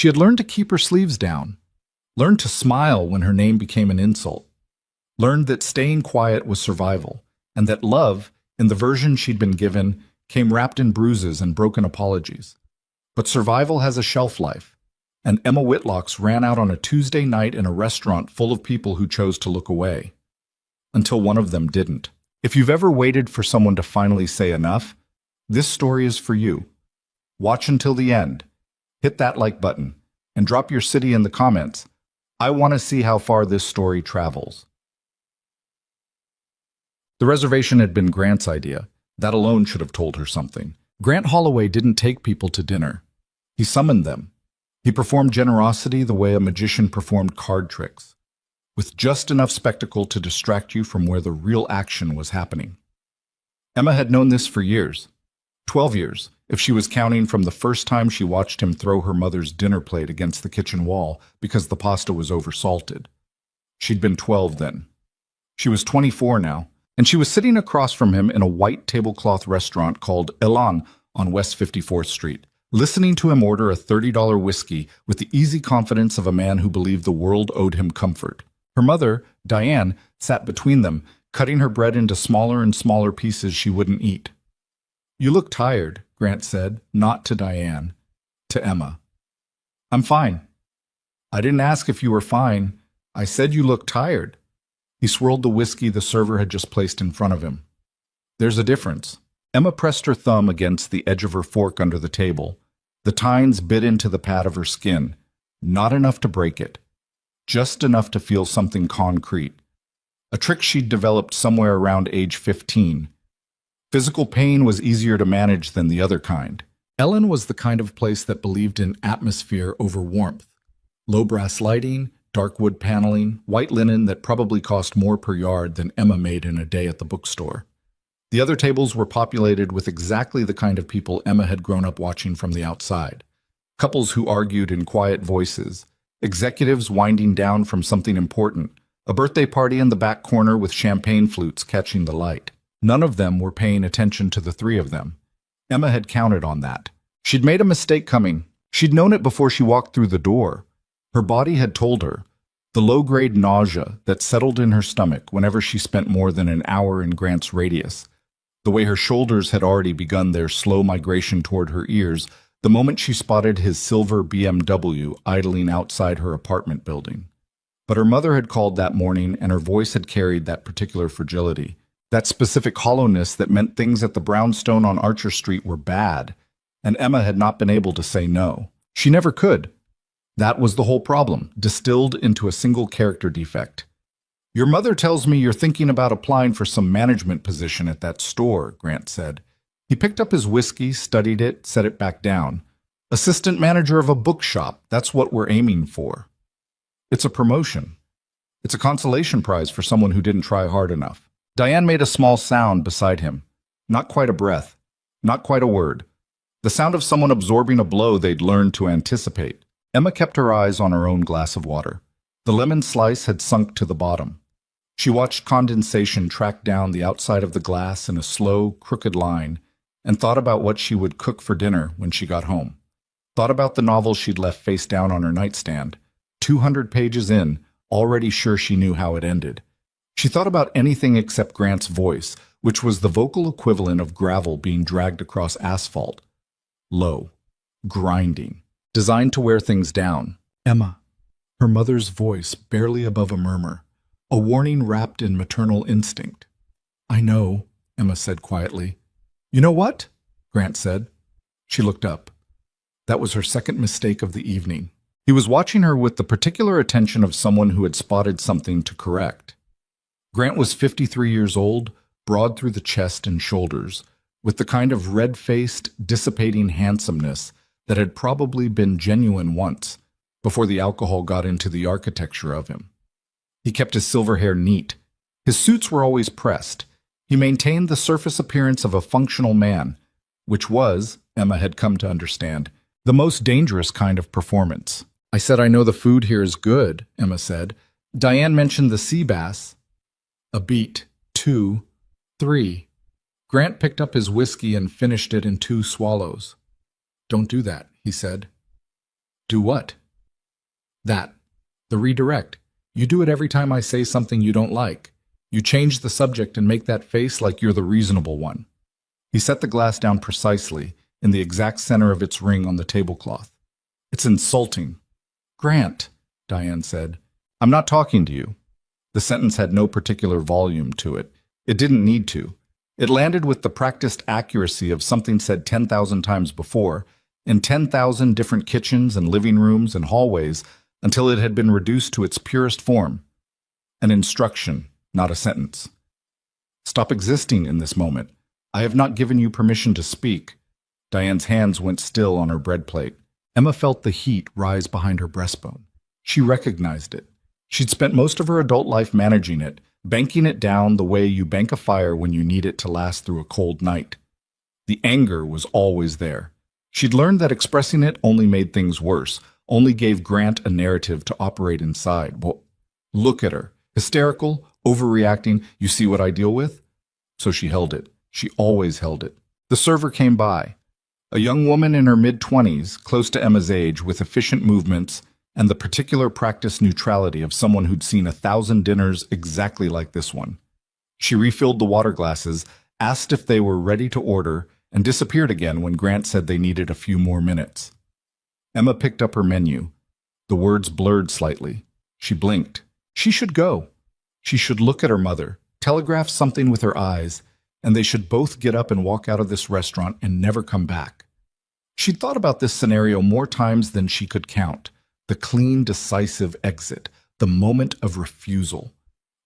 She had learned to keep her sleeves down, learned to smile when her name became an insult, learned that staying quiet was survival, and that love, in the version she'd been given, came wrapped in bruises and broken apologies. But survival has a shelf life, and Emma Whitlock's ran out on a Tuesday night in a restaurant full of people who chose to look away. Until one of them didn't. If you've ever waited for someone to finally say enough, this story is for you. Watch until the end. Hit that like button, and drop your city in the comments. I want to see how far this story travels. The reservation had been Grant's idea. That alone should have told her something. Grant Holloway didn't take people to dinner. He summoned them. He performed generosity the way a magician performed card tricks, with just enough spectacle to distract you from where the real action was happening. Emma had known this for years. 12 years, if she was counting from the first time she watched him throw her mother's dinner plate against the kitchen wall because the pasta was oversalted. She'd been 12 then. She was 24 now, and she was sitting across from him in a white tablecloth restaurant called Elan on West 54th Street, listening to him order a $30 whiskey with the easy confidence of a man who believed the world owed him comfort. Her mother, Diane, sat between them, cutting her bread into smaller and smaller pieces she wouldn't eat. "You look tired," Grant said, not to Diane, to Emma. "I'm fine." "I didn't ask if you were fine. I said you look tired." He swirled the whiskey the server had just placed in front of him. "There's a difference." Emma pressed her thumb against the edge of her fork under the table. The tines bit into the pad of her skin, not enough to break it, just enough to feel something concrete. A trick she'd developed somewhere around age 15. Physical pain was easier to manage than the other kind. Ellen was the kind of place that believed in atmosphere over warmth. Low brass lighting, dark wood paneling, white linen that probably cost more per yard than Emma made in a day at the bookstore. The other tables were populated with exactly the kind of people Emma had grown up watching from the outside. Couples who argued in quiet voices, executives winding down from something important, a birthday party in the back corner with champagne flutes catching the light. None of them were paying attention to the three of them. Emma had counted on that. She'd made a mistake coming. She'd known it before she walked through the door. Her body had told her. The low-grade nausea that settled in her stomach whenever she spent more than an hour in Grant's radius. The way her shoulders had already begun their slow migration toward her ears the moment she spotted his silver BMW idling outside her apartment building. But her mother had called that morning, and her voice had carried that particular fragility. That specific hollowness that meant things at the brownstone on Archer Street were bad, and Emma had not been able to say no. She never could. That was the whole problem, distilled into a single character defect. "Your mother tells me you're thinking about applying for some management position at that store," Grant said. He picked up his whiskey, studied it, set it back down. "Assistant manager of a bookshop, that's what we're aiming for." "It's a promotion. It's a consolation prize for someone who didn't try hard enough." Diane made a small sound beside him. Not quite a breath. Not quite a word. The sound of someone absorbing a blow they'd learned to anticipate. Emma kept her eyes on her own glass of water. The lemon slice had sunk to the bottom. She watched condensation track down the outside of the glass in a slow, crooked line, and thought about what she would cook for dinner when she got home. Thought about the novel she'd left face down on her nightstand. 200 pages in, already sure she knew how it ended. She thought about anything except Grant's voice, which was the vocal equivalent of gravel being dragged across asphalt. Low. Grinding. Designed to wear things down. Emma. Her mother's voice barely above a murmur. A warning wrapped in maternal instinct. "I know," Emma said quietly. "You know what?" Grant said. She looked up. That was her second mistake of the evening. He was watching her with the particular attention of someone who had spotted something to correct. Grant was 53 years old, broad through the chest and shoulders, with the kind of red-faced, dissipating handsomeness that had probably been genuine once, before the alcohol got into the architecture of him. He kept his silver hair neat. His suits were always pressed. He maintained the surface appearance of a functional man, which was, Emma had come to understand, the most dangerous kind of performance. "I said I know the food here is good," Emma said. "Diane mentioned the sea bass." A beat, 2, 3. Grant picked up his whiskey and finished it in 2 swallows. "Don't do that," he said. Do what? That. The redirect. You do it every time I say something you don't like. You change the subject and make that face like you're the reasonable one. He set the glass down precisely, in the exact center of its ring on the tablecloth. It's insulting. Grant, Diane said, I'm not talking to you. The sentence had no particular volume to it. It didn't need to. It landed with the practiced accuracy of something said 10,000 times before, in 10,000 different kitchens and living rooms and hallways, until it had been reduced to its purest form. An instruction, not a sentence. Stop existing in this moment. I have not given you permission to speak. Diane's hands went still on her bread plate. Emma felt the heat rise behind her breastbone. She recognized it. She'd spent most of her adult life managing it, banking it down the way you bank a fire when you need it to last through a cold night. The anger was always there. She'd learned that expressing it only made things worse, only gave Grant a narrative to operate inside. Well, look at her. Hysterical, overreacting. You see what I deal with? So she held it. She always held it. The server came by. A young woman in her mid-20s, close to Emma's age, with efficient movements and the particular practiced neutrality of someone who'd seen 1,000 dinners exactly like this one. She refilled the water glasses, asked if they were ready to order, and disappeared again when Grant said they needed a few more minutes. Emma picked up her menu. The words blurred slightly. She blinked. She should go. She should look at her mother, telegraph something with her eyes, and they should both get up and walk out of this restaurant and never come back. She'd thought about this scenario more times than she could count. The clean, decisive exit, the moment of refusal.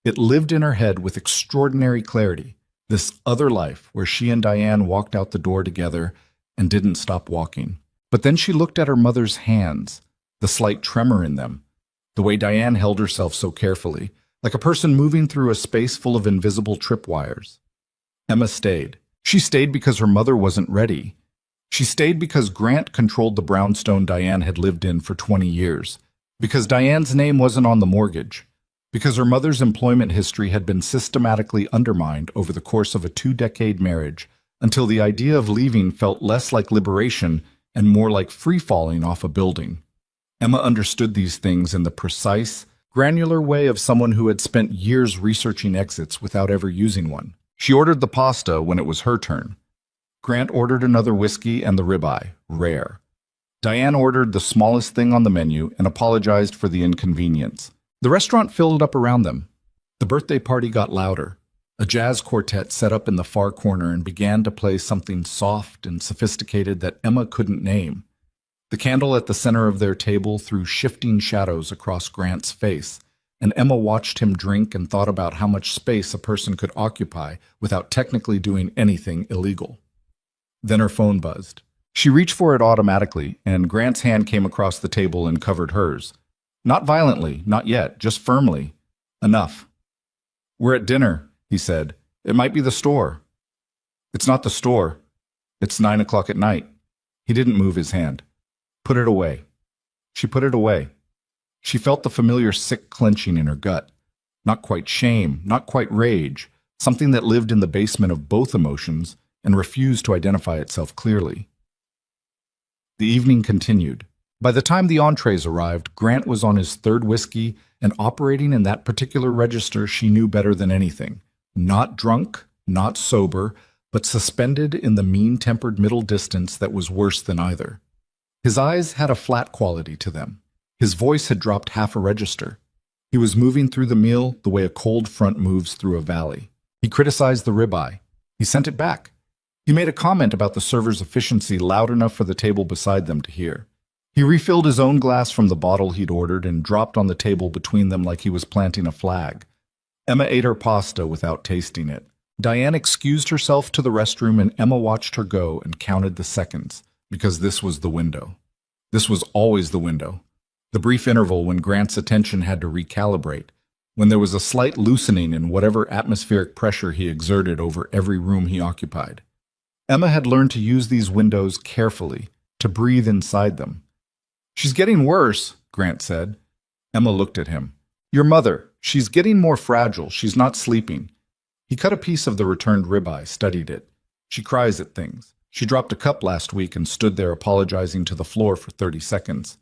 It lived in her head with extraordinary clarity, this other life where she and Diane walked out the door together and didn't stop walking. But then she looked at her mother's hands, the slight tremor in them, the way Diane held herself so carefully, like a person moving through a space full of invisible tripwires. Emma stayed. She stayed because her mother wasn't ready. She stayed because Grant controlled the brownstone Diane had lived in for 20 years, because Diane's name wasn't on the mortgage, because her mother's employment history had been systematically undermined over the course of a 2-decade marriage, until the idea of leaving felt less like liberation and more like free-falling off a building. Emma understood these things in the precise, granular way of someone who had spent years researching exits without ever using one. She ordered the pasta when it was her turn. Grant ordered another whiskey and the ribeye, rare. Diane ordered the smallest thing on the menu and apologized for the inconvenience. The restaurant filled up around them. The birthday party got louder. A jazz quartet set up in the far corner and began to play something soft and sophisticated that Emma couldn't name. The candle at the center of their table threw shifting shadows across Grant's face, and Emma watched him drink and thought about how much space a person could occupy without technically doing anything illegal. Then her phone buzzed. She reached for it automatically, and Grant's hand came across the table and covered hers. Not violently, not yet, just firmly. Enough. We're at dinner, he said. It might be the store. It's not the store. It's 9 o'clock at night. He didn't move his hand. Put it away. She put it away. She felt the familiar sick clenching in her gut. Not quite shame, not quite rage, something that lived in the basement of both emotions and refused to identify itself clearly. The evening continued. By the time the entrees arrived, Grant was on his third whiskey and operating in that particular register she knew better than anything. Not drunk, not sober, but suspended in the mean-tempered middle distance that was worse than either. His eyes had a flat quality to them. His voice had dropped half a register. He was moving through the meal the way a cold front moves through a valley. He criticized the ribeye. He sent it back. He made a comment about the server's efficiency loud enough for the table beside them to hear. He refilled his own glass from the bottle he'd ordered and dropped on the table between them like he was planting a flag. Emma ate her pasta without tasting it. Diane excused herself to the restroom and Emma watched her go and counted the seconds, because this was the window. This was always the window. The brief interval when Grant's attention had to recalibrate, when there was a slight loosening in whatever atmospheric pressure he exerted over every room he occupied. Emma had learned to use these windows carefully, to breathe inside them. "She's getting worse," Grant said. Emma looked at him. "Your mother. She's getting more fragile. She's not sleeping." He cut a piece of the returned ribeye, studied it. "She cries at things. She dropped a cup last week and stood there apologizing to the floor for 30 seconds.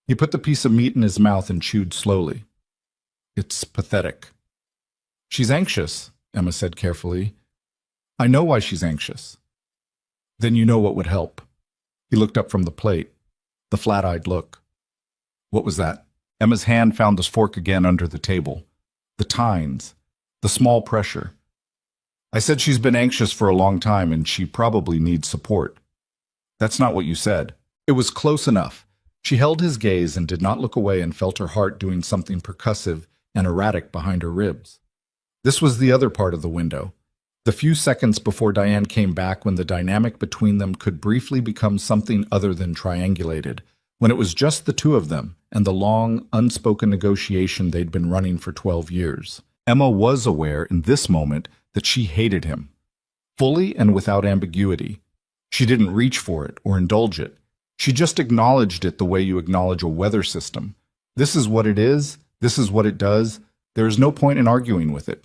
He put the piece of meat in his mouth and chewed slowly. It's pathetic. She's anxious, Emma said carefully. I know why she's anxious. Then you know what would help. He looked up from the plate, the flat-eyed look. What was that? Emma's hand found the fork again under the table. The tines, the small pressure. I said she's been anxious for a long time and she probably needs support. That's not what you said. It was close enough. She held his gaze and did not look away and felt her heart doing something percussive and erratic behind her ribs. This was the other part of the window. The few seconds before Diane came back when the dynamic between them could briefly become something other than triangulated, when it was just the two of them and the long, unspoken negotiation they'd been running for 12 years. Emma was aware in this moment that she hated him, fully and without ambiguity. She didn't reach for it or indulge it. She just acknowledged it the way you acknowledge a weather system. This is what it is. This is what it does. There is no point in arguing with it.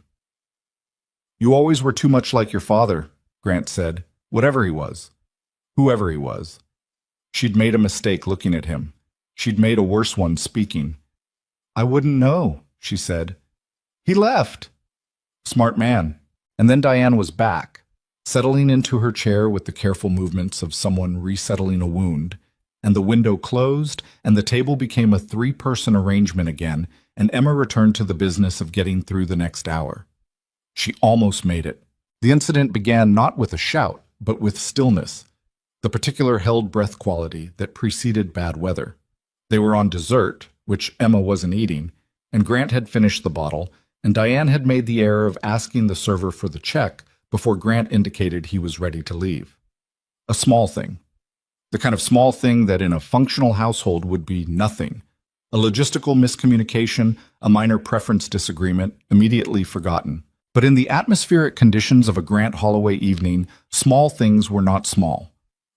You always were too much like your father, Grant said, whatever he was, whoever he was. She'd made a mistake looking at him. She'd made a worse one speaking. I wouldn't know, she said. He left. Smart man. And then Diane was back, settling into her chair with the careful movements of someone resettling a wound, and the window closed, and the table became a three-person arrangement again, and Emma returned to the business of getting through the next hour. She almost made it. The incident began not with a shout, but with stillness, the particular held breath quality that preceded bad weather. They were on dessert, which Emma wasn't eating, and Grant had finished the bottle, and Diane had made the error of asking the server for the check before Grant indicated he was ready to leave. A small thing. The kind of small thing that in a functional household would be nothing. A logistical miscommunication, a minor preference disagreement, immediately forgotten. But in the atmospheric conditions of a Grant Holloway evening, small things were not small.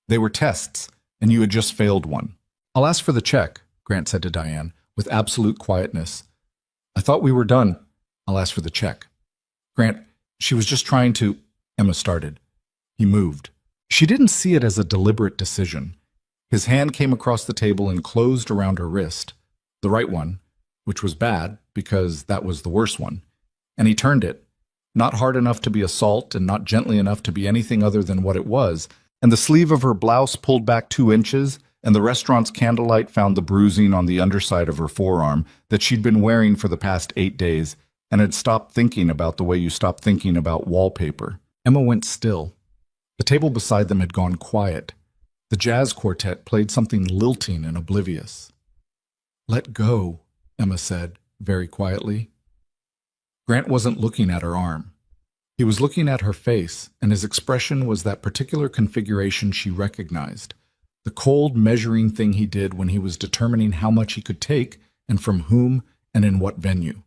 They were tests, and you had just failed one. I'll ask for the check, Grant said to Diane, with absolute quietness. I thought we were done. I'll ask for the check. Grant, she was just trying to... Emma started. He moved. She didn't see it as a deliberate decision. His hand came across the table and closed around her wrist. The right one, which was bad, because that was the worst one. And he turned it. Not hard enough to be assault and not gently enough to be anything other than what it was, and the sleeve of her blouse pulled back 2 inches, and the restaurant's candlelight found the bruising on the underside of her forearm that she'd been wearing for the past 8 days and had stopped thinking about the way you stop thinking about wallpaper. Emma went still. The table beside them had gone quiet. The jazz quartet played something lilting and oblivious. Let go, Emma said, very quietly. Grant wasn't looking at her arm. He was looking at her face, and his expression was that particular configuration she recognized, the cold measuring thing he did when he was determining how much he could take and from whom and in what venue.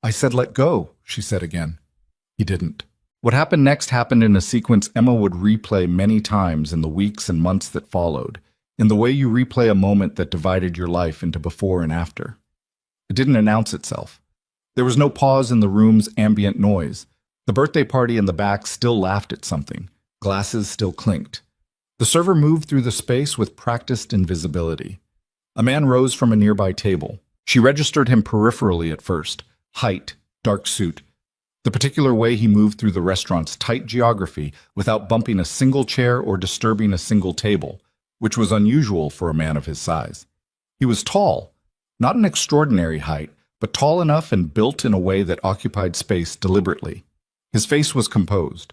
I said let go, she said again. He didn't. What happened next happened in a sequence Emma would replay many times in the weeks and months that followed, in the way you replay a moment that divided your life into before and after. It didn't announce itself. There was no pause in the room's ambient noise. The birthday party in the back still laughed at something. Glasses still clinked. The server moved through the space with practiced invisibility. A man rose from a nearby table. She registered him peripherally at first. Height, dark suit. The particular way he moved through the restaurant's tight geography without bumping a single chair or disturbing a single table, which was unusual for a man of his size. He was tall, not an extraordinary height, but tall enough and built in a way that occupied space deliberately. His face was composed.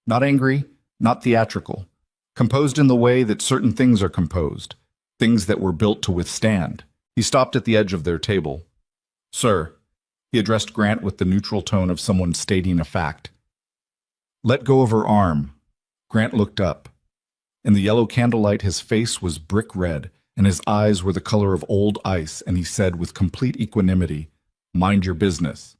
Not angry, not theatrical. Composed in the way that certain things are composed, things that were built to withstand. He stopped at the edge of their table. Sir, he addressed Grant with the neutral tone of someone stating a fact. Let go of her arm. Grant looked up. In the yellow candlelight, his face was brick red, and his eyes were the color of old ice, and he said with complete equanimity, Mind your business.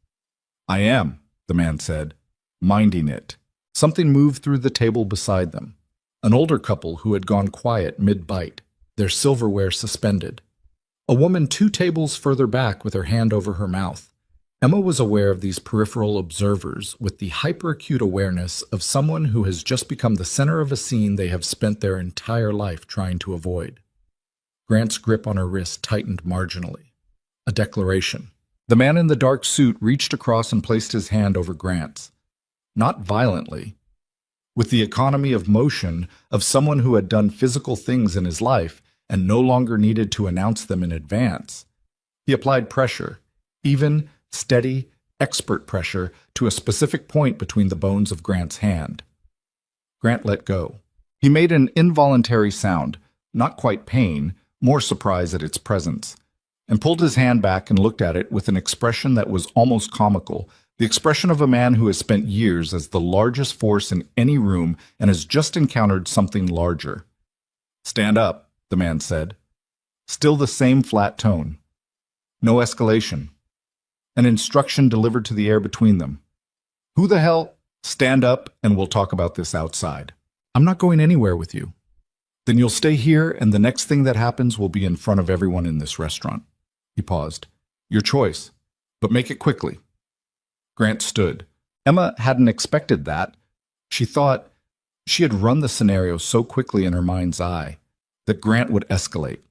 I am, the man said, minding it. Something moved through the table beside them. An older couple who had gone quiet mid-bite, their silverware suspended. A woman 2 tables further back with her hand over her mouth. Emma was aware of these peripheral observers with the hyperacute awareness of someone who has just become the center of a scene they have spent their entire life trying to avoid. Grant's grip on her wrist tightened marginally. A declaration. The man in the dark suit reached across and placed his hand over Grant's. Not violently. With the economy of motion of someone who had done physical things in his life and no longer needed to announce them in advance. He applied pressure, even, steady, expert pressure, to a specific point between the bones of Grant's hand. Grant let go. He made an involuntary sound, not quite pain, more surprise at its presence, and pulled his hand back and looked at it with an expression that was almost comical, the expression of a man who has spent years as the largest force in any room and has just encountered something larger. "Stand up," the man said. Still the same flat tone. No escalation. An instruction delivered to the air between them. "Who the hell? Stand up and we'll talk about this outside." "I'm not going anywhere with you." "Then you'll stay here and the next thing that happens will be in front of everyone in this restaurant." He paused. "Your choice, but make it quickly." Grant stood. Emma hadn't expected that. She thought she had run the scenario so quickly in her mind's eye that Grant would escalate,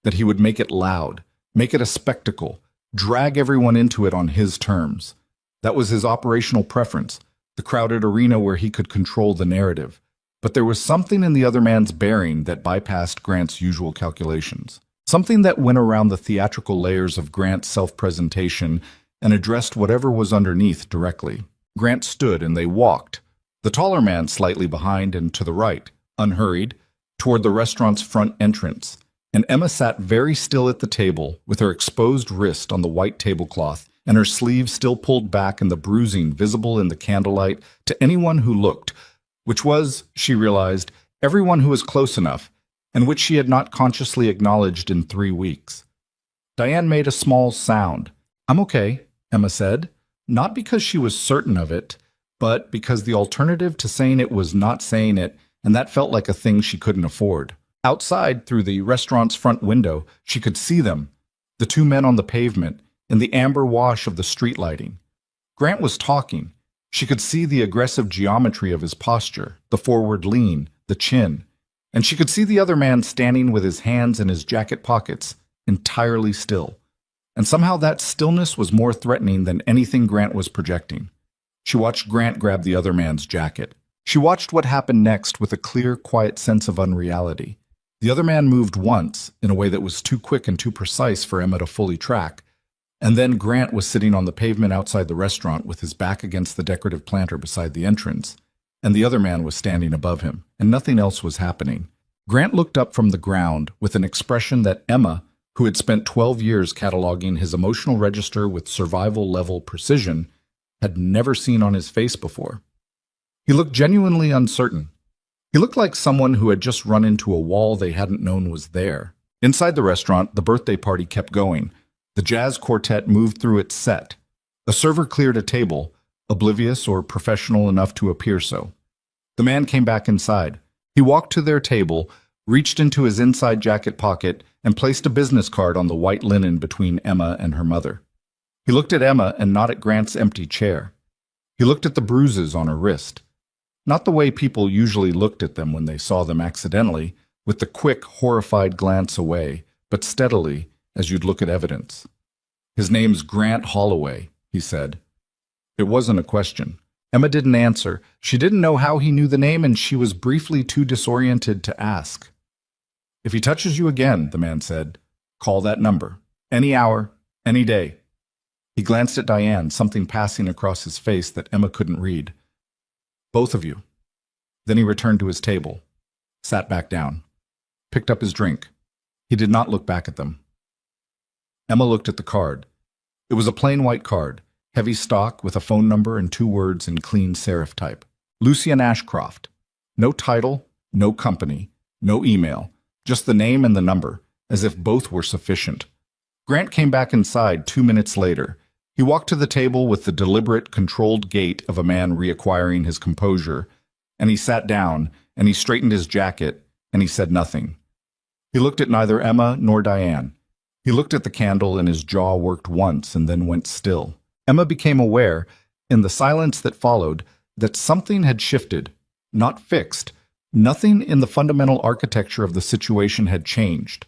that he would make it loud, make it a spectacle, drag everyone into it on his terms. That was his operational preference, the crowded arena where he could control the narrative. But there was something in the other man's bearing that bypassed Grant's usual calculations. Something that went around the theatrical layers of Grant's self-presentation and addressed whatever was underneath directly. Grant stood and they walked, the taller man slightly behind and to the right, unhurried, toward the restaurant's front entrance. And Emma sat very still at the table with her exposed wrist on the white tablecloth and her sleeve still pulled back and the bruising visible in the candlelight to anyone who looked, which was, she realized, everyone who was close enough, and which she had not consciously acknowledged in 3 weeks. Diane made a small sound. "I'm okay," Emma said, not because she was certain of it, but because the alternative to saying it was not saying it, and that felt like a thing she couldn't afford. Outside, through the restaurant's front window, she could see them, the 2 men on the pavement, in the amber wash of the street lighting. Grant was talking. She could see the aggressive geometry of his posture, the forward lean, the chin, and she could see the other man standing with his hands in his jacket pockets, entirely still. And somehow that stillness was more threatening than anything Grant was projecting. She watched Grant grab the other man's jacket. She watched what happened next with a clear, quiet sense of unreality. The other man moved once, in a way that was too quick and too precise for Emma to fully track, and then Grant was sitting on the pavement outside the restaurant with his back against the decorative planter beside the entrance, and the other man was standing above him, and nothing else was happening. Grant looked up from the ground with an expression that Emma, who had spent 12 years cataloging his emotional register with survival-level precision, had never seen on his face before. He looked genuinely uncertain. He looked like someone who had just run into a wall they hadn't known was there. Inside the restaurant, the birthday party kept going. The jazz quartet moved through its set. A server cleared a table, oblivious or professional enough to appear so. The man came back inside. He walked to their table, reached into his inside jacket pocket, and placed a business card on the white linen between Emma and her mother. He looked at Emma and not at Grant's empty chair. He looked at the bruises on her wrist. Not the way people usually looked at them when they saw them accidentally, with the quick, horrified glance away, but steadily, as you'd look at evidence. "His name's Grant Holloway," he said. It wasn't a question. Emma didn't answer. She didn't know how he knew the name, and she was briefly too disoriented to ask. "If he touches you again," the man said, "call that number. Any hour, any day." He glanced at Diane, something passing across his face that Emma couldn't read. "Both of you." Then he returned to his table, sat back down, picked up his drink. He did not look back at them. Emma looked at the card. It was a plain white card, heavy stock with a phone number and 2 words in clean serif type. Lucian Ashcroft. No title, no company, no email, just the name and the number, as if both were sufficient. Grant came back inside 2 minutes later. He walked to the table with the deliberate, controlled gait of a man reacquiring his composure, and he sat down, and he straightened his jacket, and he said nothing. He looked at neither Emma nor Diane. He looked at the candle, and his jaw worked once and then went still. Emma became aware, in the silence that followed, that something had shifted, not fixed. Nothing in the fundamental architecture of the situation had changed.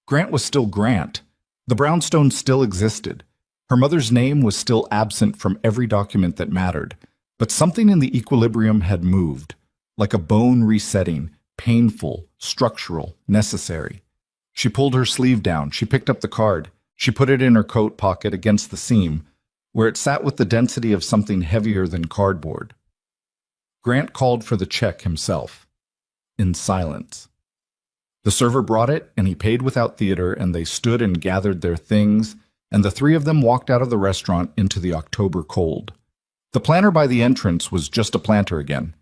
Grant was still Grant. The brownstone still existed. Her mother's name was still absent from every document that mattered. But something in the equilibrium had moved, like a bone resetting, painful, structural, necessary. She pulled her sleeve down. She picked up the card. She put it in her coat pocket against the seam, where it sat with the density of something heavier than cardboard. Grant called for the check himself, in silence. The server brought it, and he paid without theater, and they stood and gathered their things, and the three of them walked out of the restaurant into the October cold. The planter by the entrance was just a planter again.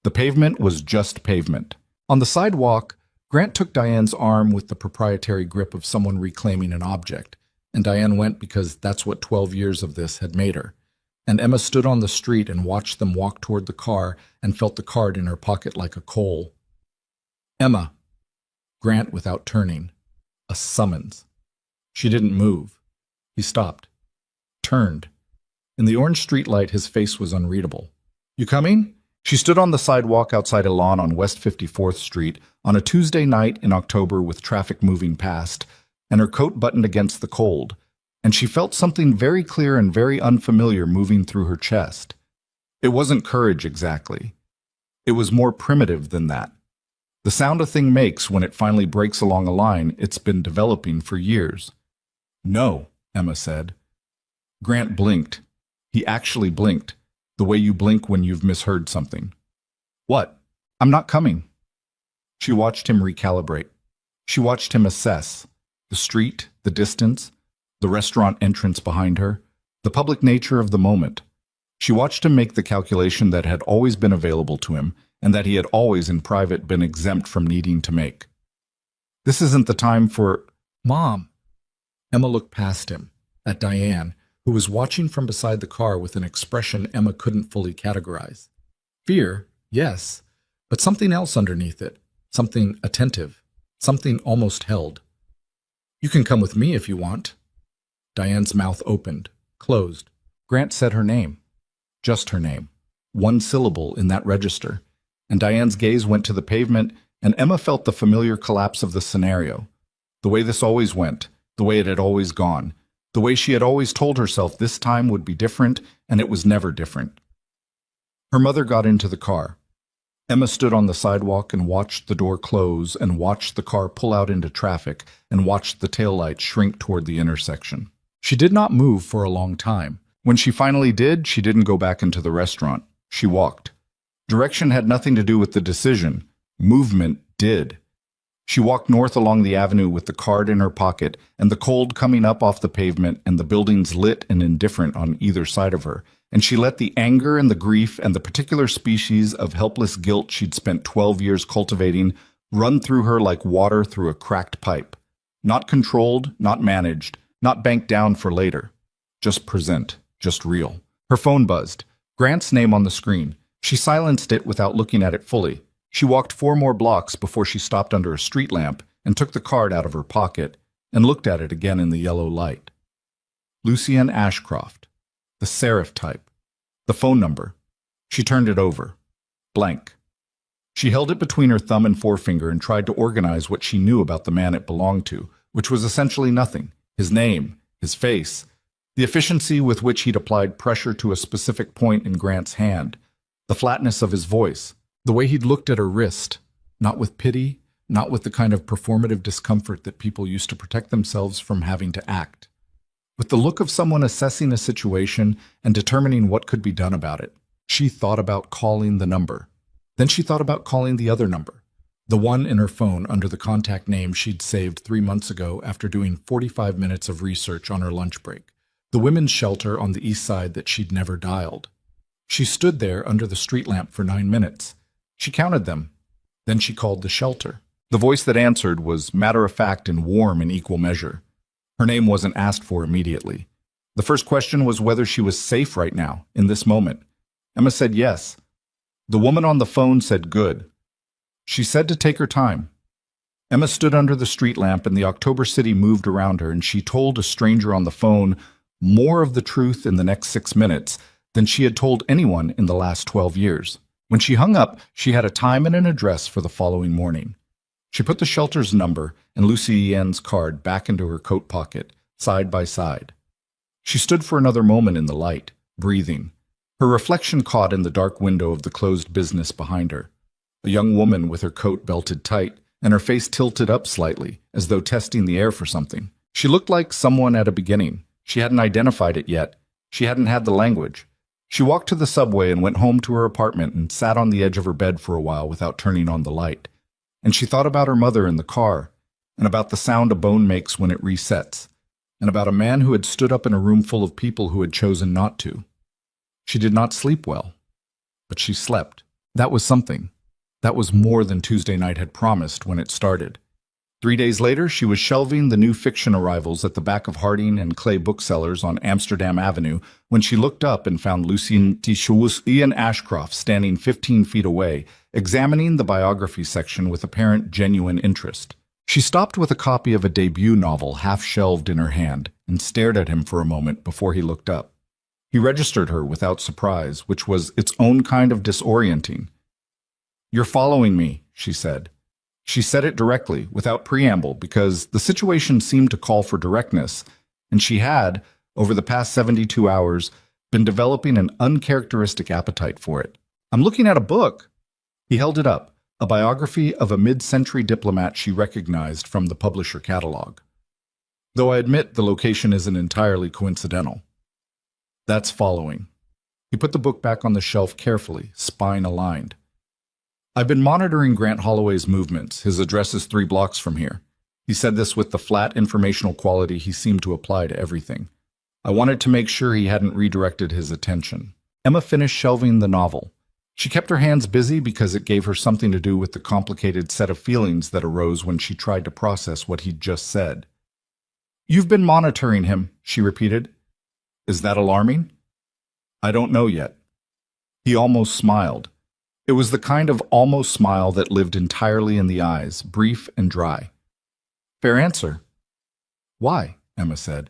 The pavement was just pavement. On the sidewalk, Grant took Diane's arm with the proprietary grip of someone reclaiming an object, and Diane went because that's what 12 years of this had made her. And Emma stood on the street and watched them walk toward the car and felt the card in her pocket like a coal. Emma. Grant without turning. A summons. She didn't move. He stopped. Turned. In the orange streetlight, his face was unreadable. You coming? She stood on the sidewalk outside a lawn on West 54th Street on a Tuesday night in October with traffic moving past, and her coat buttoned against the cold, and she felt something very clear and very unfamiliar moving through her chest. It wasn't courage exactly. It was more primitive than that. The sound a thing makes when it finally breaks along a line it's been developing for years. No, Emma said. Grant blinked. He actually blinked, the way you blink when you've misheard something. What? I'm not coming. She watched him recalibrate. She watched him assess the street, the distance, the restaurant entrance behind her, the public nature of the moment. She watched him make the calculation that had always been available to him and that he had always in private been exempt from needing to make. This isn't the time for... Mom. Emma looked past him, at Diane, who was watching from beside the car with an expression Emma couldn't fully categorize. Fear, yes, but something else underneath it, something attentive, something almost held. You can come with me if you want. Diane's mouth opened, closed. Grant said her name. Just her name. One syllable in that register. And Diane's gaze went to the pavement, and Emma felt the familiar collapse of the scenario. The way this always went, the way it had always gone, the way she had always told herself this time would be different, and it was never different. Her mother got into the car. Emma stood on the sidewalk and watched the door close and watched the car pull out into traffic and watched the taillight shrink toward the intersection. She did not move for a long time. When she finally did, she didn't go back into the restaurant. She walked. Direction had nothing to do with the decision. Movement did. She walked north along the avenue with the card in her pocket and the cold coming up off the pavement and the buildings lit and indifferent on either side of her, and she let the anger and the grief and the particular species of helpless guilt she'd spent 12 years cultivating run through her like water through a cracked pipe. Not controlled, not managed, not banked down for later. Just present, just real. Her phone buzzed. Grant's name on the screen. She silenced it without looking at it fully. She walked 4 more blocks before she stopped under a street lamp and took the card out of her pocket and looked at it again in the yellow light. Lucienne Ashcroft. The serif type. The phone number. She turned it over. Blank. She held it between her thumb and forefinger and tried to organize what she knew about the man it belonged to, which was essentially nothing. His name, his face, the efficiency with which he'd applied pressure to a specific point in Grant's hand, the flatness of his voice, the way he'd looked at her wrist, not with pity, not with the kind of performative discomfort that people used to protect themselves from having to act, with the look of someone assessing a situation and determining what could be done about it. She thought about calling the number. Then she thought about calling the other number, the one in her phone under the contact name she'd saved 3 months ago after doing 45 minutes of research on her lunch break, the women's shelter on the east side that she'd never dialed. She stood there under the street lamp for 9 minutes. She counted them. Then she called the shelter. The voice that answered was matter-of-fact and warm in equal measure. Her name wasn't asked for immediately. The first question was whether she was safe right now, in this moment. Emma said yes. The woman on the phone said good. She said to take her time. Emma stood under the street lamp and the October city moved around her, and she told a stranger on the phone more of the truth in the next 6 minutes than she had told anyone in the last 12 years. When she hung up, she had a time and an address for the following morning. She put the shelter's number and Lucy Yen's card back into her coat pocket, side by side. She stood for another moment in the light, breathing, her reflection caught in the dark window of the closed business behind her. A young woman with her coat belted tight and her face tilted up slightly, as though testing the air for something. She looked like someone at a beginning. She hadn't identified it yet. She hadn't had the language. She walked to the subway and went home to her apartment and sat on the edge of her bed for a while without turning on the light. And she thought about her mother in the car, and about the sound a bone makes when it resets, and about a man who had stood up in a room full of people who had chosen not to. She did not sleep well, but she slept. That was something. That was more than Tuesday night had promised when it started. 3 days later, she was shelving the new fiction arrivals at the back of Harding and Clay booksellers on Amsterdam Avenue when she looked up and found Lucien Tichous Ian Ashcroft standing 15 feet away, examining the biography section with apparent genuine interest. She stopped with a copy of a debut novel half-shelved in her hand and stared at him for a moment before he looked up. He registered her without surprise, which was its own kind of disorienting. "You're following me," she said. She said it directly, without preamble, because the situation seemed to call for directness, and she had, over the past 72 hours, been developing an uncharacteristic appetite for it. "I'm looking at a book." He held it up, a biography of a mid-century diplomat she recognized from the publisher catalog. "Though I admit the location isn't entirely coincidental." "That's following." He put the book back on the shelf carefully, spine aligned. "I've been monitoring Grant Holloway's movements. His address is 3 blocks from here." He said this with the flat informational quality he seemed to apply to everything. "I wanted to make sure he hadn't redirected his attention." Emma finished shelving the novel. She kept her hands busy because it gave her something to do with the complicated set of feelings that arose when she tried to process what he'd just said. "You've been monitoring him," she repeated. "Is that alarming?" "I don't know yet." He almost smiled. It was the kind of almost smile that lived entirely in the eyes, brief and dry. "Fair answer." "Why?" Emma said.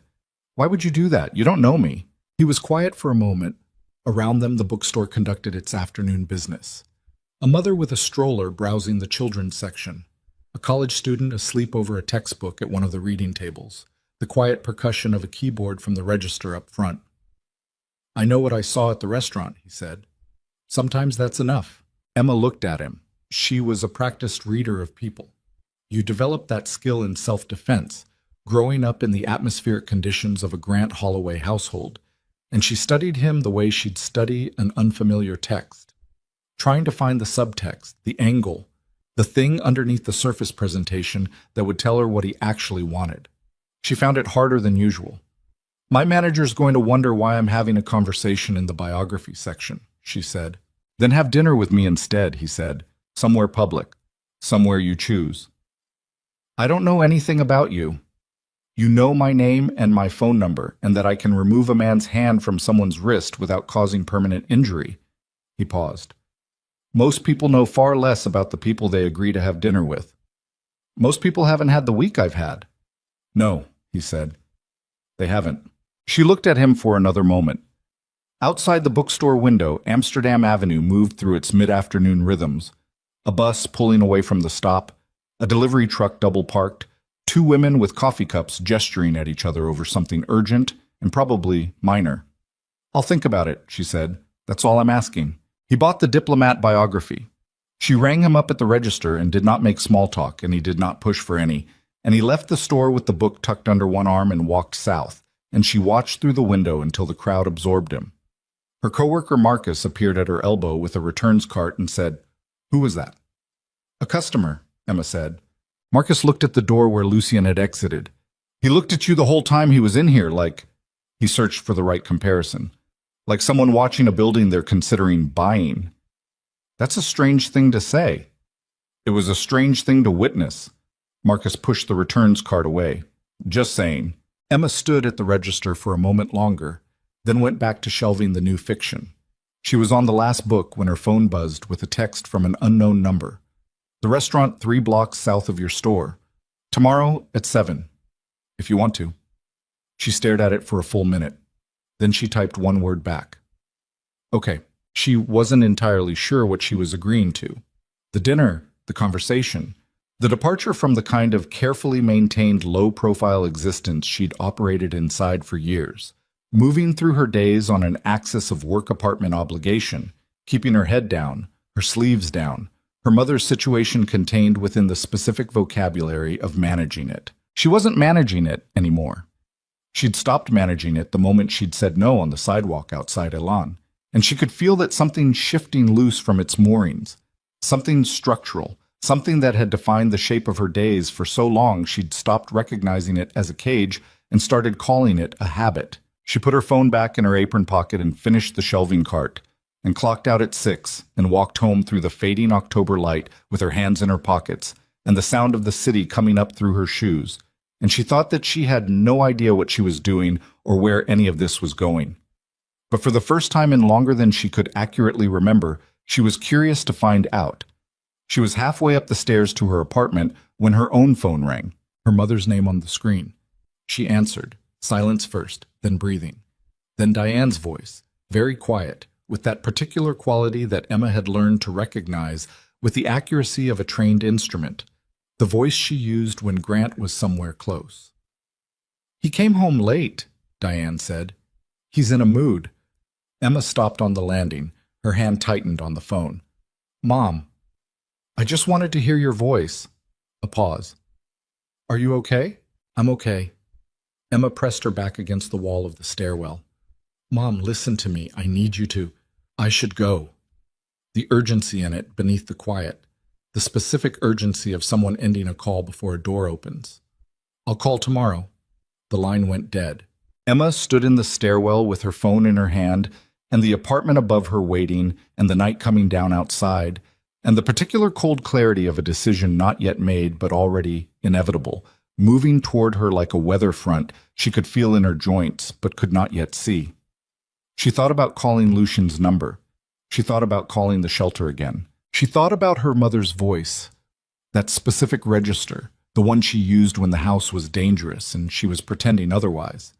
"Why would you do that? You don't know me." He was quiet for a moment. Around them, the bookstore conducted its afternoon business. A mother with a stroller browsing the children's section. A college student asleep over a textbook at one of the reading tables. The quiet percussion of a keyboard from the register up front. "I know what I saw at the restaurant," he said. "Sometimes that's enough." Emma looked at him. She was a practiced reader of people. You develop that skill in self-defense, growing up in the atmospheric conditions of a Grant Holloway household, and she studied him the way she'd study an unfamiliar text, trying to find the subtext, the angle, the thing underneath the surface presentation that would tell her what he actually wanted. She found it harder than usual. "My manager's going to wonder why I'm having a conversation in the biography section," she said. "Then have dinner with me instead," he said. "Somewhere public. Somewhere you choose." "I don't know anything about you." "You know my name and my phone number, and that I can remove a man's hand from someone's wrist without causing permanent injury." He paused. "Most people know far less about the people they agree to have dinner with." "Most people haven't had the week I've had." "No," he said. "They haven't." She looked at him for another moment. Outside the bookstore window, Amsterdam Avenue moved through its mid-afternoon rhythms. A bus pulling away from the stop, a delivery truck double-parked, 2 women with coffee cups gesturing at each other over something urgent and probably minor. "I'll think about it," she said. "That's all I'm asking." He bought the diplomat biography. She rang him up at the register and did not make small talk, and he did not push for any, and he left the store with the book tucked under one arm and walked south, and she watched through the window until the crowd absorbed him. Her coworker Marcus appeared at her elbow with a returns cart and said, "Who was that?" "A customer," Emma said. Marcus looked at the door where Lucien had exited. "He looked at you the whole time he was in here, like—" He searched for the right comparison. "Like someone watching a building they're considering buying." "That's a strange thing to say." "It was a strange thing to witness." Marcus pushed the returns cart away. "Just saying." Emma stood at the register for a moment longer, then went back to shelving the new fiction. She was on the last book when her phone buzzed with a text from an unknown number. "The restaurant 3 blocks south of your store. Tomorrow at 7, if you want to." She stared at it for a full minute. Then she typed one word back. "Okay." She wasn't entirely sure what she was agreeing to. The dinner, the conversation, The departure from the kind of carefully maintained low-profile existence she'd operated inside for years, moving through her days on an axis of work-apartment obligation, keeping her head down, her sleeves down, her mother's situation contained within the specific vocabulary of managing it. She wasn't managing it anymore. She'd stopped managing it the moment she'd said no on the sidewalk outside Elan, and she could feel that something shifting loose from its moorings, something structural, something that had defined the shape of her days for so long she'd stopped recognizing it as a cage and started calling it a habit. She put her phone back in her apron pocket and finished the shelving cart, and clocked out at 6 and walked home through the fading October light with her hands in her pockets and the sound of the city coming up through her shoes, and she thought that she had no idea what she was doing or where any of this was going. But for the first time in longer than she could accurately remember, she was curious to find out. She was halfway up the stairs to her apartment when her own phone rang, her mother's name on the screen. She answered, silence first, then breathing. Then Diane's voice, very quiet, with that particular quality that Emma had learned to recognize with the accuracy of a trained instrument, the voice she used when Grant was somewhere close. "He came home late," Diane said. "He's in a mood." Emma stopped on the landing, her hand tightened on the phone. "Mom, I just wanted to hear your voice." A pause. "Are you okay?" "I'm okay." Emma pressed her back against the wall of the stairwell. "Mom, listen to me. I need you to. I should go." The urgency in it beneath the quiet, the specific urgency of someone ending a call before a door opens. "I'll call tomorrow." The line went dead. Emma stood in the stairwell with her phone in her hand, and the apartment above her waiting, and the night coming down outside, and the particular cold clarity of a decision not yet made but already inevitable, moving toward her like a weather front she could feel in her joints but could not yet see. She thought about calling Lucian's number. She thought about calling the shelter again. She thought about her mother's voice, that specific register, the one she used when the house was dangerous and she was pretending otherwise.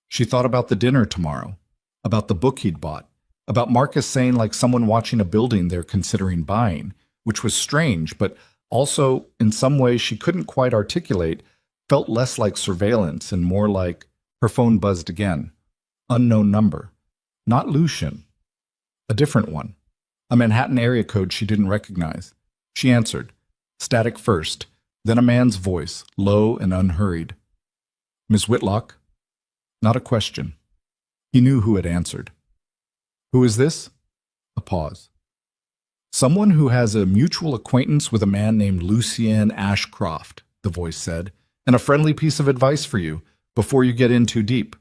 She thought about the dinner tomorrow, about the book he'd bought, about Marcus saying like someone watching a building they're considering buying, which was strange, but also, in some way she couldn't quite articulate, felt less like surveillance and more like... Her phone buzzed again. Unknown number. Not Lucian. A different one. A Manhattan area code she didn't recognize. She answered. Static first, then a man's voice, low and unhurried. "Miss Whitlock?" Not a question. He knew who had answered. "Who is this?" A pause. "Someone who has a mutual acquaintance with a man named Lucien Ashcroft," the voice said, "and a friendly piece of advice for you, before you get in too deep."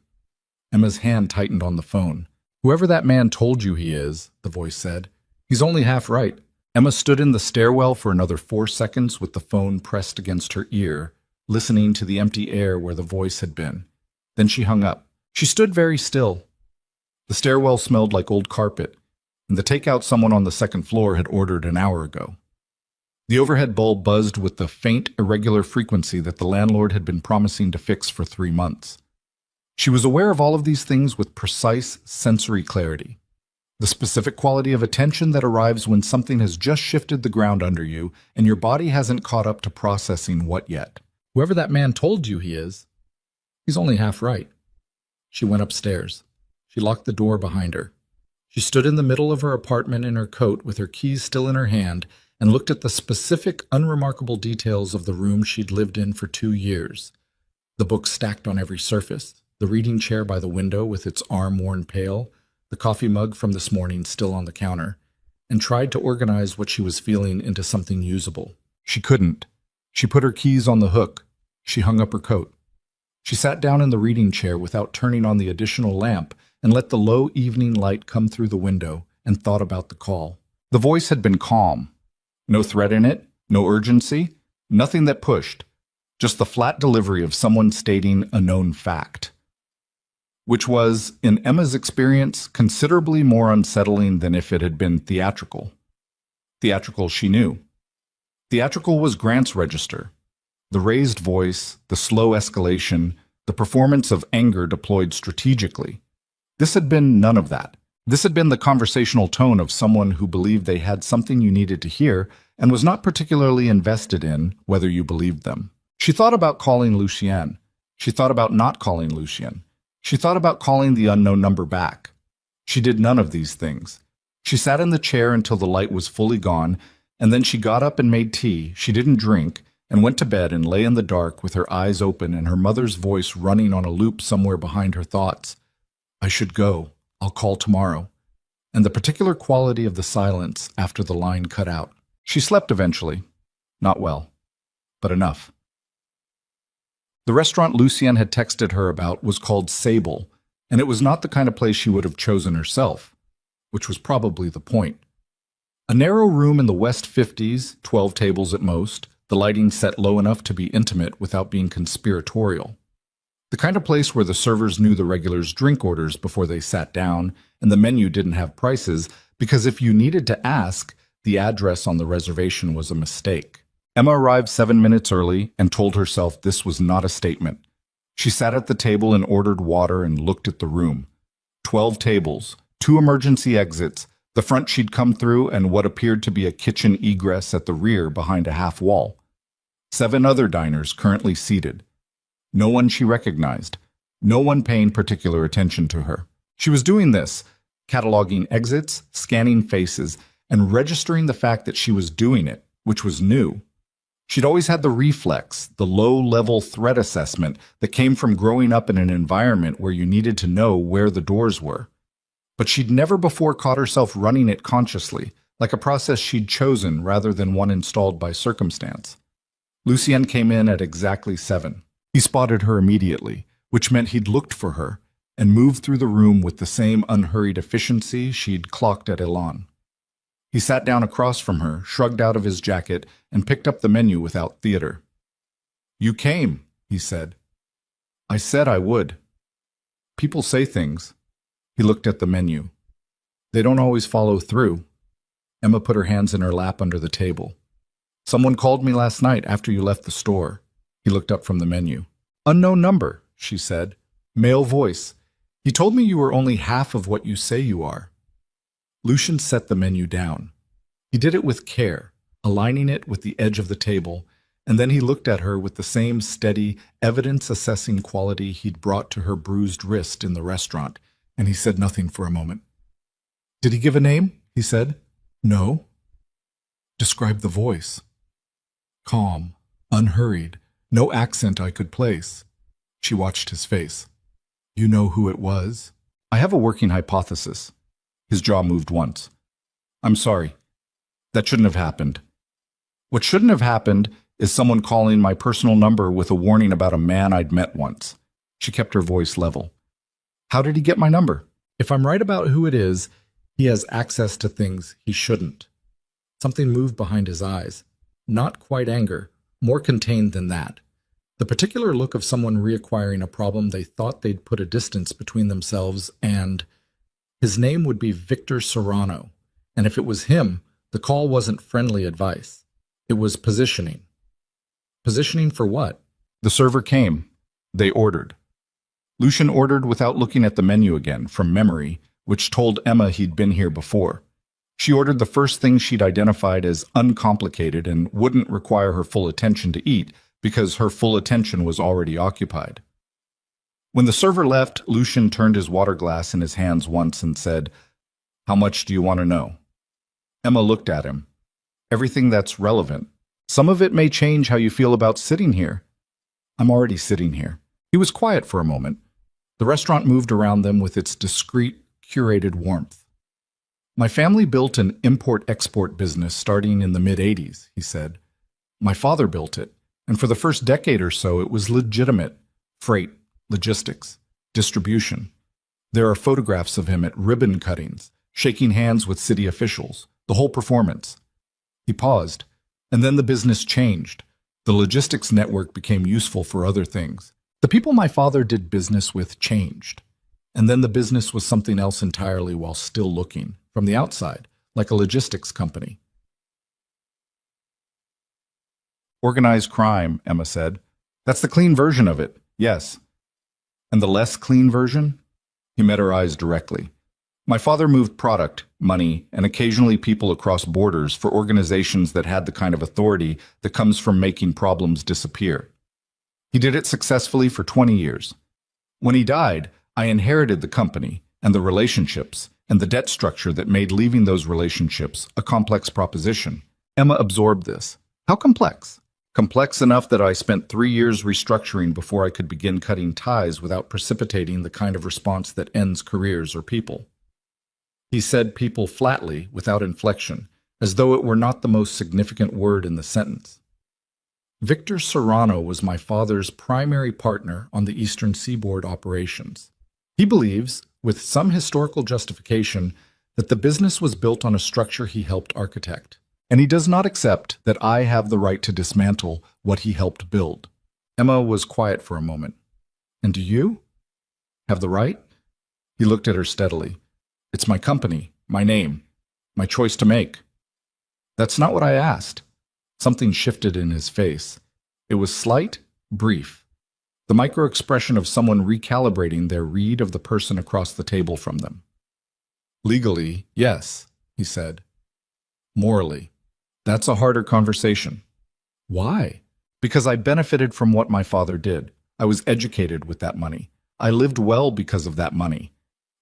Emma's hand tightened on the phone. "Whoever that man told you he is," the voice said, "he's only half right." Emma stood in the stairwell for another 4 seconds with the phone pressed against her ear, listening to the empty air where the voice had been. Then she hung up. She stood very still. The stairwell smelled like old carpet, and the takeout someone on the second floor had ordered an hour ago. The overhead bulb buzzed with the faint, irregular frequency that the landlord had been promising to fix for 3 months. She was aware of all of these things with precise sensory clarity. The specific quality of attention that arrives when something has just shifted the ground under you and your body hasn't caught up to processing what yet. Whoever that man told you he is, he's only half right. She went upstairs. She locked the door behind her. She stood in the middle of her apartment in her coat with her keys still in her hand and looked at the specific, unremarkable details of the room she'd lived in for 2 years. The books stacked on every surface, the reading chair by the window with its arm-worn pail, the coffee mug from this morning still on the counter, and tried to organize what she was feeling into something usable. She couldn't. She put her keys on the hook. She hung up her coat. She sat down in the reading chair without turning on the additional lamp and let the low evening light come through the window and thought about the call. The voice had been calm. No threat in it, no urgency, nothing that pushed, just the flat delivery of someone stating a known fact, which was, in Emma's experience, considerably more unsettling than if it had been theatrical. Theatrical she knew. Theatrical was Grant's register. The raised voice, the slow escalation, the performance of anger deployed strategically. This had been none of that. This had been the conversational tone of someone who believed they had something you needed to hear and was not particularly invested in whether you believed them. She thought about calling Lucien. She thought about not calling Lucien. She thought about calling the unknown number back. She did none of these things. She sat in the chair until the light was fully gone, and then she got up and made tea. She didn't drink, and went to bed and lay in the dark with her eyes open and her mother's voice running on a loop somewhere behind her thoughts. I should go. I'll call tomorrow. And the particular quality of the silence after the line cut out. She slept eventually. Not well, but enough. The restaurant Lucien had texted her about was called Sable, and it was not the kind of place she would have chosen herself, which was probably the point. A narrow room in the West 50s, 12 tables at most, the lighting set low enough to be intimate without being conspiratorial. The kind of place where the servers knew the regulars' drink orders before they sat down, and the menu didn't have prices, because if you needed to ask, the address on the reservation was a mistake. Emma arrived 7 minutes early and told herself this was not a statement. She sat at the table and ordered water and looked at the room. 12 tables, 2 emergency exits, the front she'd come through, and what appeared to be a kitchen egress at the rear behind a half wall. 7 other diners currently seated. No one she recognized. No one paying particular attention to her. She was doing this, cataloging exits, scanning faces, and registering the fact that she was doing it, which was new. She'd always had the reflex, the low-level threat assessment that came from growing up in an environment where you needed to know where the doors were. But she'd never before caught herself running it consciously, like a process she'd chosen rather than one installed by circumstance. Lucien came in at exactly 7. He spotted her immediately, which meant he'd looked for her, and moved through the room with the same unhurried efficiency she'd clocked at Elan. He sat down across from her, shrugged out of his jacket, and picked up the menu without theater. "You came," he said. "I said I would. People say things." He looked at the menu. "They don't always follow through." Emma put her hands in her lap under the table. "Someone called me last night after you left the store." He looked up from the menu. "Unknown number," she said. "Male voice. He told me you were only half of what you say you are." Lucien set the menu down. He did it with care, aligning it with the edge of the table, and then he looked at her with the same steady, evidence-assessing quality he'd brought to her bruised wrist in the restaurant, and he said nothing for a moment. "Did he give a name?" he said. "No." "Describe the voice." "Calm, unhurried, no accent I could place." She watched his face. "You know who it was?" "I have a working hypothesis." His jaw moved once. "I'm sorry. That shouldn't have happened. What shouldn't have happened is someone calling my personal number with a warning about a man I'd met once." She kept her voice level. "How did he get my number? If I'm right about who it is, he has access to things he shouldn't." Something moved behind his eyes. Not quite anger, more contained than that. The particular look of someone reacquiring a problem they thought they'd put a distance between themselves and... His name would be Victor Serrano, and if it was him, the call wasn't friendly advice. It was positioning. Positioning for what? The server came. They ordered. Lucien ordered without looking at the menu again, from memory, which told Emma he'd been here before. She ordered the first thing she'd identified as uncomplicated and wouldn't require her full attention to eat, because her full attention was already occupied. When the server left, Lucien turned his water glass in his hands once and said, "How much do you want to know?" Emma looked at him. "Everything that's relevant. Some of it may change how you feel about sitting here." "I'm already sitting here." He was quiet for a moment. The restaurant moved around them with its discreet, curated warmth. "My family built an import-export business starting in the mid-'80s, he said. "My father built it, and for the first decade or so it was legitimate. Freight, logistics, distribution. There are photographs of him at ribbon cuttings, shaking hands with city officials, the whole performance." He paused, and then the business changed. The logistics network became useful for other things. The people my father did business with changed, and then the business was something else entirely while still looking, from the outside, like a logistics company. "Organized crime," Emma said. "That's the clean version of it, yes." "And the less clean version?" He met her eyes directly. My father moved product, money, and occasionally people across borders for organizations that had the kind of authority that comes from making problems disappear. He did it successfully for 20 years. When he died, I inherited the company and the relationships and the debt structure that made leaving those relationships a complex proposition. Emma absorbed this. How complex? Complex enough that I spent 3 years restructuring before I could begin cutting ties without precipitating the kind of response that ends careers or people. He said people flatly, without inflection, as though it were not the most significant word in the sentence. Victor Serrano was my father's primary partner on the Eastern Seaboard operations. He believes, with some historical justification, that the business was built on a structure he helped architect, and he does not accept that I have the right to dismantle what he helped build. Emma was quiet for a moment. And do you have the right? He looked at her steadily. It's my company, my name, my choice to make. That's not what I asked. Something shifted in his face. It was slight, brief. The micro-expression of someone recalibrating their read of the person across the table from them. Legally, yes, he said. Morally, that's a harder conversation. Why? Because I benefited from what my father did. I was educated with that money. I lived well because of that money.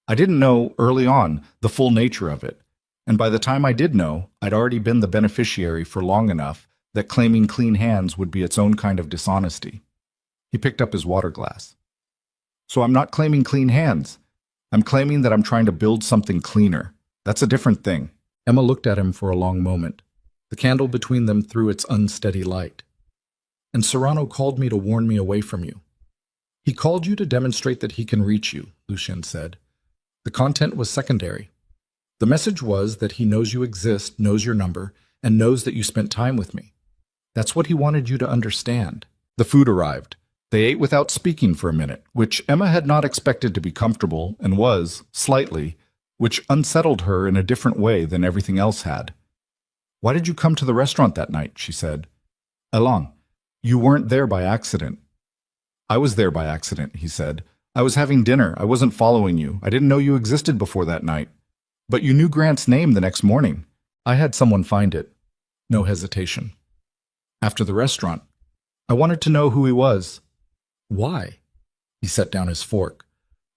I didn't know, early on, the full nature of it. And by the time I did know, I'd already been the beneficiary for long enough that claiming clean hands would be its own kind of dishonesty. He picked up his water glass. So I'm not claiming clean hands. I'm claiming that I'm trying to build something cleaner. That's a different thing. Emma looked at him for a long moment. The candle between them threw its unsteady light. And Serrano called me to warn me away from you. He called you to demonstrate that he can reach you, Lucien said. The content was secondary. The message was that he knows you exist, knows your number, and knows that you spent time with me. That's what he wanted you to understand. The food arrived. They ate without speaking for a minute, which Emma had not expected to be comfortable and was, slightly, which unsettled her in a different way than everything else had. Why did you come to the restaurant that night? She said. Alain, you weren't there by accident. I was there by accident, he said. I was having dinner. I wasn't following you. I didn't know you existed before that night. But you knew Grant's name the next morning. I had someone find it. No hesitation. After the restaurant, I wanted to know who he was. Why? He set down his fork,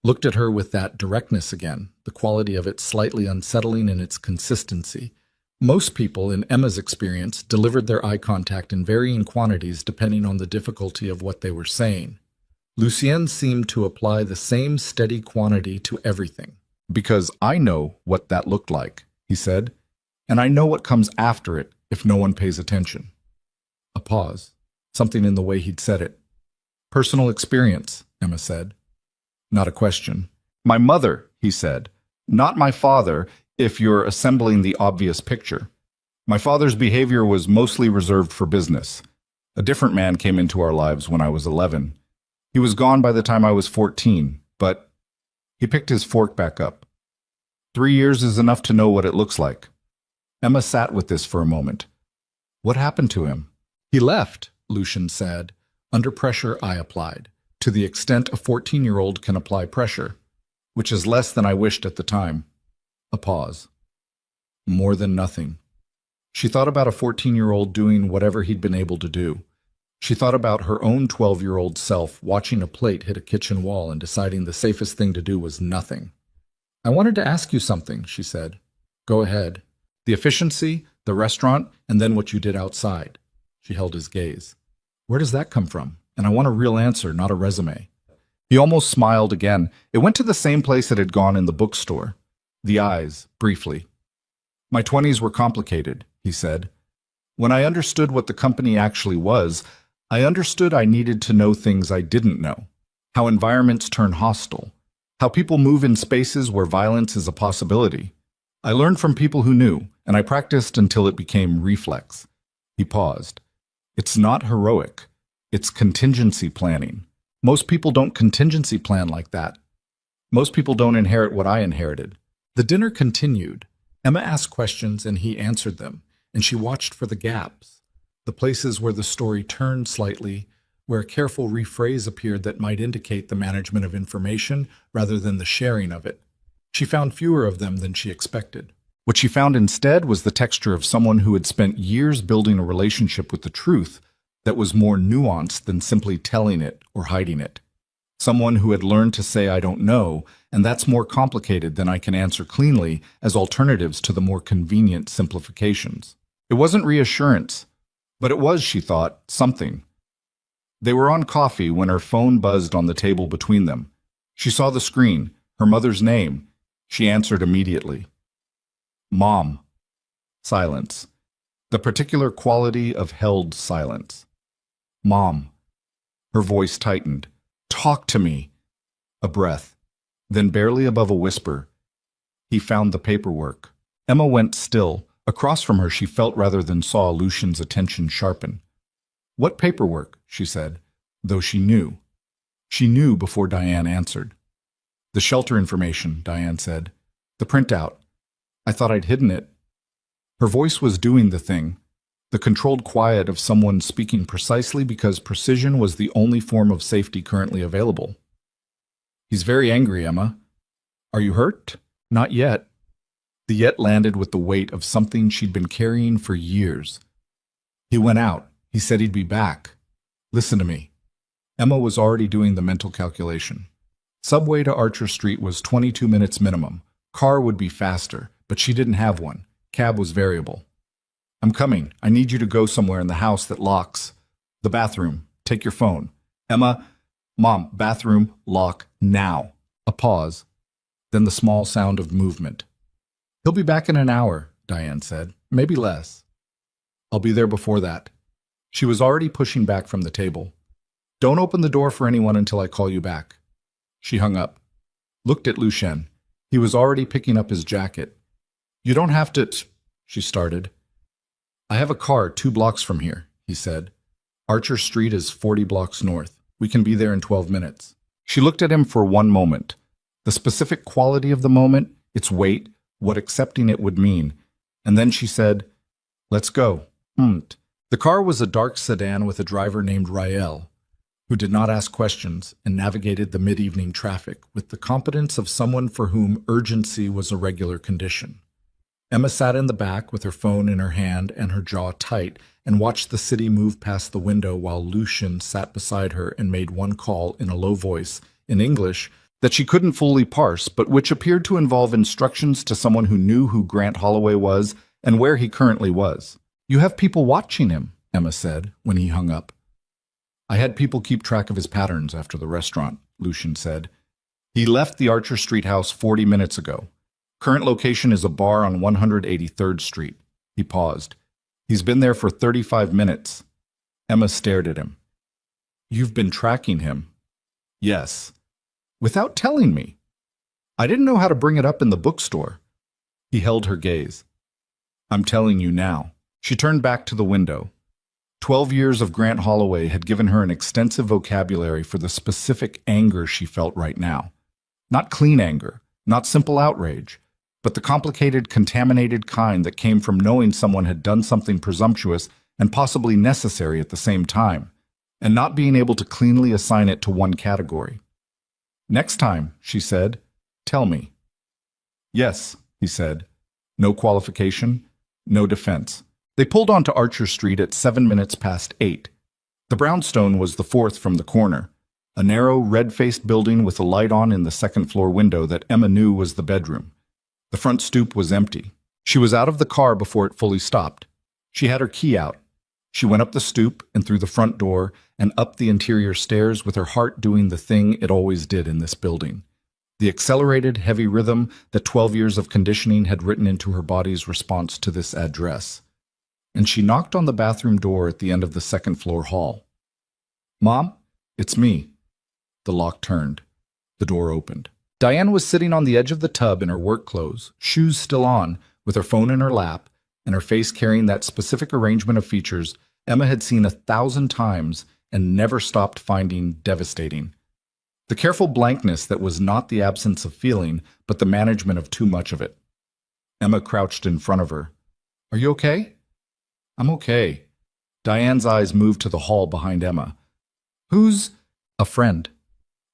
looked at her with that directness again, the quality of it slightly unsettling in its consistency. Most people, in Emma's experience, delivered their eye contact in varying quantities depending on the difficulty of what they were saying. Lucien seemed to apply the same steady quantity to everything. Because I know what that looked like, he said, and I know what comes after it if no one pays attention. A pause, something in the way he'd said it. Personal experience, Emma said. Not a question. My mother, he said. Not my father, if you're assembling the obvious picture. My father's behavior was mostly reserved for business. A different man came into our lives when I was 11. He was gone by the time I was 14, but he picked his fork back up. 3 years is enough to know what it looks like. Emma sat with this for a moment. What happened to him? He left, Lucien said. Under pressure, I applied, to the extent a 14-year-old can apply pressure, which is less than I wished at the time. A pause. More than nothing. She thought about a 14-year-old doing whatever he'd been able to do. She thought about her own 12-year-old self watching a plate hit a kitchen wall and deciding the safest thing to do was nothing. I wanted to ask you something, she said. Go ahead. The efficiency, the restaurant, and then what you did outside. She held his gaze. Where does that come from? And I want a real answer, not a resume. He almost smiled again. It went to the same place it had gone in the bookstore. The eyes, briefly. My 20s were complicated, he said. When I understood what the company actually was, I understood I needed to know things I didn't know. How environments turn hostile. How people move in spaces where violence is a possibility. I learned from people who knew, and I practiced until it became reflex. He paused. It's not heroic. It's contingency planning. Most people don't contingency plan like that. Most people don't inherit what I inherited. The dinner continued. Emma asked questions and he answered them, and she watched for the gaps, the places where the story turned slightly, where a careful rephrase appeared that might indicate the management of information rather than the sharing of it. She found fewer of them than she expected. What she found instead was the texture of someone who had spent years building a relationship with the truth that was more nuanced than simply telling it or hiding it. Someone who had learned to say, "I don't know," and that's more complicated than I can answer cleanly, as alternatives to the more convenient simplifications. It wasn't reassurance, but it was, she thought, something. They were on coffee when her phone buzzed on the table between them. She saw the screen, her mother's name. She answered immediately. Mom. Silence. The particular quality of held silence. Mom. Her voice tightened. Talk to me. A breath. Then barely above a whisper. He found the paperwork. Emma went still. Across from her she felt rather than saw Lucian's attention sharpen. What paperwork? She said, though she knew. She knew before Diane answered. The shelter information, Diane said. The printout. I thought I'd hidden it. Her voice was doing the thing, the controlled quiet of someone speaking precisely because precision was the only form of safety currently available. He's very angry, Emma. Are you hurt? Not yet. The yet landed with the weight of something she'd been carrying for years. He went out. He said he'd be back. Listen to me. Emma was already doing the mental calculation. Subway to Archer Street was 22 minutes minimum. Car would be faster, but she didn't have one. Cab was variable. I'm coming. I need you to go somewhere in the house that locks. The bathroom. Take your phone. Emma, Mom, bathroom, lock, now. A pause. Then the small sound of movement. He'll be back in an hour, Diane said. Maybe less. I'll be there before that. She was already pushing back from the table. Don't open the door for anyone until I call you back. She hung up. Looked at Lucien. He was already picking up his jacket. You don't have to, she started. I have a car 2 blocks from here, he said. Archer Street is 40 blocks north. We can be there in 12 minutes. She looked at him for one moment. The specific quality of the moment, its weight, what accepting it would mean. And then she said, let's go. The car was a dark sedan with a driver named Rael, who did not ask questions and navigated the mid-evening traffic with the competence of someone for whom urgency was a regular condition. Emma sat in the back with her phone in her hand and her jaw tight and watched the city move past the window while Lucien sat beside her and made one call in a low voice, in English, that she couldn't fully parse, but which appeared to involve instructions to someone who knew who Grant Holloway was and where he currently was. You have people watching him, Emma said, when he hung up. I had people keep track of his patterns after the restaurant, Lucien said. He left the Archer Street house 40 minutes ago. Current location is a bar on 183rd Street. He paused. He's been there for 35 minutes. Emma stared at him. You've been tracking him? Yes. Without telling me. I didn't know how to bring it up in the bookstore. He held her gaze. I'm telling you now. She turned back to the window. 12 years of Grant Holloway had given her an extensive vocabulary for the specific anger she felt right now. Not clean anger, not simple outrage, but the complicated, contaminated kind that came from knowing someone had done something presumptuous and possibly necessary at the same time, and not being able to cleanly assign it to one category. Next time, she said, tell me. Yes, he said. No qualification, no defense. They pulled onto Archer Street at 7 minutes past 8. The brownstone was the 4th from the corner, a narrow, red-faced building with a light on in the second-floor window that Emma knew was the bedroom. The front stoop was empty. She was out of the car before it fully stopped. She had her key out. She went up the stoop and through the front door and up the interior stairs with her heart doing the thing it always did in this building. The accelerated, heavy rhythm that 12 years of conditioning had written into her body's response to this address. And she knocked on the bathroom door at the end of the second-floor hall. Mom, it's me. The lock turned. The door opened. Diane was sitting on the edge of the tub in her work clothes, shoes still on, with her phone in her lap, and her face carrying that specific arrangement of features Emma had seen 1,000 times and never stopped finding devastating. The careful blankness that was not the absence of feeling, but the management of too much of it. Emma crouched in front of her. Are you okay? I'm okay. Diane's eyes moved to the hall behind Emma. Who's? A friend.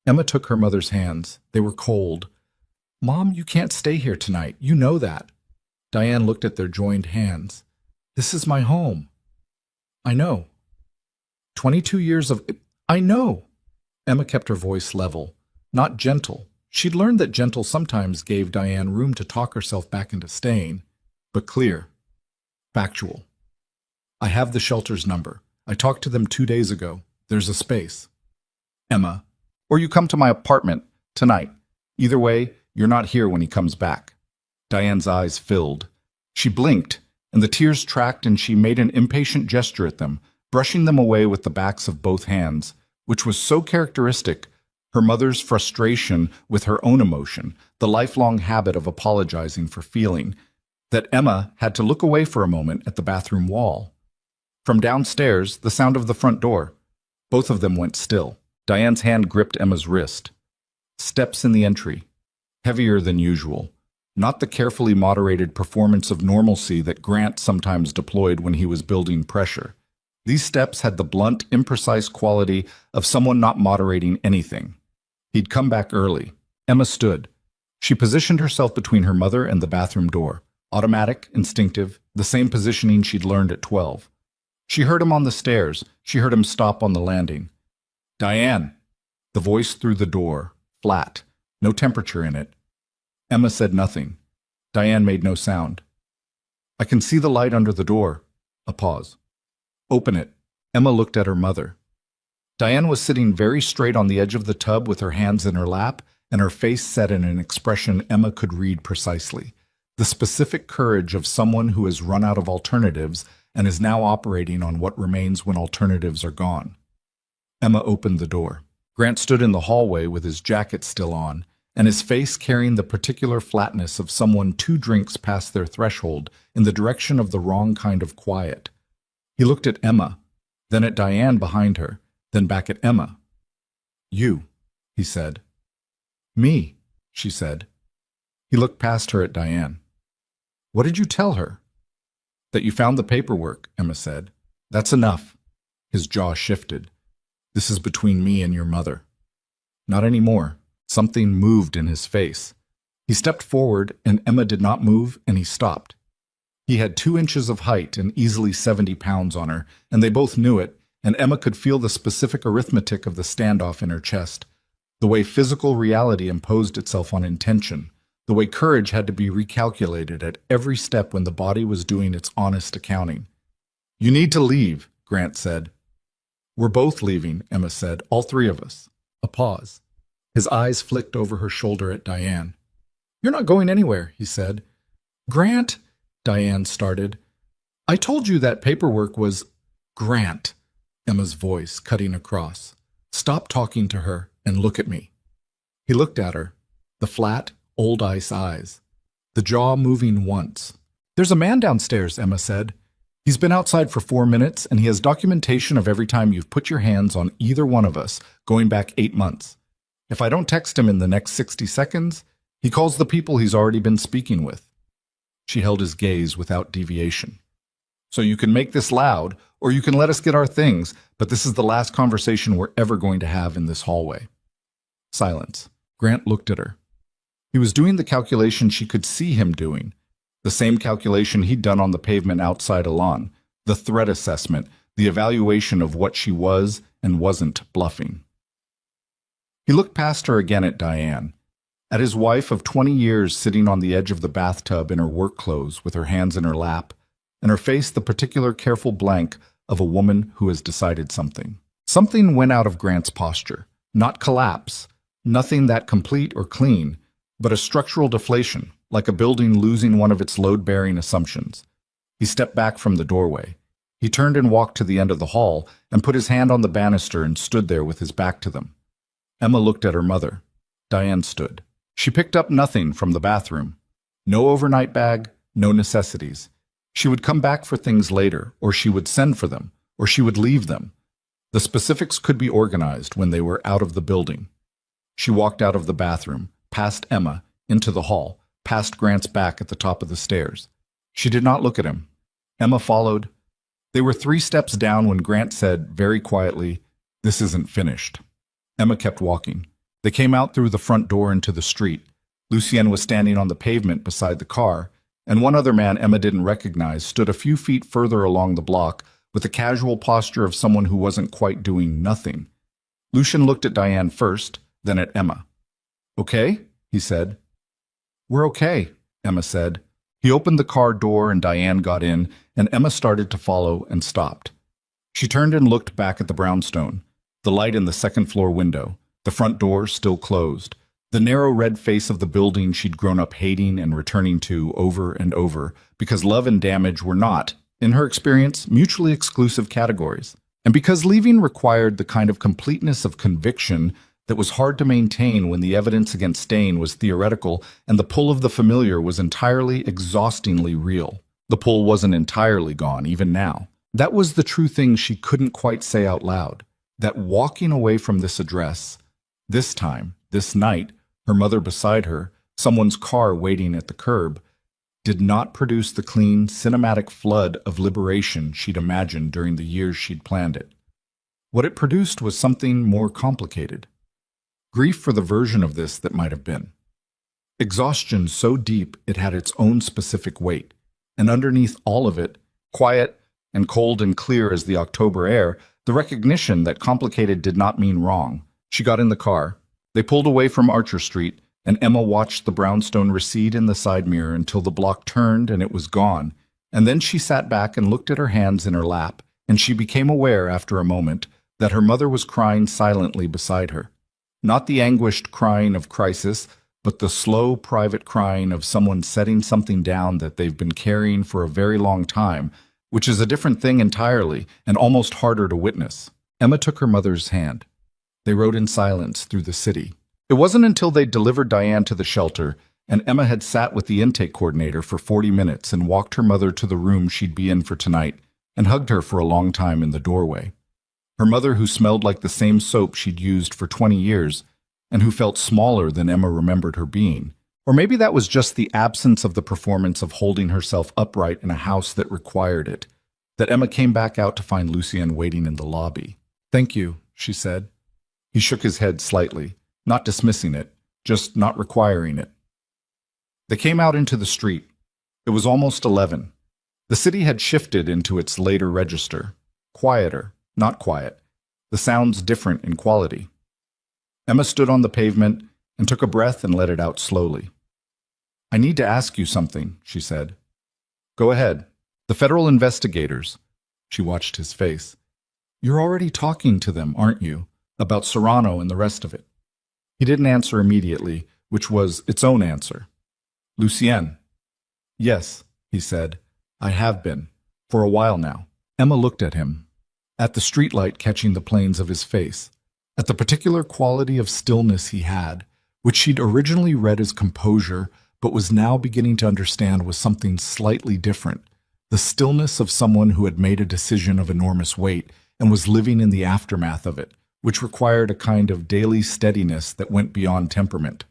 Emma took her mother's hands. They were cold. Mom, you can't stay here tonight. You know that. Diane looked at their joined hands. This is my home. I know. 22 years of... I know. Emma kept her voice level, not gentle. She'd learned that gentle sometimes gave Diane room to talk herself back into staying, but clear. Factual. I have the shelter's number. I talked to them 2 days ago. There's a space. Emma, or you come to my apartment tonight. Either way, you're not here when he comes back. Diane's eyes filled. She blinked, and the tears tracked, and she made an impatient gesture at them, brushing them away with the backs of both hands, which was so characteristic, her mother's frustration with her own emotion, the lifelong habit of apologizing for feeling, that Emma had to look away for a moment at the bathroom wall. From downstairs, the sound of the front door. Both of them went still. Diane's hand gripped Emma's wrist. Steps in the entry. Heavier than usual. Not the carefully moderated performance of normalcy that Grant sometimes deployed when he was building pressure. These steps had the blunt, imprecise quality of someone not moderating anything. He'd come back early. Emma stood. She positioned herself between her mother and the bathroom door. Automatic, instinctive, the same positioning she'd learned at 12. She heard him on the stairs. She heard him stop on the landing. Diane! The voice through the door, flat, no temperature in it. Emma said nothing. Diane made no sound. I can see the light under the door. A pause. Open it. Emma looked at her mother. Diane was sitting very straight on the edge of the tub with her hands in her lap, and her face set in an expression Emma could read precisely. The specific courage of someone who has run out of alternatives and is now operating on what remains when alternatives are gone. Emma opened the door. Grant stood in the hallway with his jacket still on, and his face carrying the particular flatness of someone 2 drinks past their threshold in the direction of the wrong kind of quiet. He looked at Emma, then at Diane behind her, then back at Emma. You, he said. Me, she said. He looked past her at Diane. What did you tell her? That you found the paperwork, Emma said. That's enough. His jaw shifted. This is between me and your mother. Not anymore. Something moved in his face. He stepped forward, and Emma did not move, and he stopped. He had 2 inches of height and easily 70 pounds on her, and they both knew it, and Emma could feel the specific arithmetic of the standoff in her chest, the way physical reality imposed itself on intention, the way courage had to be recalculated at every step when the body was doing its honest accounting. You need to leave, Grant said. We're both leaving, Emma said, all 3 of us. A pause. His eyes flicked over her shoulder at Diane. You're not going anywhere, he said. Grant, Diane started. I told you that paperwork was... Grant, Emma's voice cutting across. Stop talking to her and look at me. He looked at her, the flat, old ice eyes, the jaw moving once. There's a man downstairs, Emma said. He's been outside for 4 minutes, and he has documentation of every time you've put your hands on either one of us, going back 8 months. If I don't text him in the next 60 seconds, he calls the people he's already been speaking with. She held his gaze without deviation. So you can make this loud, or you can let us get our things, but this is the last conversation we're ever going to have in this hallway. Silence. Grant looked at her. He was doing the calculation she could see him doing, the same calculation he'd done on the pavement outside Elan, the threat assessment, the evaluation of what she was and wasn't bluffing. He looked past her again at Diane, at his wife of 20 years sitting on the edge of the bathtub in her work clothes with her hands in her lap, and her face the particular careful blank of a woman who has decided something. Something went out of Grant's posture, not collapse, nothing that complete or clean, but a structural deflation, like a building losing one of its load-bearing assumptions. He stepped back from the doorway. He turned and walked to the end of the hall and put his hand on the banister and stood there with his back to them. Emma looked at her mother. Diane stood. She picked up nothing from the bathroom. No overnight bag, no necessities. She would come back for things later, or she would send for them, or she would leave them. The specifics could be organized when they were out of the building. She walked out of the bathroom, past Emma, into the hall, past Grant's back at the top of the stairs. She did not look at him. Emma followed. They were 3 steps down when Grant said, very quietly, "This isn't finished." Emma kept walking. They came out through the front door into the street. Lucien was standing on the pavement beside the car, and one other man Emma didn't recognize stood a few feet further along the block with the casual posture of someone who wasn't quite doing nothing. Lucien looked at Diane first, then at Emma. "Okay?" he said. "We're okay," Emma said. He opened the car door and Diane got in, and Emma started to follow and stopped. She turned and looked back at the brownstone, the light in the second-floor window, the front door still closed, the narrow red face of the building she'd grown up hating and returning to over and over, because love and damage were not, in her experience, mutually exclusive categories, and because leaving required the kind of completeness of conviction that was hard to maintain when the evidence against staying was theoretical and the pull of the familiar was entirely, exhaustingly real. The pull wasn't entirely gone, even now. That was the true thing she couldn't quite say out loud, that walking away from this address, this time, this night, her mother beside her, someone's car waiting at the curb, did not produce the clean, cinematic flood of liberation she'd imagined during the years she'd planned it. What it produced was something more complicated. Grief for the version of this that might have been. Exhaustion so deep it had its own specific weight, and underneath all of it, quiet and cold and clear as the October air, the recognition that complicated did not mean wrong. She got in the car. They pulled away from Archer Street, and Emma watched the brownstone recede in the side mirror until the block turned and it was gone, and then she sat back and looked at her hands in her lap, and she became aware after a moment that her mother was crying silently beside her. Not the anguished crying of crisis, but the slow, private crying of someone setting something down that they've been carrying for a very long time, which is a different thing entirely and almost harder to witness. Emma took her mother's hand. They rode in silence through the city. It wasn't until they delivered Diane to the shelter, and Emma had sat with the intake coordinator for 40 minutes and walked her mother to the room she'd be in for tonight, and hugged her for a long time in the doorway. Her mother, who smelled like the same soap she'd used for 20 years, and who felt smaller than Emma remembered her being. Or maybe that was just the absence of the performance of holding herself upright in a house that required it, that Emma came back out to find Lucien waiting in the lobby. "Thank you," she said. He shook his head slightly, not dismissing it, just not requiring it. They came out into the street. It was almost 11. The city had shifted into its later register. Quieter, not quiet. The sounds different in quality. Emma stood on the pavement and took a breath and let it out slowly. "I need to ask you something," she said. "Go ahead." "The federal investigators." She watched his face. "You're already talking to them, aren't you? About Serrano and the rest of it." He didn't answer immediately, which was its own answer. "Lucien." "Yes," he said. "I have been. For a while now." Emma looked at him, at the streetlight catching the planes of his face, at the particular quality of stillness he had, which she'd originally read as composure, but was now beginning to understand was something slightly different, the stillness of someone who had made a decision of enormous weight and was living in the aftermath of it, which required a kind of daily steadiness that went beyond temperament.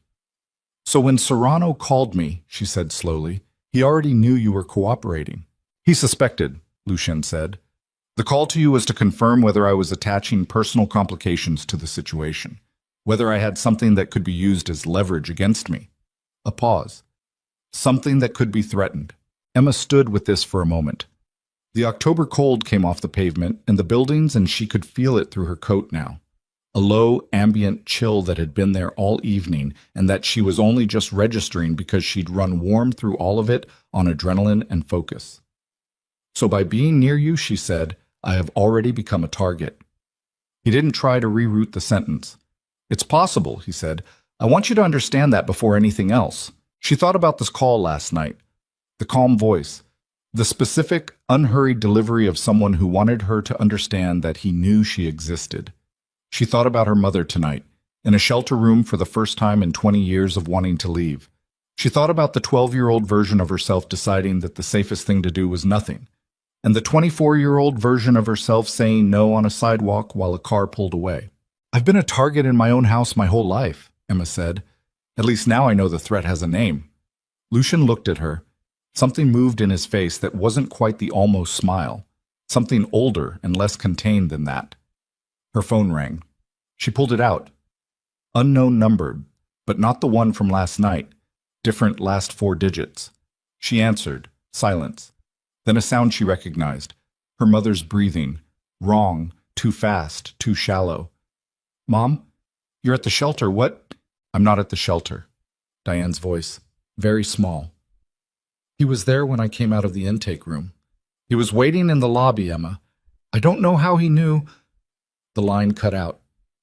"So when Serrano called me," she said slowly, "he already knew you were cooperating." "He suspected," Lucien said. "The call to you was to confirm whether I was attaching personal complications to the situation, whether I had something that could be used as leverage against me." A pause. Something that could be threatened. Emma stood with this for a moment. The October cold came off the pavement and the buildings, and she could feel it through her coat now. A low, ambient chill that had been there all evening and that she was only just registering because she'd run warm through all of it on adrenaline and focus. "So by being near you," she said, "I have already become a target." He didn't try to reroute the sentence. "It's possible," he said. "I want you to understand that before anything else." She thought about this call last night. The calm voice. The specific, unhurried delivery of someone who wanted her to understand that he knew she existed. She thought about her mother tonight, in a shelter room for the first time in 20 years of wanting to leave. She thought about the 12-year-old version of herself deciding that the safest thing to do was nothing, and the 24-year-old version of herself saying no on a sidewalk while a car pulled away. "I've been a target in my own house my whole life," Emma said. "At least now I know the threat has a name." Lucien looked at her. Something moved in his face that wasn't quite the almost smile, something older and less contained than that. Her phone rang. She pulled it out. Unknown number, but not the one from last night. different last 4 digits. She answered. Silence. Then a sound she recognized. Her mother's breathing. Wrong. Too fast. Too shallow. Mom? You're at the shelter. What? I'm not at the shelter. Diane's voice. Very small. He was there when I came out of the intake room. He was waiting in the lobby, Emma. I don't know how he knew. The line cut out.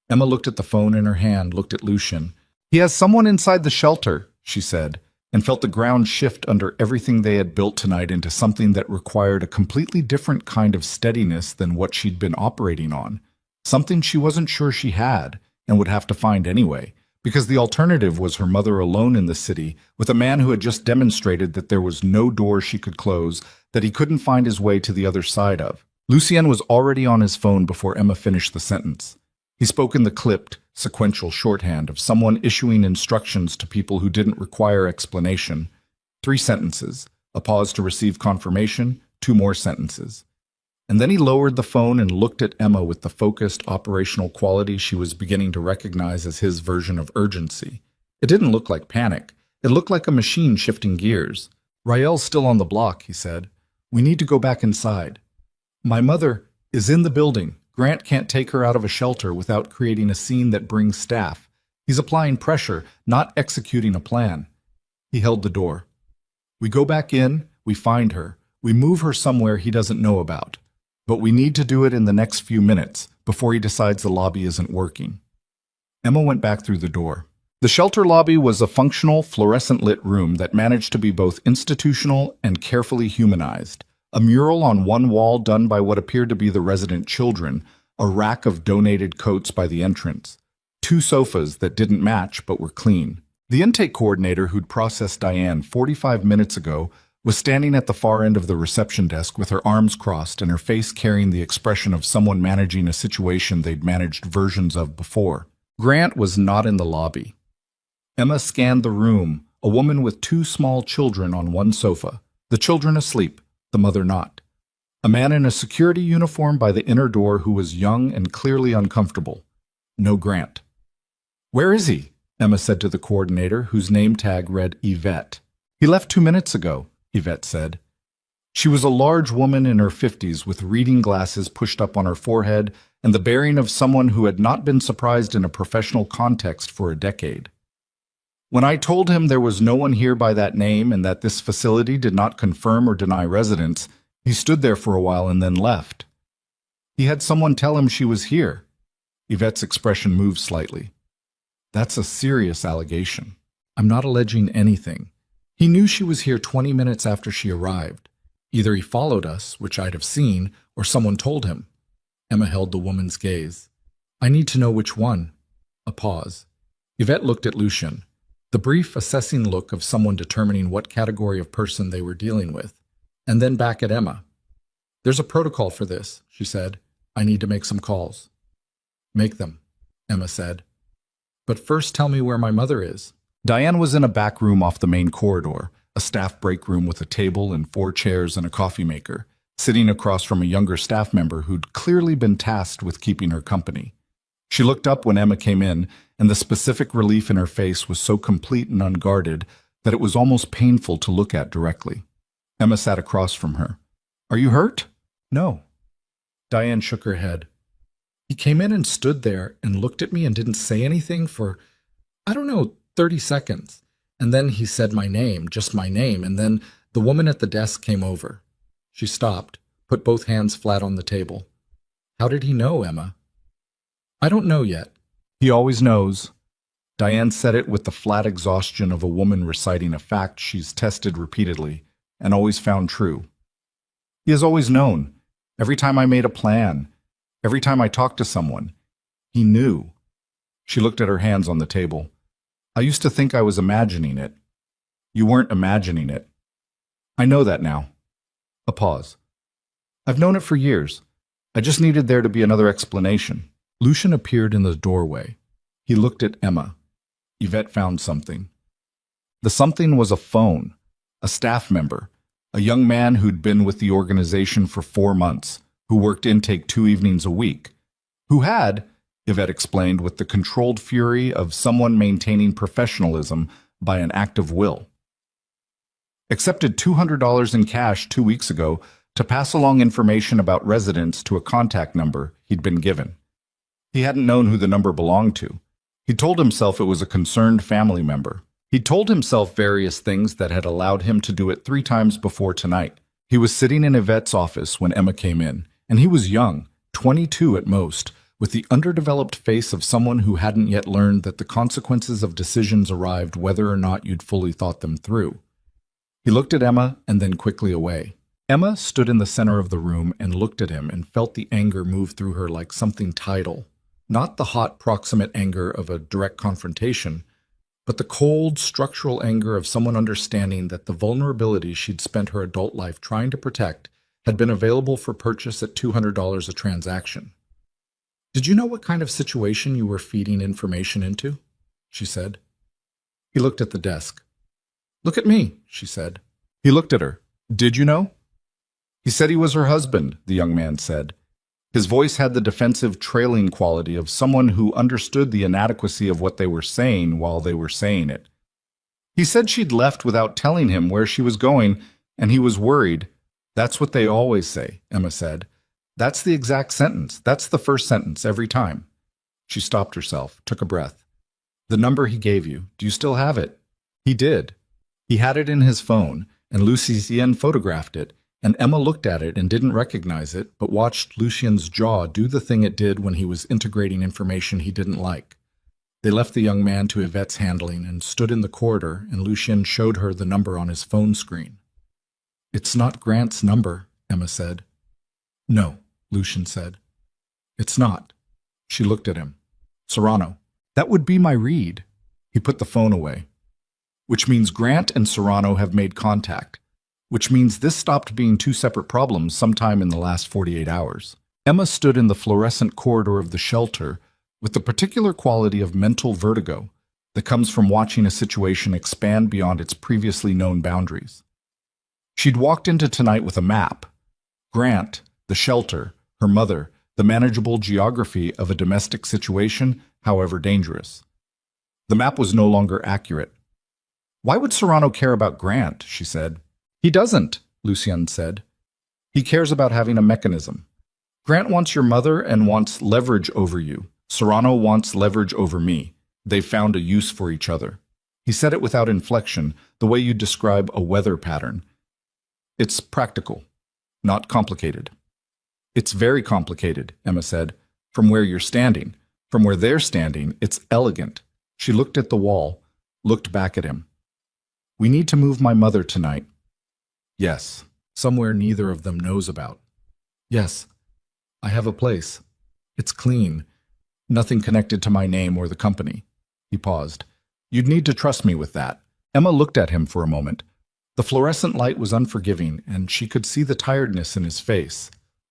Emma looked at the phone in her hand, looked at Lucian. He has someone inside the shelter, she said, and felt the ground shift under everything they had built tonight into something that required a completely different kind of steadiness than what she'd been operating on. Something she wasn't sure she had, and would have to find anyway, because the alternative was her mother alone in the city, with a man who had just demonstrated that there was no door she could close, that he couldn't find his way to the other side of. Lucien was already on his phone before Emma finished the sentence. He spoke in the clipped, sequential shorthand of someone issuing instructions to people who didn't require explanation. 3 sentences, a pause to receive confirmation, 2 more sentences. And then he lowered the phone and looked at Emma with the focused, operational quality she was beginning to recognize as his version of urgency. It didn't look like panic. It looked like a machine shifting gears. Rael's still on the block, he said. We need to go back inside. My mother is in the building. Grant can't take her out of a shelter without creating a scene that brings staff. He's applying pressure, not executing a plan. He held the door. We go back in, we find her, we move her somewhere he doesn't know about. But we need to do it in the next few minutes, before he decides the lobby isn't working. Emma went back through the door. The shelter lobby was a functional, fluorescent-lit room that managed to be both institutional and carefully humanized. A mural on one wall done by what appeared to be the resident children, a rack of donated coats by the entrance, 2 sofas that didn't match but were clean. The intake coordinator who'd processed Diane 45 minutes ago was standing at the far end of the reception desk with her arms crossed and her face carrying the expression of someone managing a situation they'd managed versions of before. Grant was not in the lobby. Emma scanned the room, a woman with 2 small children on one sofa, the children asleep, the mother not. A man in a security uniform by the inner door who was young and clearly uncomfortable. No Grant. Where is he? Emma said to the coordinator, whose name tag read Yvette. He left 2 minutes ago, Yvette said. She was a large woman in her 50s with reading glasses pushed up on her forehead and the bearing of someone who had not been surprised in a professional context for a decade. When I told him there was no one here by that name and that this facility did not confirm or deny residence, he stood there for a while and then left. He had someone tell him she was here. Yvette's expression moved slightly. That's a serious allegation. I'm not alleging anything. He knew she was here 20 minutes after she arrived. Either he followed us, which I'd have seen, or someone told him. Emma held the woman's gaze. I need to know which one. A pause. Yvette looked at Lucian. The brief, assessing look of someone determining what category of person they were dealing with, and then back at Emma. There's a protocol for this, she said. I need to make some calls. Make them, Emma said. But first tell me where my mother is. Diane was in a back room off the main corridor, a staff break room with a table and 4 chairs and a coffee maker, sitting across from a younger staff member who'd clearly been tasked with keeping her company. She looked up when Emma came in, and the specific relief in her face was so complete and unguarded that it was almost painful to look at directly. Emma sat across from her. Are you hurt? No. Diane shook her head. He came in and stood there and looked at me and didn't say anything for, 30 seconds. And then he said my name, just my name, and then the woman at the desk came over. She stopped, put both hands flat on the table. How did he know, Emma? I don't know yet. He always knows. Diane said it with the flat exhaustion of a woman reciting a fact she's tested repeatedly and always found true. He has always known. Every time I made a plan, every time I talked to someone, he knew. She looked at her hands on the table. I used to think I was imagining it. You weren't imagining it. I know that now. A pause. I've known it for years. I just needed there to be another explanation. Lucian appeared in the doorway. He looked at Emma. Yvette found something. The something was a phone, a staff member, a young man who'd been with the organization for 4 months, who worked intake 2 evenings a week, who had, Yvette explained with the controlled fury of someone maintaining professionalism by an act of will. accepted $200 in cash 2 weeks ago to pass along information about residents to a contact number he'd been given. He hadn't known who the number belonged to. He told himself it was a concerned family member. He told himself various things that had allowed him to do it 3 times before tonight. He was sitting in Yvette's office when Emma came in, and he was young, 22 at most, with the underdeveloped face of someone who hadn't yet learned that the consequences of decisions arrived whether or not you'd fully thought them through. He looked at Emma and then quickly away. Emma stood in the center of the room and looked at him and felt the anger move through her like something tidal. Not the hot, proximate anger of a direct confrontation, but the cold, structural anger of someone understanding that the vulnerability she'd spent her adult life trying to protect had been available for purchase at $200 a transaction. "Did you know what kind of situation you were feeding information into?" she said. He looked at the desk. "Look at me," she said. He looked at her. "Did you know?" "He said he was her husband," the young man said. His voice had the defensive, trailing quality of someone who understood the inadequacy of what they were saying while they were saying it. "He said she'd left without telling him where she was going, and he was worried." "That's what they always say," Emma said. "That's the exact sentence. That's the first sentence every time." She stopped herself, took a breath. "The number he gave you, do you still have it?" He did. He had it in his phone, and Lucien photographed it, and Emma looked at it and didn't recognize it, but watched Lucien's jaw do the thing it did when he was integrating information he didn't like. They left the young man to Yvette's handling and stood in the corridor, and Lucien showed her the number on his phone screen. "It's not Grant's number," Emma said. "No," Lucien said. "It's not." She looked at him. "Serrano. That would be my read." He put the phone away. "Which means Grant and Serrano have made contact. Which means this stopped being 2 separate problems sometime in the last 48 hours. Emma stood in the fluorescent corridor of the shelter with the particular quality of mental vertigo that comes from watching a situation expand beyond its previously known boundaries. She'd walked into tonight with a map. Grant, the shelter, her mother, the manageable geography of a domestic situation, however dangerous. The map was no longer accurate. "Why would Serrano care about Grant?" she said. "He doesn't," Lucien said. "He cares about having a mechanism. Grant wants your mother and wants leverage over you. Serrano wants leverage over me. They've found a use for each other." He said it without inflection, the way you'd describe a weather pattern. "It's practical, not complicated." "It's very complicated," Emma said. "From where you're standing, from where they're standing, it's elegant." She looked at the wall, looked back at him. "We need to move my mother tonight." "Yes, somewhere neither of them knows about." "Yes, I have a place. It's clean. Nothing connected to my name or the company." He paused. "You'd need to trust me with that." Emma looked at him for a moment. The fluorescent light was unforgiving, and she could see the tiredness in his face.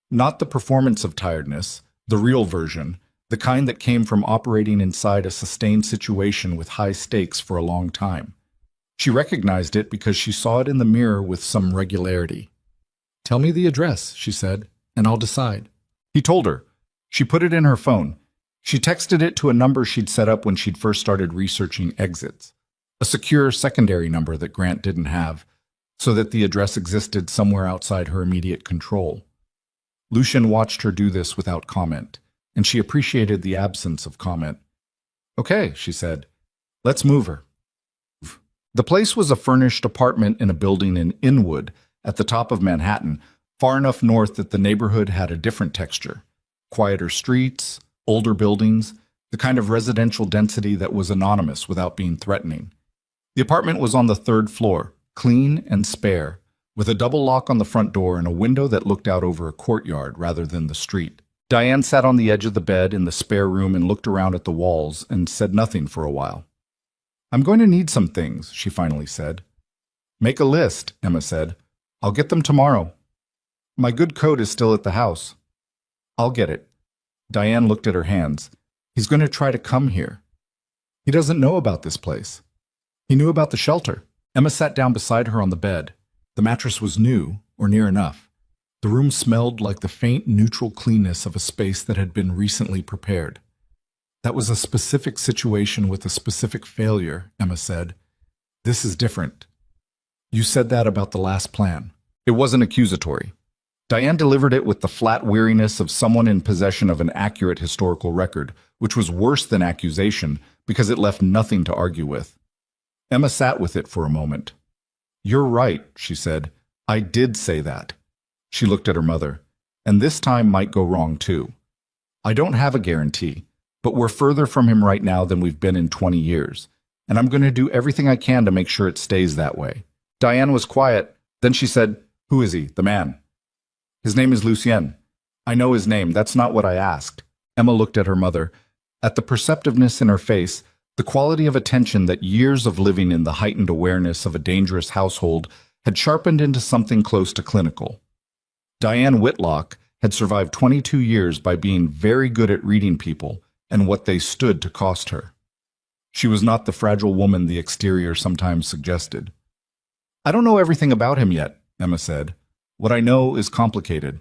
Not the performance of tiredness, the real version, the kind that came from operating inside a sustained situation with high stakes for a long time. She recognized it because she saw it in the mirror with some regularity. "Tell me the address," she said, "and I'll decide." He told her. She put it in her phone. She texted it to a number she'd set up when she'd first started researching exits, a secure secondary number that Grant didn't have, so that the address existed somewhere outside her immediate control. Lucien watched her do this without comment, and she appreciated the absence of comment. "Okay," she said. "Let's move her." The place was a furnished apartment in a building in Inwood, at the top of Manhattan, far enough north that the neighborhood had a different texture. Quieter streets, older buildings, the kind of residential density that was anonymous without being threatening. The apartment was on the 3rd floor, clean and spare, with a double lock on the front door and a window that looked out over a courtyard rather than the street. Diane sat on the edge of the bed in the spare room and looked around at the walls and said nothing for a while. "I'm going to need some things," she finally said. "Make a list," Emma said. "I'll get them tomorrow." "My good coat is still at the house." "I'll get it." Diane looked at her hands. "He's going to try to come here. He doesn't know about this place. He knew about the shelter." Emma sat down beside her on the bed. The mattress was new, or near enough. The room smelled like the faint, neutral cleanness of a space that had been recently prepared. "That was a specific situation with a specific failure," Emma said. "This is different." You said that about the last plan. It wasn't accusatory. Diane delivered it with the flat weariness of someone in possession of an accurate historical record, which was worse than accusation because it left nothing to argue with. Emma sat with it for a moment. You're right, she said. I did say that. She looked at her mother. And this time might go wrong too. I don't have a guarantee, but we're further from him right now than we've been in 20 years, and I'm going to do everything I can to make sure it stays that way. Diane was quiet. Then she said, Who is he, the man? His name is Lucien. I know his name. That's not what I asked. Emma looked at her mother. At the perceptiveness in her face, the quality of attention that years of living in the heightened awareness of a dangerous household had sharpened into something close to clinical. Diane Whitlock had survived 22 years by being very good at reading people and what they stood to cost her. She was not the fragile woman the exterior sometimes suggested. I don't know everything about him yet, Emma said. What I know is complicated.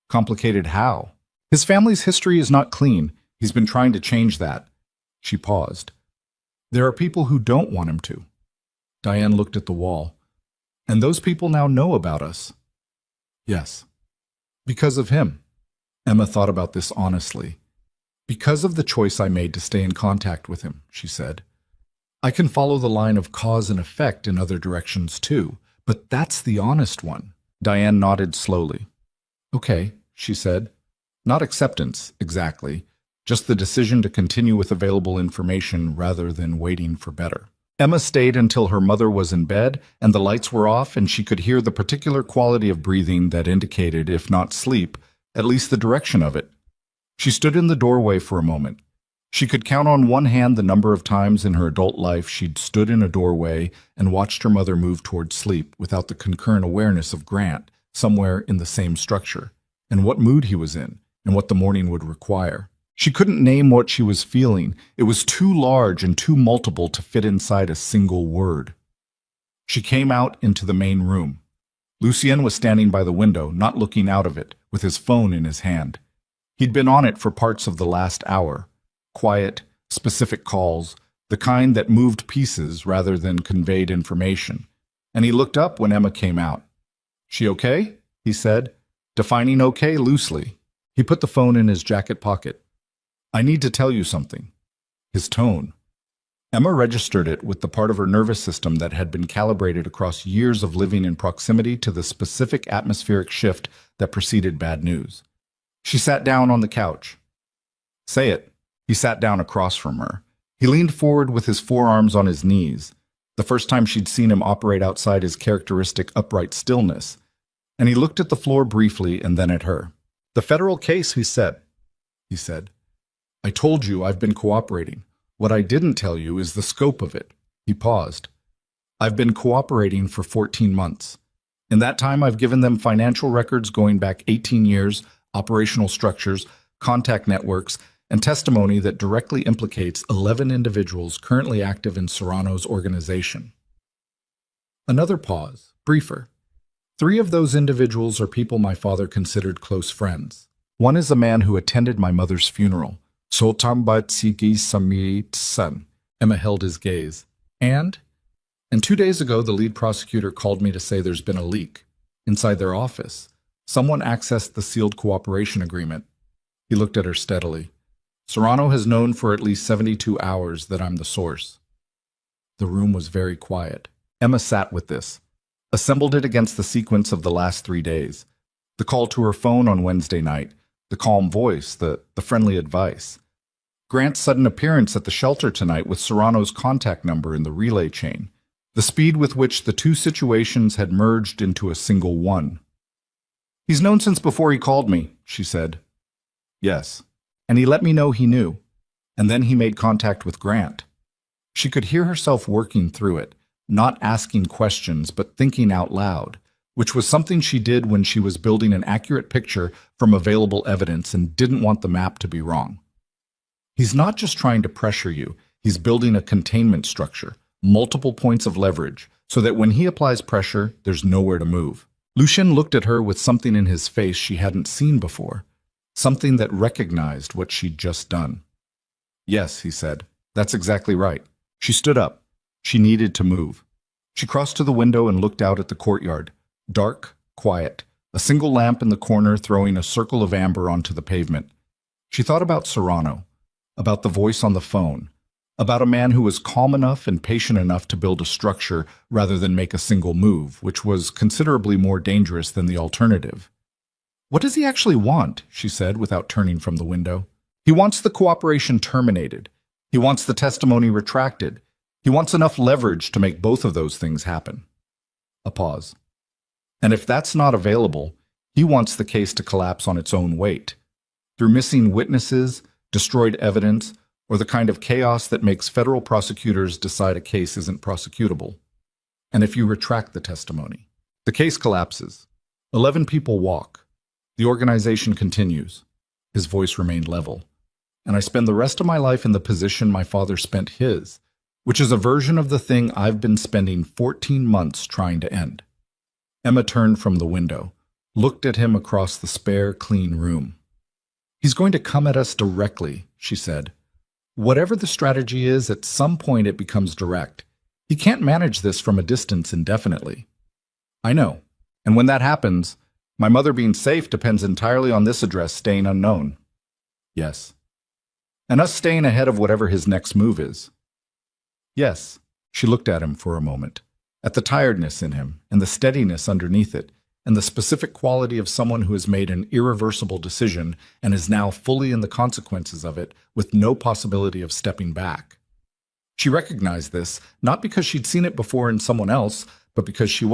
Complicated how? His family's history is not clean. He's been trying to change that. She paused. There are people who don't want him to. Diane looked at the wall. And those people now know about us. Yes. Because of him. Emma thought about this honestly. Because of the choice I made to stay in contact with him, she said. I can follow the line of cause and effect in other directions too, but that's the honest one. Diane nodded slowly. Okay, she said. Not acceptance, exactly. Just the decision to continue with available information rather than waiting for better. Emma stayed until her mother was in bed and the lights were off and she could hear the particular quality of breathing that indicated, if not sleep, at least the direction of it. She stood in the doorway for a moment. She could count on one hand the number of times in her adult life she'd stood in a doorway and watched her mother move toward sleep without the concurrent awareness of Grant somewhere in the same structure, and what mood he was in, and what the morning would require. She couldn't name what she was feeling. It was too large and too multiple to fit inside a single word. She came out into the main room. Lucien was standing by the window, not looking out of it, with his phone in his hand. He'd been on it for parts of the last hour. Quiet, specific calls, the kind that moved pieces rather than conveyed information. And he looked up when Emma came out. She okay? He said, defining okay loosely. He put the phone in his jacket pocket. I need to tell you something. His tone. Emma registered it with the part of her nervous system that had been calibrated across years of living in proximity to the specific atmospheric shift that preceded bad news. She sat down on the couch. Say it. He sat down across from her. He leaned forward with his forearms on his knees, the first time she'd seen him operate outside his characteristic upright stillness, and he looked at the floor briefly and then at her. The federal case, he said. I told you I've been cooperating. What I didn't tell you is the scope of it. He paused. I've been cooperating for 14 months. In that time, I've given them financial records going back 18 years, operational structures, contact networks, and testimony that directly implicates 11 individuals currently active in Serrano's organization. Another pause, briefer. 3 of those individuals are people my father considered close friends. One is a man who attended my mother's funeral. Sotambatsigi Samit son. Emma held his gaze. And 2 days ago, the lead prosecutor called me to say there's been a leak. Inside their office, someone accessed the sealed cooperation agreement. He looked at her steadily. Serrano has known for at least 72 hours that I'm the source. The room was very quiet. Emma sat with this, assembled it against the sequence of the last 3 days. The call to her phone on Wednesday night, the calm voice, the friendly advice. Grant's sudden appearance at the shelter tonight with Serrano's contact number in the relay chain. The speed with which the 2 situations had merged into a single one. He's known since before he called me, she said. Yes. And he let me know he knew. And then he made contact with Grant. She could hear herself working through it, not asking questions but thinking out loud, which was something she did when she was building an accurate picture from available evidence and didn't want the map to be wrong. He's not just trying to pressure you, he's building a containment structure, multiple points of leverage, so that when he applies pressure, there's nowhere to move. Lucien looked at her with something in his face she hadn't seen before, something that recognized what she'd just done. Yes, he said, that's exactly right. She stood up. She needed to move. She crossed to the window and looked out at the courtyard. Dark, quiet, a single lamp in the corner throwing a circle of amber onto the pavement. She thought about Serrano, about the voice on the phone, about a man who was calm enough and patient enough to build a structure rather than make a single move, which was considerably more dangerous than the alternative. What does he actually want? She said without turning from the window. He wants the cooperation terminated. He wants the testimony retracted. He wants enough leverage to make both of those things happen. A pause. And if that's not available, he wants the case to collapse on its own weight, through missing witnesses, destroyed evidence, or the kind of chaos that makes federal prosecutors decide a case isn't prosecutable. And if you retract the testimony, the case collapses. 11 people walk. The organization continues. His voice remained level. And I spend the rest of my life in the position my father spent his, which is a version of the thing I've been spending 14 months trying to end. Emma turned from the window, looked at him across the spare, clean room. He's going to come at us directly, she said. Whatever the strategy is, at some point it becomes direct. He can't manage this from a distance indefinitely. I know. And when that happens, my mother being safe depends entirely on this address staying unknown. Yes. And us staying ahead of whatever his next move is. Yes. She looked at him for a moment, at the tiredness in him and the steadiness underneath it, and the specific quality of someone who has made an irreversible decision and is now fully in the consequences of it with no possibility of stepping back. She recognized this, not because she'd seen it before in someone else, but because she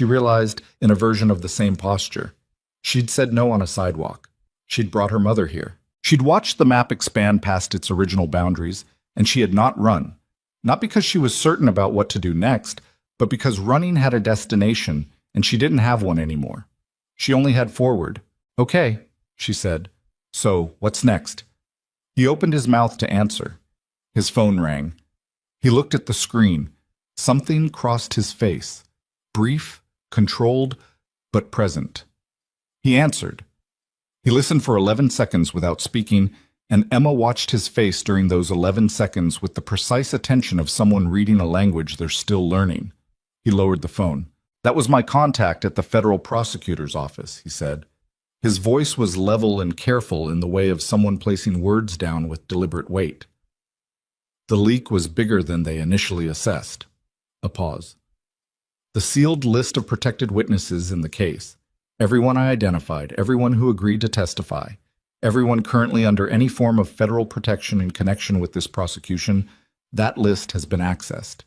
realized, in a version of the same posture. She'd said no on a sidewalk. She'd brought her mother here. She'd watched the map expand past its original boundaries, and she had not run. Not because she was certain about what to do next, but because running had a destination, and she didn't have one anymore. She only had forward. Okay, she said. So, what's next? He opened his mouth to answer. His phone rang. He looked at the screen. Something crossed his face. Brief, controlled, but present. He answered. He listened for 11 seconds without speaking, and Emma watched his face during those 11 seconds with the precise attention of someone reading a language they're still learning. He lowered the phone. That was my contact at the federal prosecutor's office, he said. His voice was level and careful in the way of someone placing words down with deliberate weight. The leak was bigger than they initially assessed. A pause. The sealed list of protected witnesses in the case. Everyone I identified, everyone who agreed to testify, everyone currently under any form of federal protection in connection with this prosecution, that list has been accessed.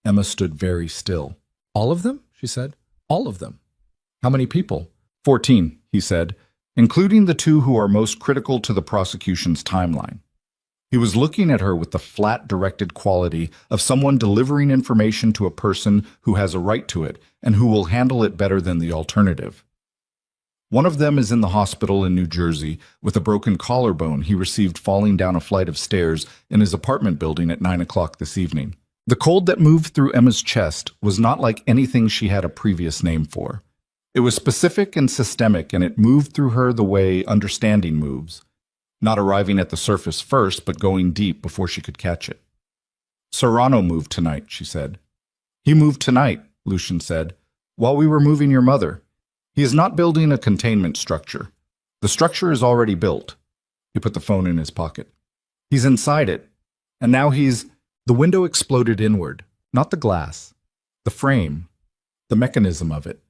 Emma stood very still. All of them? She said. All of them. How many people? 14, he said, including the 2 who are most critical to the prosecution's timeline. He was looking at her with the flat, directed quality of someone delivering information to a person who has a right to it and who will handle it better than the alternative. One of them is in the hospital in New Jersey with a broken collarbone he received falling down a flight of stairs in his apartment building at 9 o'clock this evening. The cold that moved through Emma's chest was not like anything she had a previous name for. It was specific and systemic, and it moved through her the way understanding moves, not arriving at the surface first, but going deep before she could catch it. Serrano moved tonight, she said. He moved tonight, Lucian said, while we were moving your mother. He is not building a containment structure. The structure is already built. He put the phone in his pocket. He's inside it, and now he's... The window exploded inward, not the glass, the frame, the mechanism of it,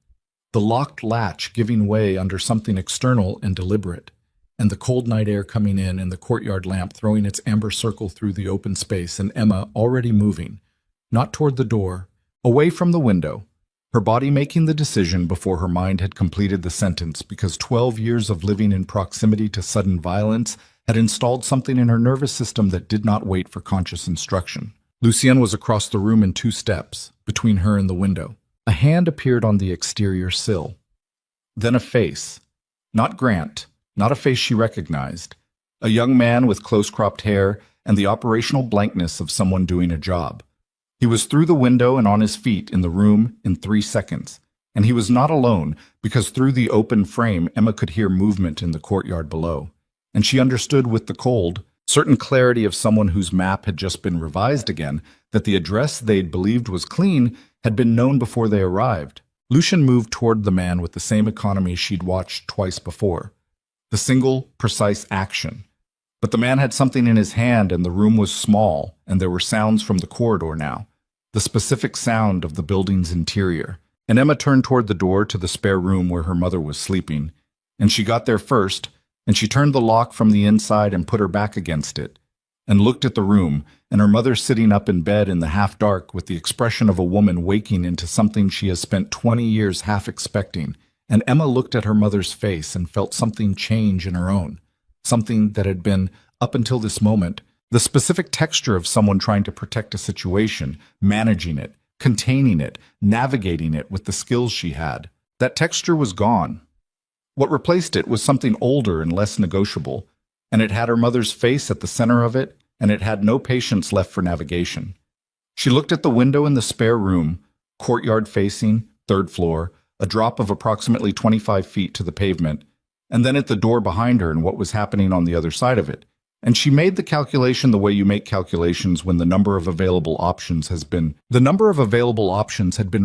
the locked latch giving way under something external and deliberate, and the cold night air coming in and the courtyard lamp throwing its amber circle through the open space, and Emma already moving, not toward the door, away from the window, her body making the decision before her mind had completed the sentence because 12 years of living in proximity to sudden violence had installed something in her nervous system that did not wait for conscious instruction. Lucien was across the room in 2 steps, between her and the window. A hand appeared on the exterior sill. Then a face. Not Grant, not a face she recognized. A young man with close-cropped hair and the operational blankness of someone doing a job. He was through the window and on his feet in the room in 3 seconds. And he was not alone, because through the open frame Emma could hear movement in the courtyard below. And she understood with the cold, certain clarity of someone whose map had just been revised again, that the address they'd believed was clean had been known before they arrived. Lucian moved toward the man with the same economy she'd watched twice before. The single, precise action. But the man had something in his hand, and the room was small, and there were sounds from the corridor now. The specific sound of the building's interior. And Emma turned toward the door to the spare room where her mother was sleeping. And she got there first, and she turned the lock from the inside and put her back against it, and looked at the room, and her mother sitting up in bed in the half-dark with the expression of a woman waking into something she has spent 20 years half expecting. And Emma looked at her mother's face and felt something change in her own, something that had been, up until this moment, the specific texture of someone trying to protect a situation, managing it, containing it, navigating it with the skills she had. That texture was gone. What replaced it was something older and less negotiable, and it had her mother's face at the center of it, and it had no patience left for navigation. She looked at the window in the spare room, courtyard facing, third floor, a drop of approximately 25 feet to the pavement, and then at the door behind her and what was happening on the other side of it. And she made the calculation the way you make calculations when the number of available options had been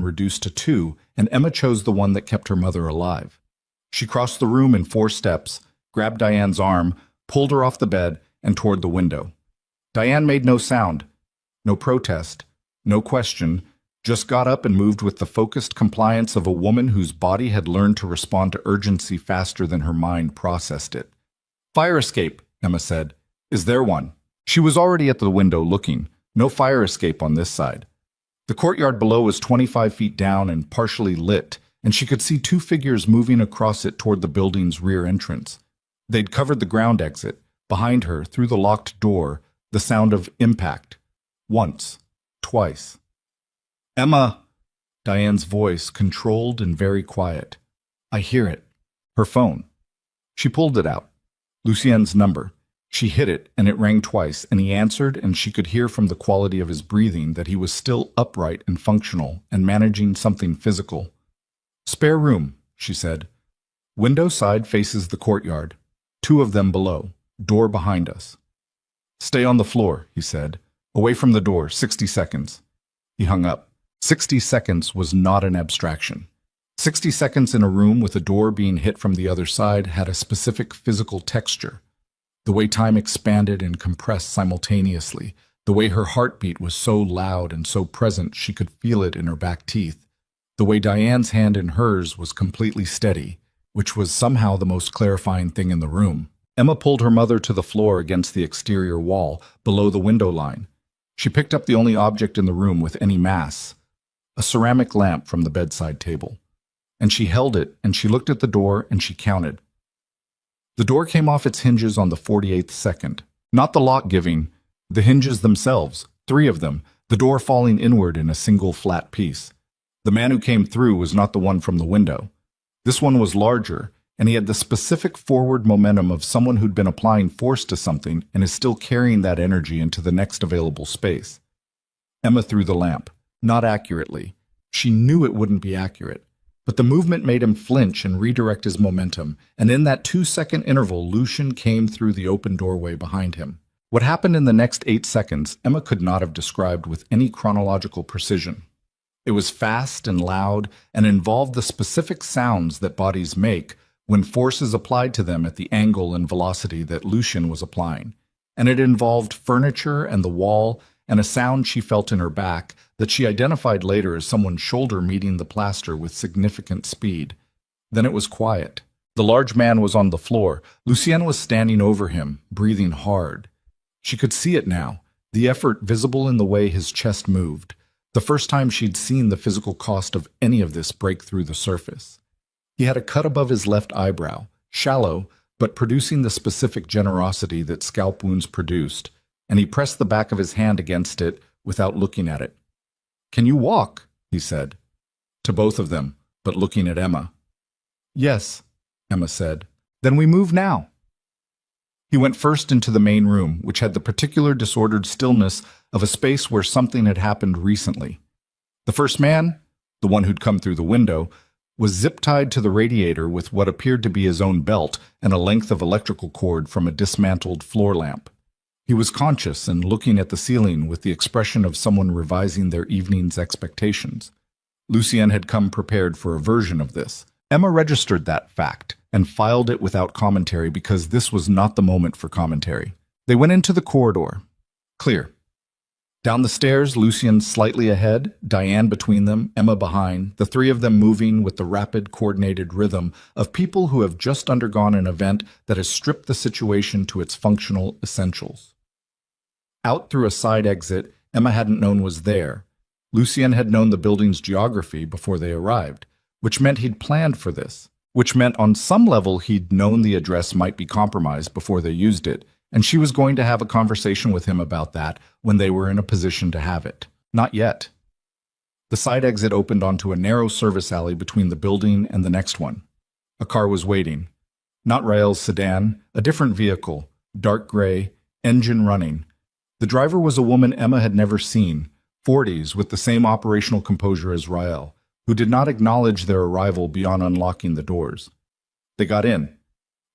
reduced to 2, and Emma chose the one that kept her mother alive. She crossed the room in 4 steps, grabbed Diane's arm, pulled her off the bed, and toward the window. Diane made no sound, no protest, no question, just got up and moved with the focused compliance of a woman whose body had learned to respond to urgency faster than her mind processed it. "Fire escape," Emma said. "Is there one?" She was already at the window looking. No fire escape on this side. The courtyard below was 25 feet down and partially lit, and she could see 2 figures moving across it toward the building's rear entrance. They'd covered the ground exit. Behind her, through the locked door, the sound of impact. Once. Twice. "Emma!" Diane's voice, controlled and very quiet. "I hear it." Her phone. She pulled it out. Lucien's number. She hit it, and it rang twice, and he answered, and she could hear from the quality of his breathing that he was still upright and functional and managing something physical. "Spare room," she said. "Window side faces the courtyard. 2 of them below. Door behind us." "Stay on the floor," he said. "Away from the door, 60 seconds. He hung up. 60 seconds was not an abstraction. 60 seconds in a room with a door being hit from the other side had a specific physical texture. The way time expanded and compressed simultaneously, the way her heartbeat was so loud and so present she could feel it in her back teeth, the way Diane's hand in hers was completely steady, which was somehow the most clarifying thing in the room. Emma pulled her mother to the floor against the exterior wall, below the window line. She picked up the only object in the room with any mass, a ceramic lamp from the bedside table. And she held it, and she looked at the door, and she counted. The door came off its hinges on the 48th second. Not the lock giving, the hinges themselves, 3 of them, the door falling inward in a single flat piece. The man who came through was not the one from the window. This one was larger, and he had the specific forward momentum of someone who'd been applying force to something and is still carrying that energy into the next available space. Emma threw the lamp. Not accurately. She knew it wouldn't be accurate. But the movement made him flinch and redirect his momentum, and in that 2-second interval, Lucian came through the open doorway behind him. What happened in the next 8 seconds, Emma could not have described with any chronological precision. It was fast and loud, and involved the specific sounds that bodies make when force is applied to them at the angle and velocity that Lucian was applying. And it involved furniture and the wall, and a sound she felt in her back that she identified later as someone's shoulder meeting the plaster with significant speed. Then it was quiet. The large man was on the floor. Lucienne was standing over him, breathing hard. She could see it now, the effort visible in the way his chest moved, the first time she'd seen the physical cost of any of this break through the surface. He had a cut above his left eyebrow, shallow, but producing the specific generosity that scalp wounds produced, and he pressed the back of his hand against it without looking at it. "Can you walk?" he said. To both of them, but looking at Emma. "Yes," Emma said. "Then we move now." He went first into the main room, which had the particular disordered stillness of a space where something had happened recently. The first man, the one who'd come through the window, was zip-tied to the radiator with what appeared to be his own belt and a length of electrical cord from a dismantled floor lamp. He was conscious and looking at the ceiling with the expression of someone revising their evening's expectations. Lucien had come prepared for a version of this. Emma registered that fact and filed it without commentary because this was not the moment for commentary. They went into the corridor. Clear. Down the stairs, Lucien slightly ahead, Diane between them, Emma behind, the three of them moving with the rapid, coordinated rhythm of people who have just undergone an event that has stripped the situation to its functional essentials. Out through a side exit Emma hadn't known was there. Lucien had known the building's geography before they arrived, which meant he'd planned for this, which meant on some level he'd known the address might be compromised before they used it, and she was going to have a conversation with him about that when they were in a position to have it. Not yet. The side exit opened onto a narrow service alley between the building and the next one. A car was waiting. Not Rael's sedan, a different vehicle, dark gray, engine running. The driver was a woman Emma had never seen, 40s with the same operational composure as Rael, who did not acknowledge their arrival beyond unlocking the doors. They got in.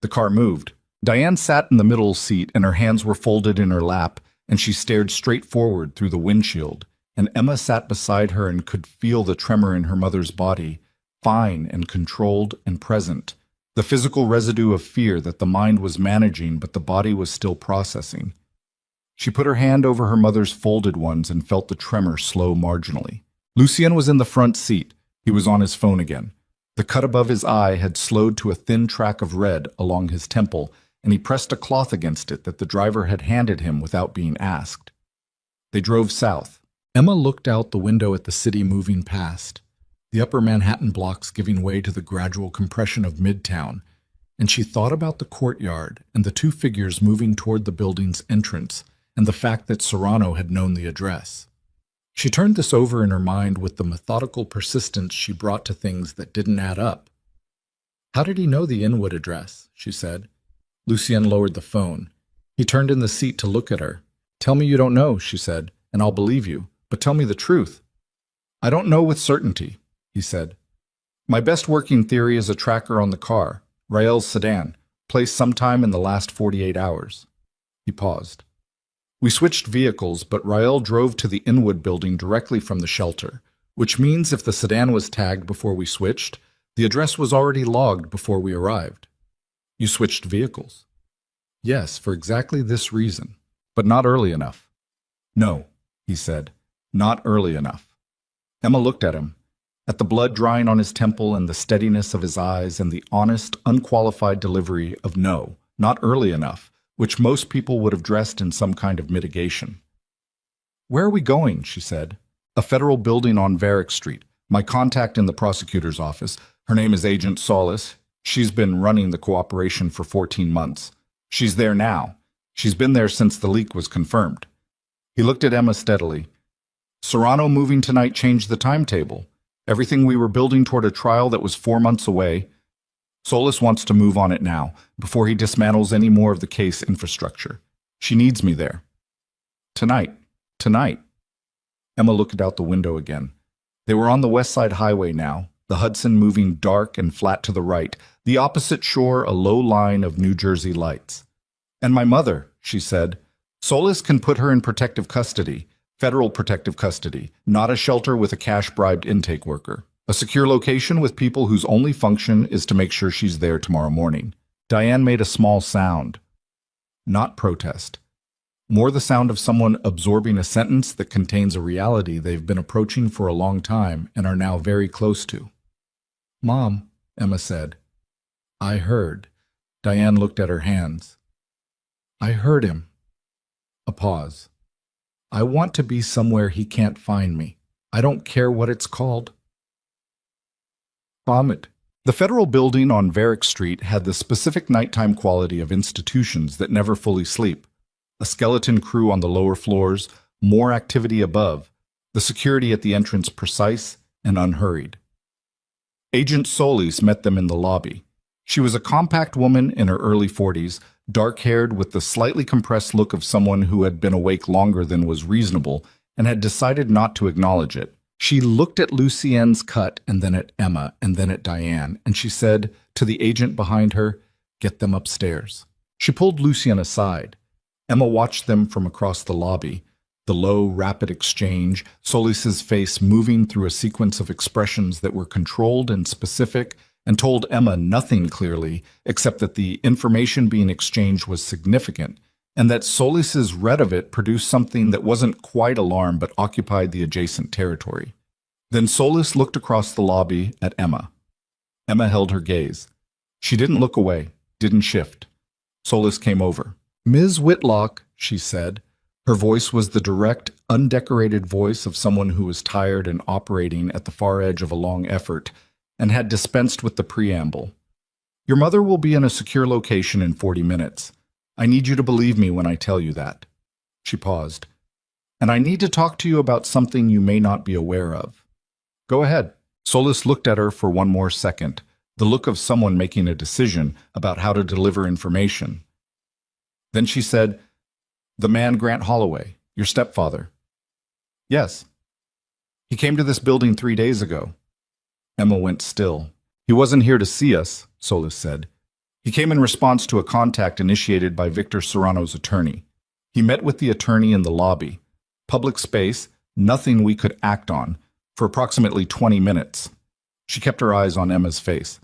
The car moved. Diane sat in the middle seat and her hands were folded in her lap, and she stared straight forward through the windshield, and Emma sat beside her and could feel the tremor in her mother's body, fine and controlled and present, the physical residue of fear that the mind was managing but the body was still processing. She put her hand over her mother's folded ones and felt the tremor slow marginally. Lucien was in the front seat. He was on his phone again. The cut above his eye had slowed to a thin track of red along his temple, and he pressed a cloth against it that the driver had handed him without being asked. They drove south. Emma looked out the window at the city moving past, the upper Manhattan blocks giving way to the gradual compression of Midtown, and she thought about the courtyard and the two figures moving toward the building's entrance and the fact that Serrano had known the address. She turned this over in her mind with the methodical persistence she brought to things that didn't add up. "How did he know the Inwood address?" she said. Lucien lowered the phone. He turned in the seat to look at her. "Tell me you don't know," she said, "and I'll believe you, but tell me the truth." "I don't know with certainty," he said. "My best working theory is a tracker on the car, Rael's sedan, placed sometime in the last 48 hours. He paused. "We switched vehicles, but Rael drove to the Inwood building directly from the shelter, which means if the sedan was tagged before we switched, the address was already logged before we arrived." "You switched vehicles?" "Yes, for exactly this reason, but not early enough." "No," he said, "not early enough." Emma looked at him, at the blood drying on his temple and the steadiness of his eyes and the honest, unqualified delivery of no, not early enough, which most people would have dressed in some kind of mitigation. "Where are we going?" she said. "A federal building on Varick Street. My contact in the prosecutor's office. Her name is Agent Solis. She's been running the cooperation for 14 months. She's there now. She's been there since the leak was confirmed." He looked at Emma steadily. "Serrano moving tonight changed the timetable. Everything we were building toward a trial that was 4 months away. Solis wants to move on it now, before he dismantles any more of the case infrastructure. She needs me there." "Tonight. Tonight." Emma looked out the window again. They were on the West Side Highway now, the Hudson moving dark and flat to the right, the opposite shore a low line of New Jersey lights. "And my mother," she said. "Solis can put her in protective custody, federal protective custody, not a shelter with a cash-bribed intake worker. A secure location with people whose only function is to make sure she's there tomorrow morning." Diane made a small sound. Not protest. More the sound of someone absorbing a sentence that contains a reality they've been approaching for a long time and are now very close to. "Mom," Emma said. "I heard." Diane looked at her hands. "I heard him." A pause. "I want to be somewhere he can't find me. I don't care what it's called." Vomit. The federal building on Varick Street had the specific nighttime quality of institutions that never fully sleep. A skeleton crew on the lower floors, more activity above, the security at the entrance precise and unhurried. Agent Solis met them in the lobby. She was a compact woman in her early 40s, dark-haired with the slightly compressed look of someone who had been awake longer than was reasonable and had decided not to acknowledge it. She looked at Lucien's cut and then at Emma and then at Diane, and she said to the agent behind her, "Get them upstairs." She pulled Lucien aside. Emma watched them from across the lobby, the low, rapid exchange, Solis's face moving through a sequence of expressions that were controlled and specific and told Emma nothing clearly except that the information being exchanged was significant and that Solis's read of it produced something that wasn't quite alarm but occupied the adjacent territory. Then Solis looked across the lobby at Emma. Emma held her gaze. She didn't look away, didn't shift. Solis came over. "Ms. Whitlock," she said. Her voice was the direct, undecorated voice of someone who was tired and operating at the far edge of a long effort and had dispensed with the preamble. "Your mother will be in a secure location in 40 minutes. I need you to believe me when I tell you that." She paused. "And I need to talk to you about something you may not be aware of." "Go ahead." Solis looked at her for one more second, the look of someone making a decision about how to deliver information. Then she said, "The man Grant Holloway, your stepfather." "Yes." "He came to this building 3 days ago." Emma went still. "He wasn't here to see us," Solis said. "He came in response to a contact initiated by Victor Serrano's attorney. He met with the attorney in the lobby. Public space, nothing we could act on, for approximately 20 minutes. She kept her eyes on Emma's face.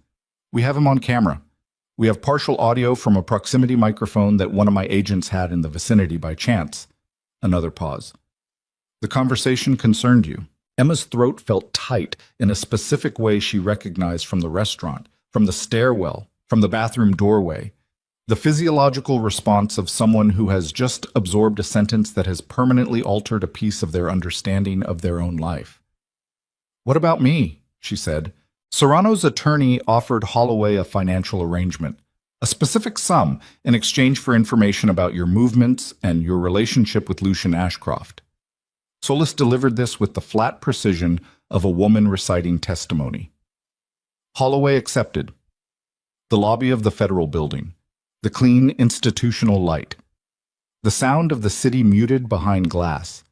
"We have him on camera. We have partial audio from a proximity microphone that one of my agents had in the vicinity by chance." Another pause. "The conversation concerned you." Emma's throat felt tight in a specific way she recognized from the restaurant, from the stairwell, from the bathroom doorway. The physiological response of someone who has just absorbed a sentence that has permanently altered a piece of their understanding of their own life. "What about me?" she said. "Serrano's attorney offered Holloway a financial arrangement, a specific sum in exchange for information about your movements and your relationship with Lucian Ashcroft." Solis delivered this with the flat precision of a woman reciting testimony. Holloway accepted. The lobby of the federal building, the clean institutional light, the sound of the city muted behind glass,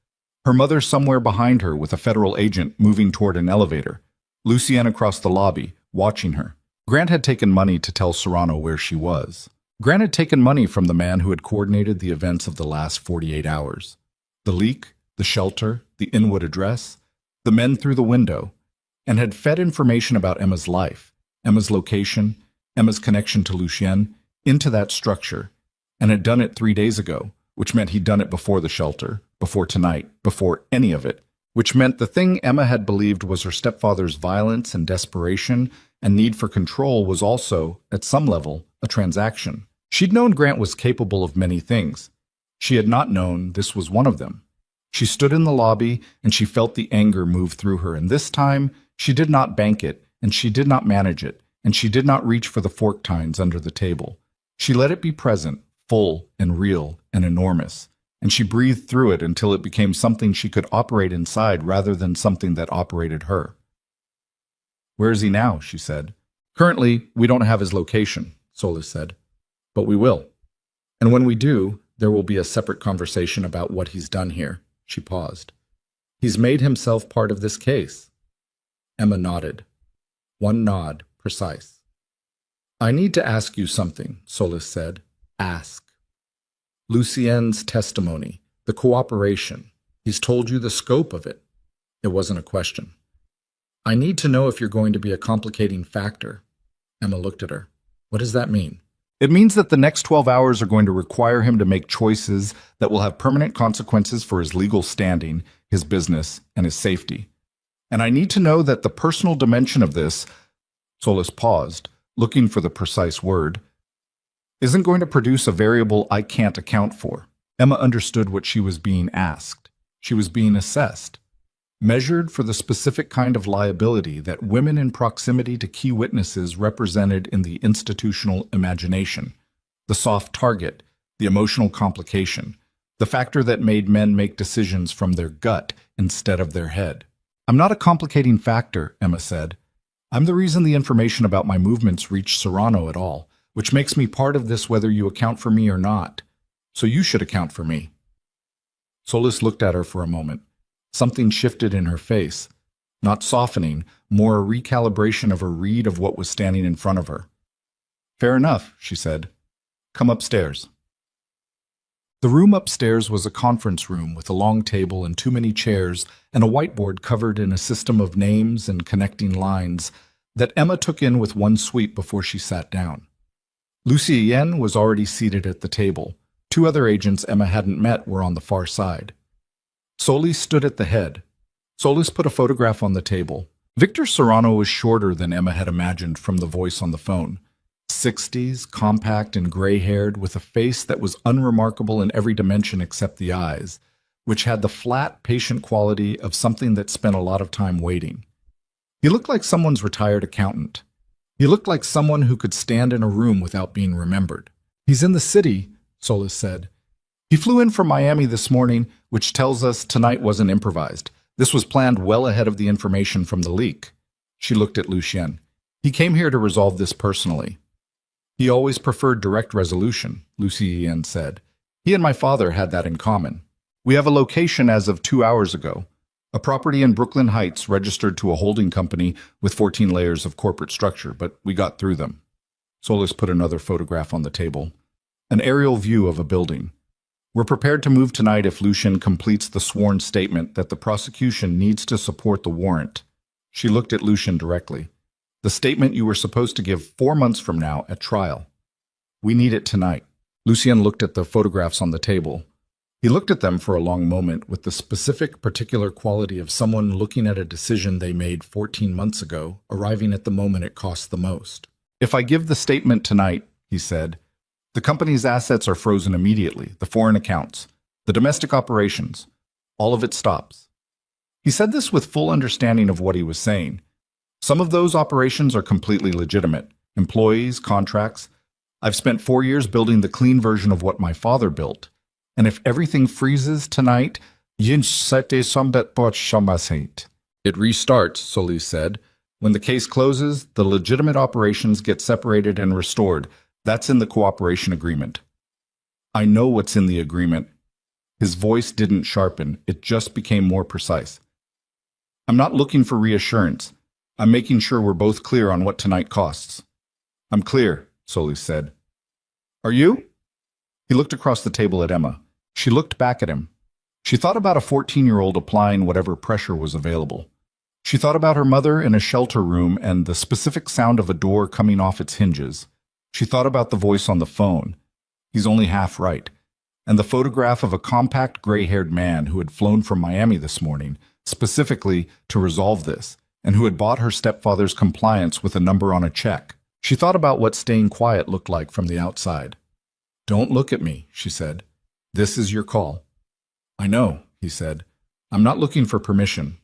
her mother somewhere behind her with a federal agent moving toward an elevator, Lucienne across the lobby, watching her. Grant had taken money to tell Serrano where she was. Grant had taken money from the man who had coordinated the events of the last 48 hours. The leak, the shelter, the Inwood address, the men through the window, and had fed information about Emma's life, Emma's location, Emma's connection to Lucienne, into that structure, and had done it 3 days ago, which meant he'd done it before the shelter, before tonight, before any of it, which meant the thing Emma had believed was her stepfather's violence and desperation and need for control was also, at some level, a transaction. She'd known Grant was capable of many things. She had not known this was one of them. She stood in the lobby and she felt the anger move through her, and this time she did not bank it, and she did not manage it, and she did not reach for the fork tines under the table. She let it be present, full and real and enormous, and she breathed through it until it became something she could operate inside rather than something that operated her. "Where is he now?" she said. "Currently, we don't have his location," Solis said. "But we will. And when we do, there will be a separate conversation about what he's done here." She paused. "He's made himself part of this case." Emma nodded. One nod, precise. "I need to ask you something," Solis said. "Ask." "Lucienne's testimony, the cooperation. He's told you the scope of it." It wasn't a question. "I need to know if you're going to be a complicating factor." Emma looked at her. "What does that mean?" "It means that the next 12 hours are going to require him to make choices that will have permanent consequences for his legal standing, his business, and his safety. And I need to know that the personal dimension of this," Solis paused, looking for the precise word, "isn't going to produce a variable I can't account for." Emma understood what she was being asked. She was being assessed, measured for the specific kind of liability that women in proximity to key witnesses represented in the institutional imagination, the soft target, the emotional complication, the factor that made men make decisions from their gut instead of their head. "I'm not a complicating factor," Emma said. "I'm the reason the information about my movements reached Serrano at all, which makes me part of this whether you account for me or not. So you should account for me." Solis looked at her for a moment. Something shifted in her face, not softening, more a recalibration of her read of what was standing in front of her. "Fair enough," she said. "Come upstairs." The room upstairs was a conference room with a long table and too many chairs and a whiteboard covered in a system of names and connecting lines that Emma took in with one sweep before she sat down. Lucien was already seated at the table. Two other agents Emma hadn't met were on the far side. Solis stood at the head. Solis put a photograph on the table. Victor Serrano was shorter than Emma had imagined from the voice on the phone. 60s, compact and gray-haired, with a face that was unremarkable in every dimension except the eyes, which had the flat, patient quality of something that spent a lot of time waiting. He looked like someone's retired accountant. He looked like someone who could stand in a room without being remembered. "He's in the city," Solis said. "He flew in from Miami this morning, which tells us tonight wasn't improvised. This was planned well ahead of the information from the leak." She looked at Lucien. "He came here to resolve this personally." "He always preferred direct resolution," Lucien said. "He and my father had that in common. We have a location as of 2 hours ago. A property in Brooklyn Heights registered to a holding company with 14 layers of corporate structure, but we got through them." Solis put another photograph on the table. "An aerial view of a building. We're prepared to move tonight if Lucien completes the sworn statement that the prosecution needs to support the warrant." She looked at Lucien directly. "The statement you were supposed to give 4 months from now at trial. We need it tonight." Lucien looked at the photographs on the table. He looked at them for a long moment with the specific, particular quality of someone looking at a decision they made 14 months ago, arriving at the moment it costs the most. "If I give the statement tonight," he said, "the company's assets are frozen immediately, the foreign accounts, the domestic operations. All of it stops." He said this with full understanding of what he was saying. Some of those operations are completely legitimate. Employees, contracts. I've spent 4 years building the clean version of what my father built. And if everything freezes tonight, it restarts, Solis said. "When the case closes, the legitimate operations get separated and restored. That's in the cooperation agreement." "I know what's in the agreement." His voice didn't sharpen, it just became more precise. "I'm not looking for reassurance. I'm making sure we're both clear on what tonight costs." "I'm clear," Solis said. "Are you?" He looked across the table at Emma. She looked back at him. She thought about a 14-year-old applying whatever pressure was available. She thought about her mother in a shelter room and the specific sound of a door coming off its hinges. She thought about the voice on the phone. He's only half right. And the photograph of a compact, gray-haired man who had flown from Miami this morning, specifically to resolve this, and who had bought her stepfather's compliance with a number on a check. She thought about what staying quiet looked like from the outside. "Don't look at me," she said. "This is your call." "I know," he said. "I'm not looking for permission."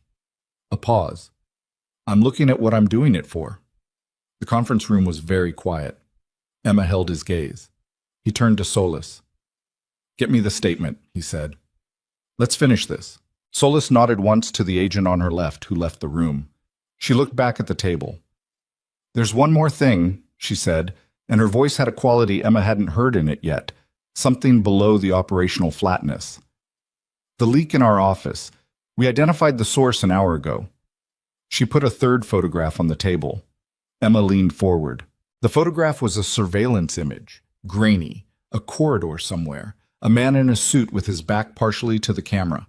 A pause. "I'm looking at what I'm doing it for." The conference room was very quiet. Emma held his gaze. He turned to Solis. "Get me the statement," he said. "Let's finish this." Solis nodded once to the agent on her left, who left the room. She looked back at the table. "There's one more thing," she said, and her voice had a quality Emma hadn't heard in it yet, something below the operational flatness. "The leak in our office. We identified the source an hour ago." She put a third photograph on the table. Emma leaned forward. The photograph was a surveillance image, grainy, a corridor somewhere, a man in a suit with his back partially to the camera.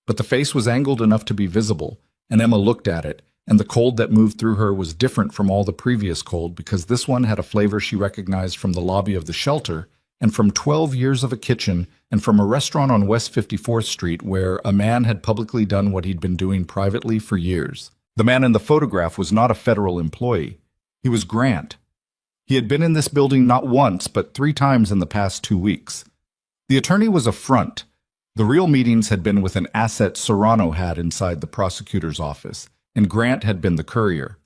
But the face was angled enough to be visible, and Emma looked at it, and the cold that moved through her was different from all the previous cold because this one had a flavor she recognized from the lobby of the shelter and from 12 years of a kitchen and from a restaurant on West 54th Street where a man had publicly done what he'd been doing privately for years. The man in the photograph was not a federal employee. He was Grant. He had been in this building not once, but 3 times in the past 2 weeks. The attorney was a front. The real meetings had been with an asset Serrano had inside the prosecutor's office, and Grant had been the courier.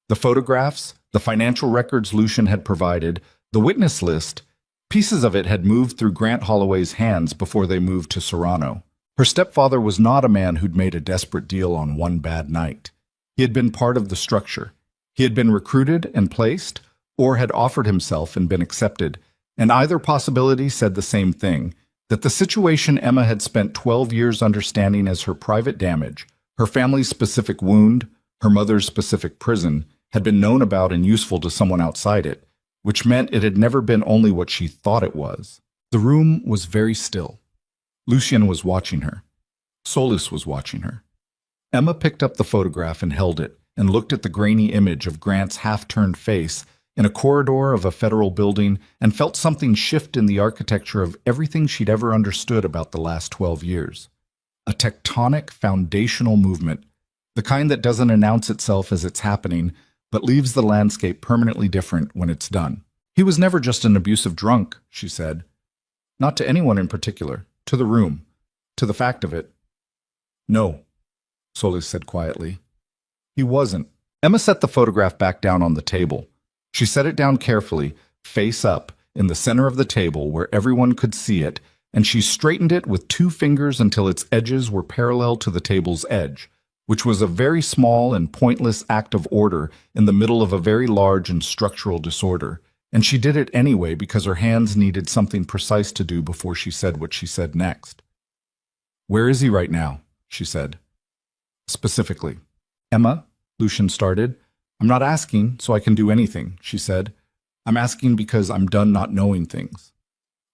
The photographs, the financial records Lucien had provided, the witness list, pieces of it had moved through Grant Holloway's hands before they moved to Serrano. Her stepfather was not a man who'd made a desperate deal on one bad night. He had been part of the structure. He had been recruited and placed, or had offered himself and been accepted, and either possibility said the same thing, that the situation Emma had spent 12 years understanding as her private damage, her family's specific wound, her mother's specific prison, had been known about and useful to someone outside it, which meant it had never been only what she thought it was. The room was very still. Lucien was watching her. Solis was watching her. Emma picked up the photograph and held it, and looked at the grainy image of Grant's half-turned face in a corridor of a federal building, and felt something shift in the architecture of everything she'd ever understood about the last 12 years. A tectonic, foundational movement, the kind that doesn't announce itself as it's happening, but leaves the landscape permanently different when it's done. He was never just an abusive drunk, she said. Not to anyone in particular, to the room, to the fact of it. No, Solis said quietly. He wasn't. Emma set the photograph back down on the table. She set it down carefully, face up, in the center of the table where everyone could see it, and she straightened it with 2 fingers until its edges were parallel to the table's edge, which was a very small and pointless act of order in the middle of a very large and structural disorder. And she did it anyway because her hands needed something precise to do before she said what she said next. "Where is he right now?" she said. Specifically. "Emma," Lucien started, "I'm not asking so I can do anything," she said. "I'm asking because I'm done not knowing things."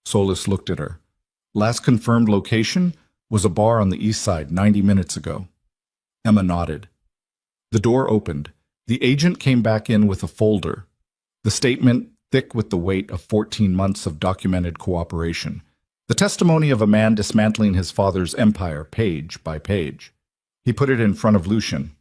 Solis looked at her. "Last confirmed location was a bar on the east side 90 minutes ago." Emma nodded. The door opened. The agent came back in with a folder. The statement, thick with the weight of 14 months of documented cooperation. The testimony of a man dismantling his father's empire page by page. He put it in front of Lucien.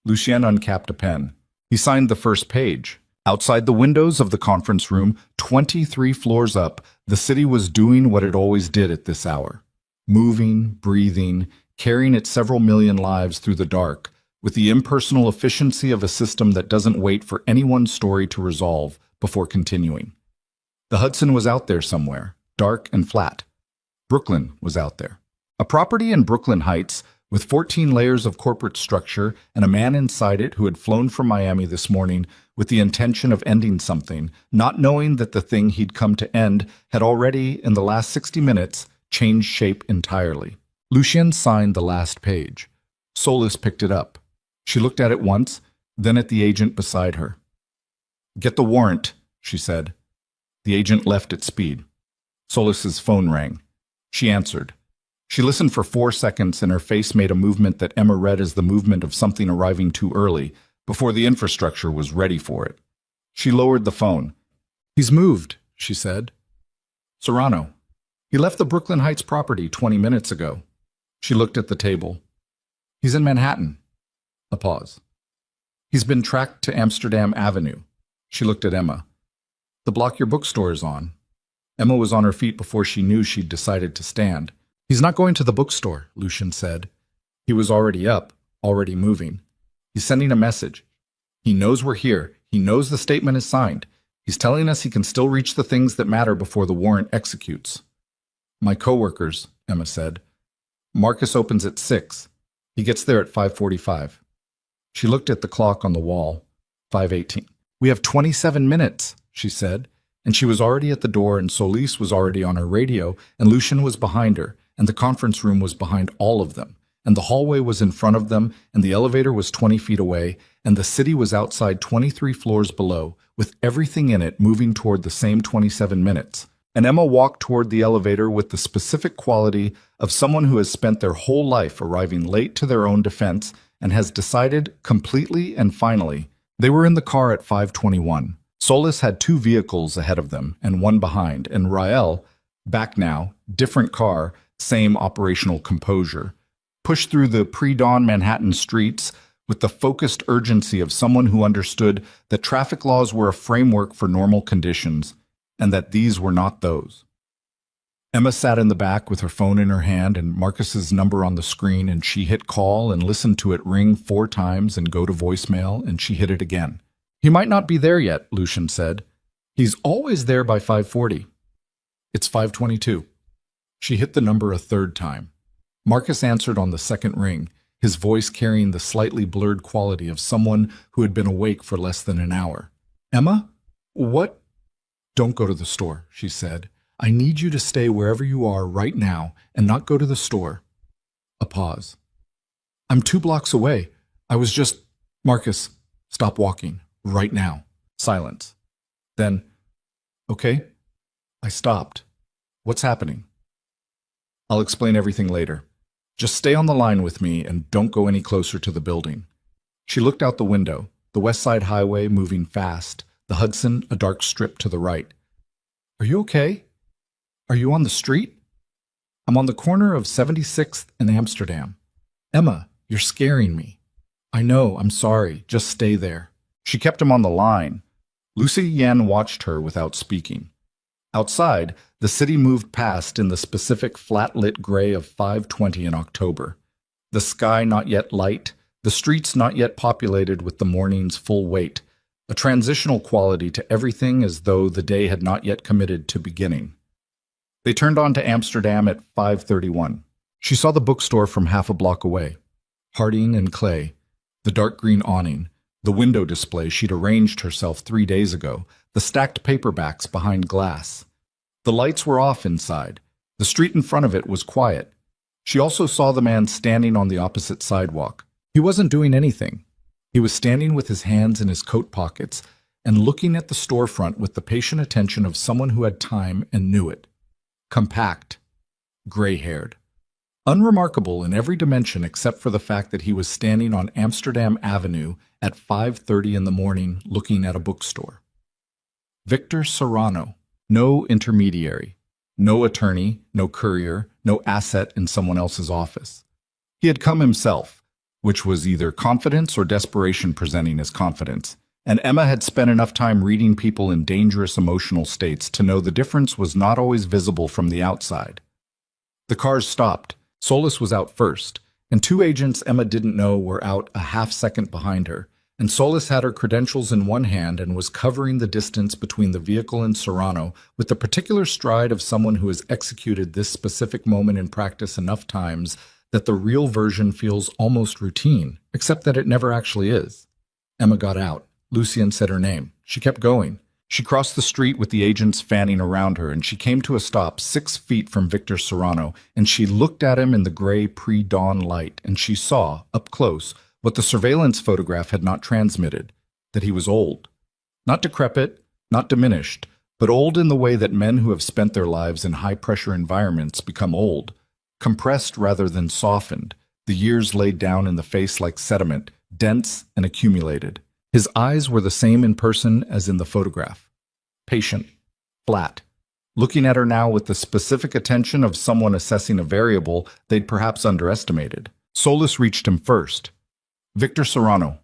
Lucien uncapped a pen. He signed the first page. Outside the windows of the conference room, 23 floors up, the city was doing what it always did at this hour. Moving, breathing, carrying its several million lives through the dark, with the impersonal efficiency of a system that doesn't wait for anyone's story to resolve before continuing. The Hudson was out there somewhere, dark and flat. Brooklyn was out there. A property in Brooklyn Heights with 14 layers of corporate structure and a man inside it who had flown from Miami this morning with the intention of ending something, not knowing that the thing he'd come to end had already, in the last 60 minutes, changed shape entirely. Lucien signed the last page. Solis picked it up. She looked at it once, then at the agent beside her. "Get the warrant," she said. The agent left at speed. Solis's phone rang. She answered. She listened for 4 seconds, and her face made a movement that Emma read as the movement of something arriving too early, before the infrastructure was ready for it. She lowered the phone. "He's moved," she said. "Serrano. He left the Brooklyn Heights property 20 minutes ago." She looked at the table. "He's in Manhattan." A pause. "He's been tracked to Amsterdam Avenue." She looked at Emma. "The block your bookstore is on." Emma was on her feet before she knew she'd decided to stand. "He's not going to the bookstore," Lucien said. "He was already up, already moving. He's sending a message. He knows we're here. He knows the statement is signed. He's telling us he can still reach the things that matter before the warrant executes." "My coworkers," Emma said. "Marcus opens at 6. He gets there at 5:45. She looked at the clock on the wall. 5:18. "We have 27 minutes, she said, and she was already at the door, and Solis was already on her radio, and Lucien was behind her, and the conference room was behind all of them, and the hallway was in front of them, and the elevator was 20 feet away, and the city was outside 23 floors below, with everything in it moving toward the same 27 minutes. And Emma walked toward the elevator with the specific quality of someone who has spent their whole life arriving late to their own defense and has decided completely and finally. They were in the car at 5:21. Solis had 2 vehicles ahead of them and 1 behind, and Rael, back now, different car, same operational composure, pushed through the pre-dawn Manhattan streets with the focused urgency of someone who understood that traffic laws were a framework for normal conditions, and that these were not those. Emma sat in the back with her phone in her hand and Marcus's number on the screen, and she hit call and listened to it ring 4 times and go to voicemail, and she hit it again. "He might not be there yet," Lucien said. "He's always there by 5:40. "It's 5:22. She hit the number a 3rd time. Marcus answered on the 2nd ring, his voice carrying the slightly blurred quality of someone who had been awake for less than an hour. "Emma? What?" "Don't go to the store," she said. "I need you to stay wherever you are right now and not go to the store." A pause. "I'm 2 blocks away. I was just—" "Marcus, stop walking. Right now." Silence. Then, "Okay." I stopped. "What's happening?" I'll explain everything later. Just stay on the line with me and don't go any closer to the building. She looked out the window, the West Side Highway moving fast, the Hudson a dark strip to the right. Are you okay? Are you on the street? I'm on the corner of 76th and Amsterdam. Emma, you're scaring me. I know, I'm sorry. Just stay there. She kept him on the line. Lucy Yen watched her without speaking. Outside, the city moved past in the specific flat-lit gray of 5:20 in October. The sky not yet light, the streets not yet populated with the morning's full weight, a transitional quality to everything as though the day had not yet committed to beginning. They turned on to Amsterdam at 5:31. She saw the bookstore from half a block away. Harding and Clay, the dark green awning, the window display she'd arranged herself 3 days ago, the stacked paperbacks behind glass. The lights were off inside. The street in front of it was quiet. She also saw the man standing on the opposite sidewalk. He wasn't doing anything. He was standing with his hands in his coat pockets and looking at the storefront with the patient attention of someone who had time and knew it. Compact, gray-haired. Unremarkable in every dimension except for the fact that he was standing on Amsterdam Avenue at 5:30 in the morning looking at a bookstore. Victor Serrano. No intermediary. No attorney, no courier, no asset in someone else's office. He had come himself, which was either confidence or desperation presenting as confidence, and Emma had spent enough time reading people in dangerous emotional states to know the difference was not always visible from the outside. The cars stopped. Solis was out first, and 2 agents Emma didn't know were out a half-second behind her, and Solis had her credentials in one hand and was covering the distance between the vehicle and Serrano with the particular stride of someone who has executed this specific moment in practice enough times that the real version feels almost routine, except that it never actually is. Emma got out. Lucien said her name. She kept going. She crossed the street with the agents fanning around her, and she came to a stop 6 feet from Victor Serrano, and she looked at him in the gray pre-dawn light, and she saw, up close, what the surveillance photograph had not transmitted, that he was old. Not decrepit, not diminished, but old in the way that men who have spent their lives in high-pressure environments become old, compressed rather than softened, the years laid down in the face like sediment, dense and accumulated. His eyes were the same in person as in the photograph. Patient, flat, looking at her now with the specific attention of someone assessing a variable they'd perhaps underestimated. Solis reached him first. Victor Serrano.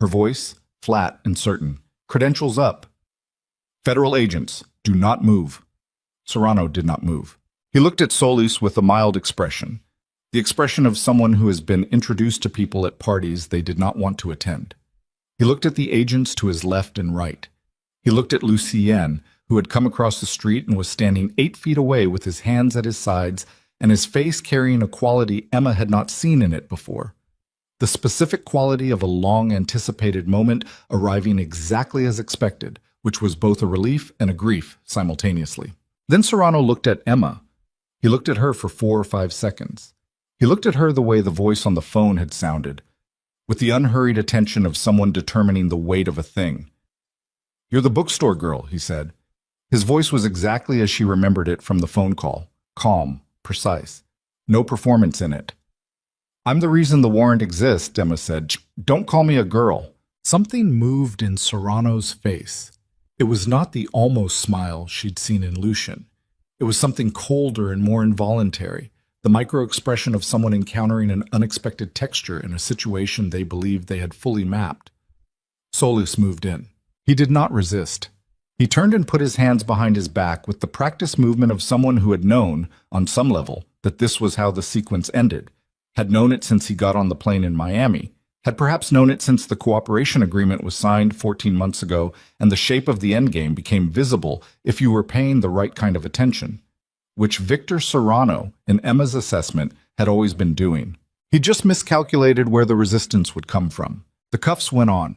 Her voice, flat and certain. Credentials up. Federal agents, do not move. Serrano did not move. He looked at Solis with a mild expression, the expression of someone who has been introduced to people at parties they did not want to attend. He looked at the agents to his left and right. He looked at Lucien, who had come across the street and was standing 8 feet away with his hands at his sides and his face carrying a quality Emma had not seen in it before. The specific quality of a long-anticipated moment arriving exactly as expected, which was both a relief and a grief simultaneously. Then Serrano looked at Emma. He looked at her for 4 or 5 seconds. He looked at her the way the voice on the phone had sounded, with the unhurried attention of someone determining the weight of a thing. "You're the bookstore girl," he said. His voice was exactly as she remembered it from the phone call, calm, precise, no performance in it. "I'm the reason the warrant exists," Emma said. "Don't call me a girl." Something moved in Serrano's face. It was not the almost smile she'd seen in Lucien. It was something colder and more involuntary, the micro-expression of someone encountering an unexpected texture in a situation they believed they had fully mapped. Solis moved in. He did not resist. He turned and put his hands behind his back with the practiced movement of someone who had known, on some level, that this was how the sequence ended, had known it since he got on the plane in Miami, had perhaps known it since the cooperation agreement was signed 14 months ago and the shape of the endgame became visible if you were paying the right kind of attention, which Victor Serrano, in Emma's assessment, had always been doing. He just miscalculated where the resistance would come from. The cuffs went on.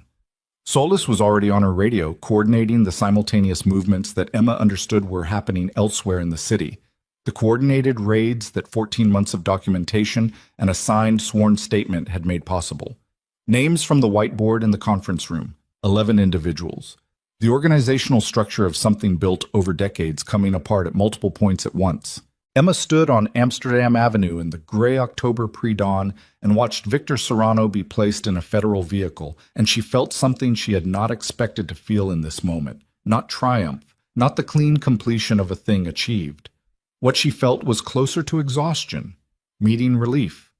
Solis was already on her radio, coordinating the simultaneous movements that Emma understood were happening elsewhere in the city, the coordinated raids that 14 months of documentation and a signed sworn statement had made possible. Names from the whiteboard in the conference room, 11 individuals. The organizational structure of something built over decades coming apart at multiple points at once. Emma stood on Amsterdam Avenue in the gray October pre-dawn and watched Victor Serrano be placed in a federal vehicle, and she felt something she had not expected to feel in this moment. Not triumph, not the clean completion of a thing achieved. What she felt was closer to exhaustion, meeting relief,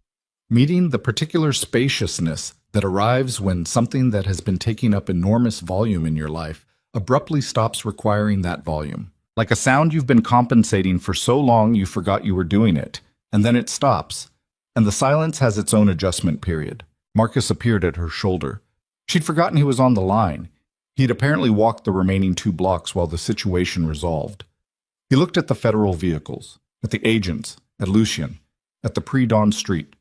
meeting the particular spaciousness that arrives when something that has been taking up enormous volume in your life abruptly stops requiring that volume. Like a sound you've been compensating for so long you forgot you were doing it, and then it stops, and the silence has its own adjustment period. Marcus appeared at her shoulder. She'd forgotten he was on the line. He'd apparently walked the remaining 2 blocks while the situation resolved. He looked at the federal vehicles, at the agents, at Lucien, at the pre-dawn street.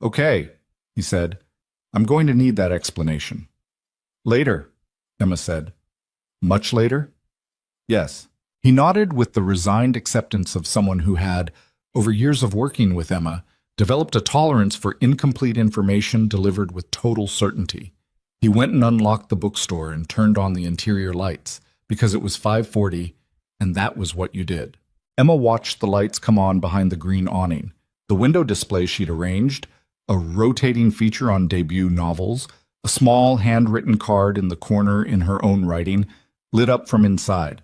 "Okay," he said. "I'm going to need that explanation." "Later," Emma said. "Much later?" "Yes." He nodded with the resigned acceptance of someone who had, over years of working with Emma, developed a tolerance for incomplete information delivered with total certainty. He went and unlocked the bookstore and turned on the interior lights, because it was 5:40, and that was what you did. Emma watched the lights come on behind the green awning, the window display she'd arranged, a rotating feature on debut novels, a small handwritten card in the corner in her own writing, lit up from inside.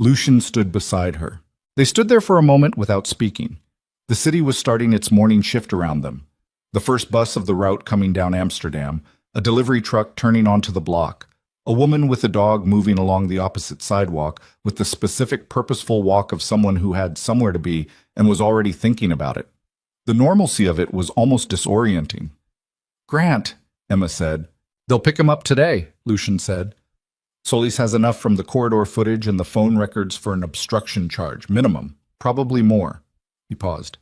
Lucien stood beside her. They stood there for a moment without speaking. The city was starting its morning shift around them. The first bus of the route coming down Amsterdam, a delivery truck turning onto the block, a woman with a dog moving along the opposite sidewalk with the specific purposeful walk of someone who had somewhere to be and was already thinking about it. The normalcy of it was almost disorienting. "Grant," Emma said. "They'll pick him up today," Lucien said. "Solis has enough from the corridor footage and the phone records for an obstruction charge, minimum, probably more." He paused.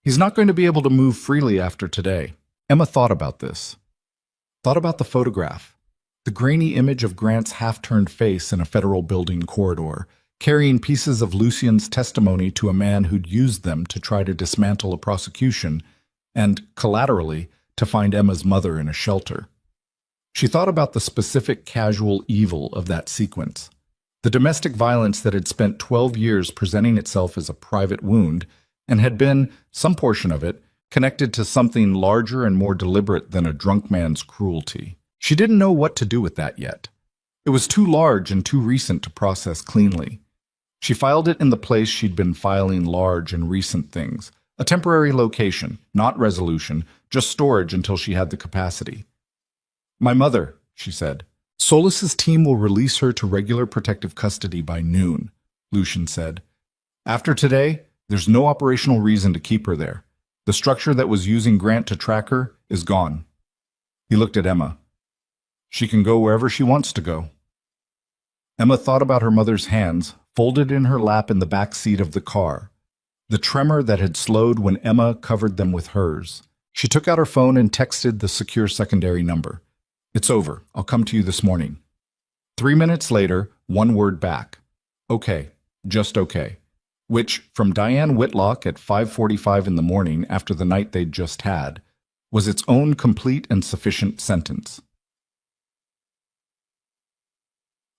"He's not going to be able to move freely after today." Emma thought about this. Thought about the photograph. The grainy image of Grant's half-turned face in a federal building corridor, carrying pieces of Lucien's testimony to a man who'd used them to try to dismantle a prosecution, and, collaterally, to find Emma's mother in a shelter. She thought about the specific casual evil of that sequence. The domestic violence that had spent 12 years presenting itself as a private wound, and had been, some portion of it, connected to something larger and more deliberate than a drunk man's cruelty. She didn't know what to do with that yet. It was too large and too recent to process cleanly. She filed it in the place she'd been filing large and recent things, a temporary location, not resolution, just storage until she had the capacity. "My mother," she said. "Solis's team will release her to regular protective custody by noon," Lucien said. "After today, there's no operational reason to keep her there. The structure that was using Grant to track her is gone." He looked at Emma. "She can go wherever she wants to go." Emma thought about her mother's hands, folded in her lap in the back seat of the car, the tremor that had slowed when Emma covered them with hers. She took out her phone and texted the secure secondary number. "It's over. I'll come to you this morning." 3 minutes later, one word back. "Okay. Just okay." Which, from Diane Whitlock at 5:45 in the morning after the night they'd just had, was its own complete and sufficient sentence.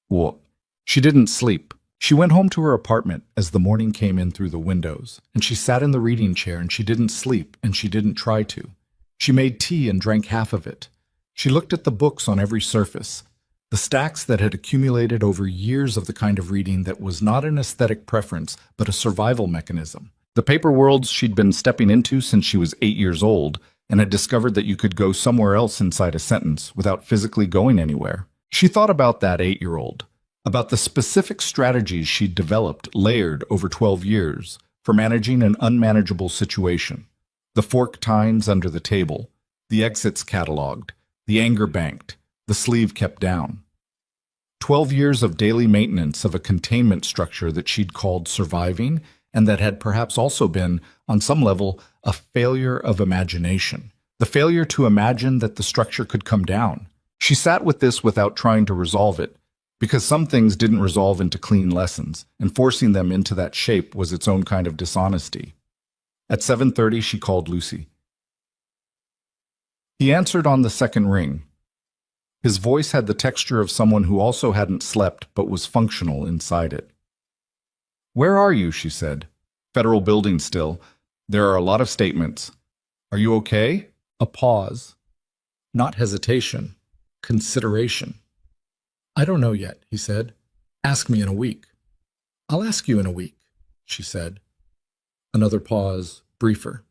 Well, she didn't sleep. She went home to her apartment as the morning came in through the windows, and she sat in the reading chair and she didn't sleep and she didn't try to. She made tea and drank half of it. She looked at the books on every surface, the stacks that had accumulated over years of the kind of reading that was not an aesthetic preference, but a survival mechanism. The paper worlds she'd been stepping into since she was 8 years old and had discovered that you could go somewhere else inside a sentence without physically going anywhere. She thought about that 8-year-old, about the specific strategies she'd developed layered over 12 years for managing an unmanageable situation. The fork tines under the table, the exits cataloged, the anger banked, the sleeve kept down. 12 years of daily maintenance of a containment structure that she'd called surviving and that had perhaps also been, on some level, a failure of imagination. The failure to imagine that the structure could come down. She sat with this without trying to resolve it, because some things didn't resolve into clean lessons, and forcing them into that shape was its own kind of dishonesty. At 7:30, she called Lucy. He answered on the second ring. His voice had the texture of someone who also hadn't slept but was functional inside it. "Where are you?" she said. Federal building still. There are a lot of statements. Are you okay? A pause. Not hesitation. Consideration. I don't know yet, he said. Ask me in a week. I'll ask you in a week, she said. Another pause, briefer.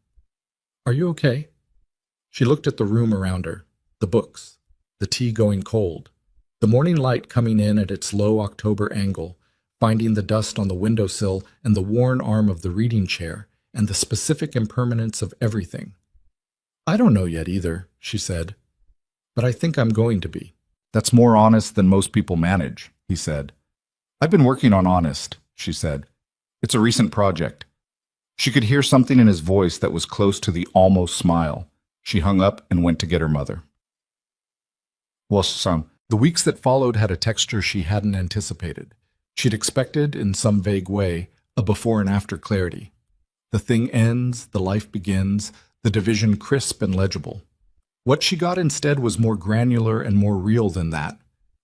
Are you okay? She looked at the room around her, the books, the tea going cold, the morning light coming in at its low October angle, finding the dust on the windowsill and the worn arm of the reading chair, and the specific impermanence of everything. I don't know yet either, she said, but I think I'm going to be. That's more honest than most people manage, he said. I've been working on honest, she said. It's a recent project. She could hear something in his voice that was close to the almost smile. She hung up and went to get her mother. The weeks that followed had a texture she hadn't anticipated. She'd expected, in some vague way, a before and after clarity. The thing ends, the life begins, the division crisp and legible. What she got instead was more granular and more real than that.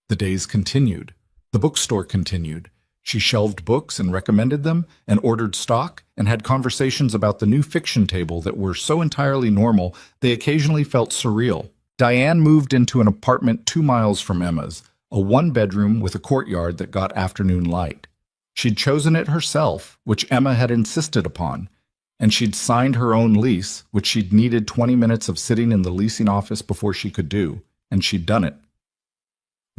The days continued. The bookstore continued. She shelved books and recommended them, and ordered stock, and had conversations about the new fiction table that were so entirely normal they occasionally felt surreal. Diane moved into an apartment 2 miles from Emma's, a one-bedroom with a courtyard that got afternoon light. She'd chosen it herself, which Emma had insisted upon, and she'd signed her own lease, which she'd needed 20 minutes of sitting in the leasing office before she could do, and she'd done it.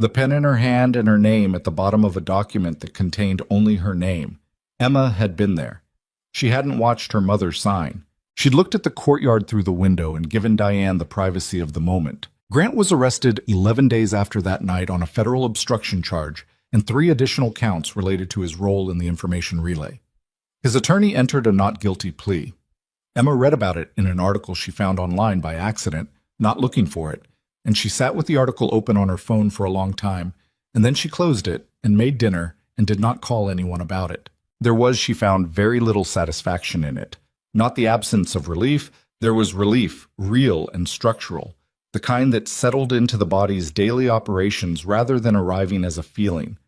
The pen in her hand and her name at the bottom of a document that contained only her name. Emma had been there. She hadn't watched her mother sign. She'd looked at the courtyard through the window and given Diane the privacy of the moment. Grant was arrested 11 days after that night on a federal obstruction charge and 3 additional counts related to his role in the information relay. His attorney entered a not guilty plea. Emma read about it in an article she found online by accident, not looking for it, and she sat with the article open on her phone for a long time, and then she closed it and made dinner and did not call anyone about it. There was, she found, very little satisfaction in it. Not the absence of relief, there was relief, real and structural, the kind that settled into the body's daily operations rather than arriving as a feeling.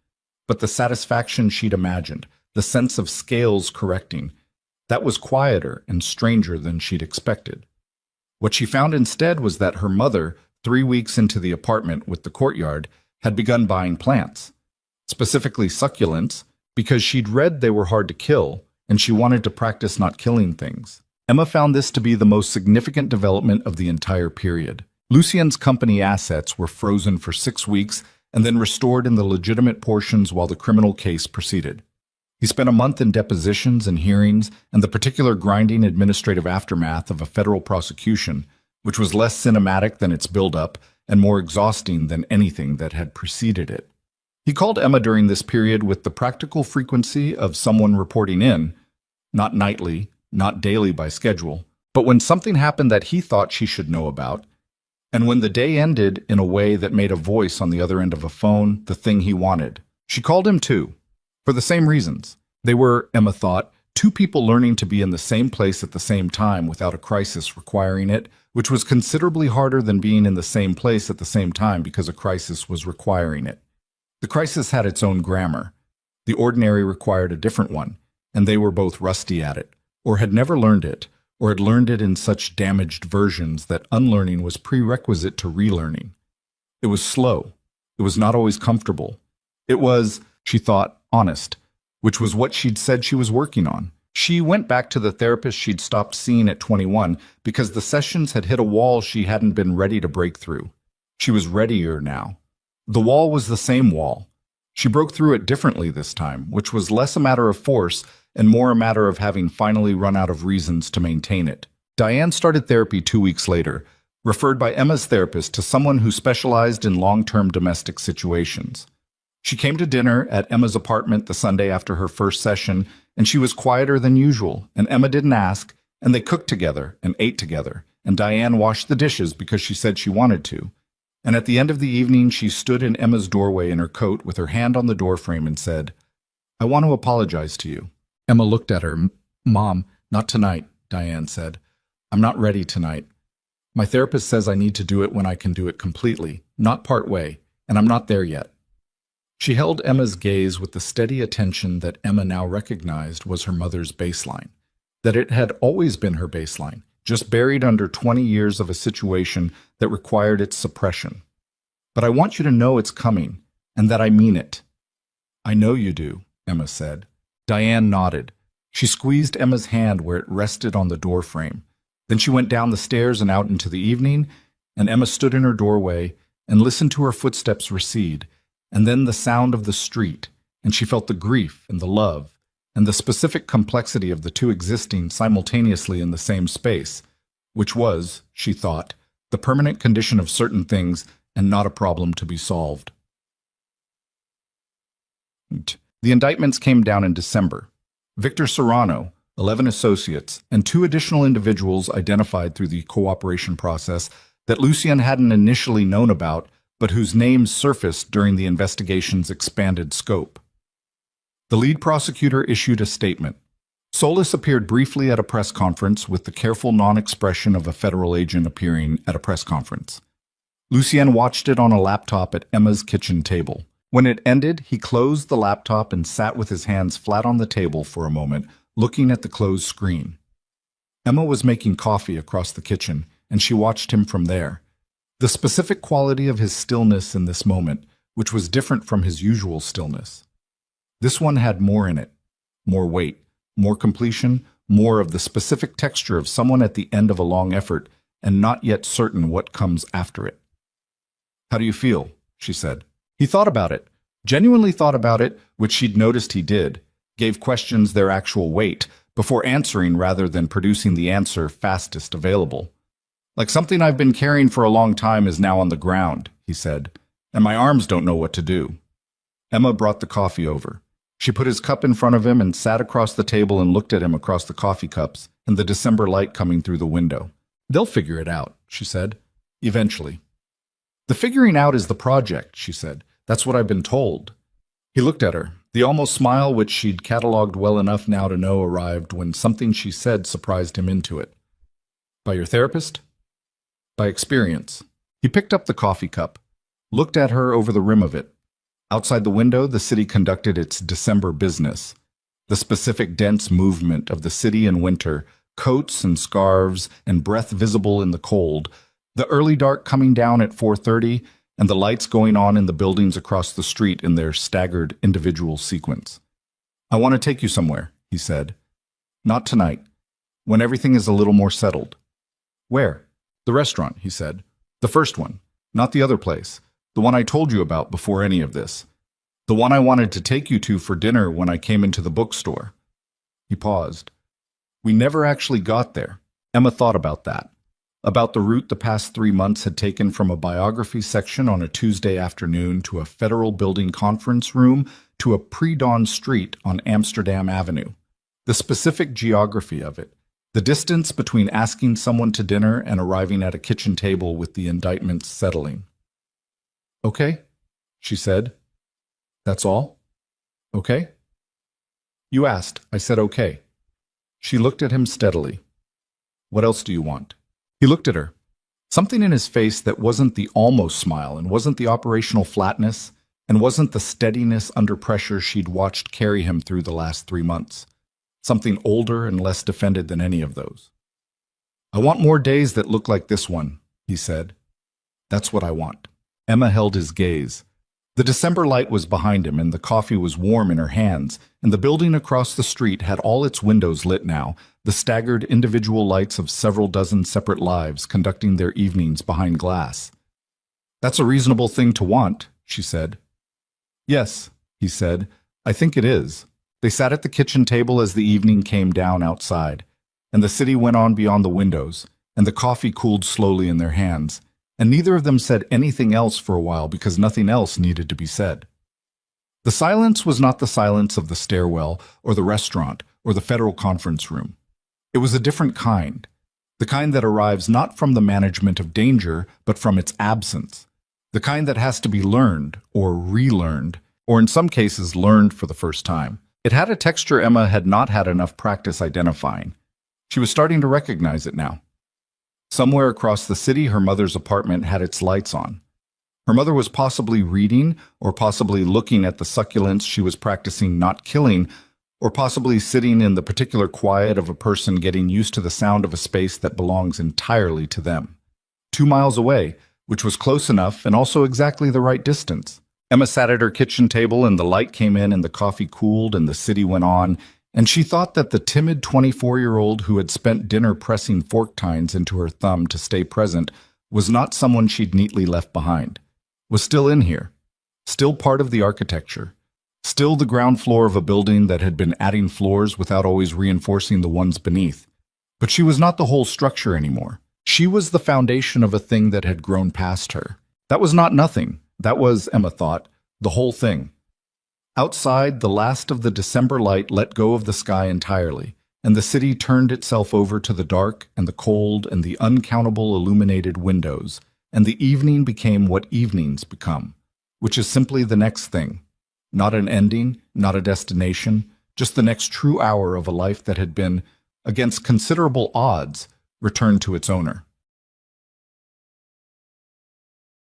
But the satisfaction she'd imagined, the sense of scales correcting, that was quieter and stranger than she'd expected. What she found instead was that her mother, 3 weeks into the apartment with the courtyard, had begun buying plants, specifically succulents, because she'd read they were hard to kill, and she wanted to practice not killing things. Emma found this to be the most significant development of the entire period. Lucien's company assets were frozen for 6 weeks and then restored in the legitimate portions while the criminal case proceeded. He spent a month in depositions and hearings and the particular grinding administrative aftermath of a federal prosecution, which was less cinematic than its build-up and more exhausting than anything that had preceded it. He called Emma during this period with the practical frequency of someone reporting in, not nightly, not daily by schedule, but when something happened that he thought she should know about, and when the day ended in a way that made a voice on the other end of a phone the thing he wanted. She called him too, for the same reasons. They were, Emma thought, 2 people learning to be in the same place at the same time without a crisis requiring it, which was considerably harder than being in the same place at the same time because a crisis was requiring it. The crisis had its own grammar. The ordinary required a different one, and they were both rusty at it, or had never learned it, or had learned it in such damaged versions that unlearning was prerequisite to relearning. It was slow. It was not always comfortable. It was, she thought, honest, which was what she'd said she was working on. She went back to the therapist she'd stopped seeing at 21 because the sessions had hit a wall she hadn't been ready to break through. She was readier now. The wall was the same wall. She broke through it differently this time, which was less a matter of force and more a matter of having finally run out of reasons to maintain it. Diane started therapy 2 weeks later, referred by Emma's therapist to someone who specialized in long-term domestic situations. She came to dinner at Emma's apartment the Sunday after her first session, and she was quieter than usual, and Emma didn't ask, and they cooked together and ate together, and Diane washed the dishes because she said she wanted to. And at the end of the evening, she stood in Emma's doorway in her coat with her hand on the doorframe and said, "I want to apologize to you." Emma looked at her. "Mom, not tonight," Diane said. "I'm not ready tonight. My therapist says I need to do it when I can do it completely, not part way, and I'm not there yet." She held Emma's gaze with the steady attention that Emma now recognized was her mother's baseline. that it had always been her baseline, just buried under 20 years of a situation that required its suppression. But I want you to know it's coming, and that I mean it. I know you do, Emma said. Diane nodded. She squeezed Emma's hand where it rested on the doorframe. Then she went down the stairs and out into the evening, and Emma stood in her doorway and listened to her footsteps recede, and then the sound of the street, and she felt the grief and the love, and the specific complexity of the two existing simultaneously in the same space, which was, she thought, the permanent condition of certain things and not a problem to be solved. The indictments came down in December. Victor Serrano, 11 associates, and 2 additional individuals identified through the cooperation process that Lucien hadn't initially known about, but whose names surfaced during the investigation's expanded scope. The lead prosecutor issued a statement. Solis appeared briefly at a press conference with the careful non-expression of a federal agent appearing at a press conference. Lucien watched it on a laptop at Emma's kitchen table. When it ended, he closed the laptop and sat with his hands flat on the table for a moment, looking at the closed screen. Emma was making coffee across the kitchen, and she watched him from there. The specific quality of his stillness in this moment, which was different from his usual stillness. This one had more in it, more weight, more completion, more of the specific texture of someone at the end of a long effort and not yet certain what comes after it. "How do you feel?" she said. He thought about it, genuinely thought about it, which she'd noticed he did, gave questions their actual weight, before answering rather than producing the answer fastest available. "Like something I've been carrying for a long time is now on the ground," he said, "and my arms don't know what to do." Emma brought the coffee over. She put his cup in front of him and sat across the table and looked at him across the coffee cups and the December light coming through the window. "They'll figure it out," she said. "Eventually." "The figuring out is the project," she said. "That's what I've been told." He looked at her. The almost smile which she'd catalogued well enough now to know arrived when something she said surprised him into it. "By your therapist?" "By experience." He picked up the coffee cup, looked at her over the rim of it. Outside the window, the city conducted its December business. The specific dense movement of the city in winter, coats and scarves and breath visible in the cold, the early dark coming down at 4:30, and the lights going on in the buildings across the street in their staggered individual sequence. "I want to take you somewhere," he said. "Not tonight. When everything is a little more settled." "Where?" "The restaurant," he said. "The first one. Not the other place. The one I told you about before any of this. The one I wanted to take you to for dinner when I came into the bookstore." He paused. "We never actually got there." Emma thought about that. About the route the past 3 months had taken from a biography section on a Tuesday afternoon to a federal building conference room to a pre-dawn street on Amsterdam Avenue. The specific geography of it. The distance between asking someone to dinner and arriving at a kitchen table with the indictments settling. "Okay," she said. "That's all? Okay?" "You asked. I said okay." She looked at him steadily. "What else do you want?" He looked at her. Something in his face that wasn't the almost smile and wasn't the operational flatness and wasn't the steadiness under pressure she'd watched carry him through the last 3 months. Something older and less defended than any of those. "I want more days that look like this one," he said. "That's what I want." Emma held his gaze. The December light was behind him, and the coffee was warm in her hands, and the building across the street had all its windows lit now, the staggered individual lights of several dozen separate lives conducting their evenings behind glass. "That's a reasonable thing to want," she said. "Yes," he said, "I think it is." They sat at the kitchen table as the evening came down outside, and the city went on beyond the windows, and the coffee cooled slowly in their hands, and neither of them said anything else for a while because nothing else needed to be said. The silence was not the silence of the stairwell or the restaurant or the federal conference room. It was a different kind, the kind that arrives not from the management of danger, but from its absence, the kind that has to be learned or relearned, or in some cases learned for the first time. It had a texture Emma had not had enough practice identifying. She was starting to recognize it now. Somewhere across the city, her mother's apartment had its lights on. Her mother was possibly reading or possibly looking at the succulents she was practicing not killing, or possibly sitting in the particular quiet of a person getting used to the sound of a space that belongs entirely to them. 2 miles away, which was close enough and also exactly the right distance. Emma sat at her kitchen table and the light came in and the coffee cooled and the city went on, and she thought that the timid 24-year-old who had spent dinner pressing fork tines into her thumb to stay present was not someone she'd neatly left behind, was still in here, still part of the architecture, still the ground floor of a building that had been adding floors without always reinforcing the ones beneath. But she was not the whole structure anymore. She was the foundation of a thing that had grown past her. That was not nothing. That was, Emma thought, the whole thing. Outside, the last of the December light let go of the sky entirely, and the city turned itself over to the dark and the cold and the uncountable illuminated windows, and the evening became what evenings become, which is simply the next thing. Not an ending, not a destination, just the next true hour of a life that had been, against considerable odds, returned to its owner.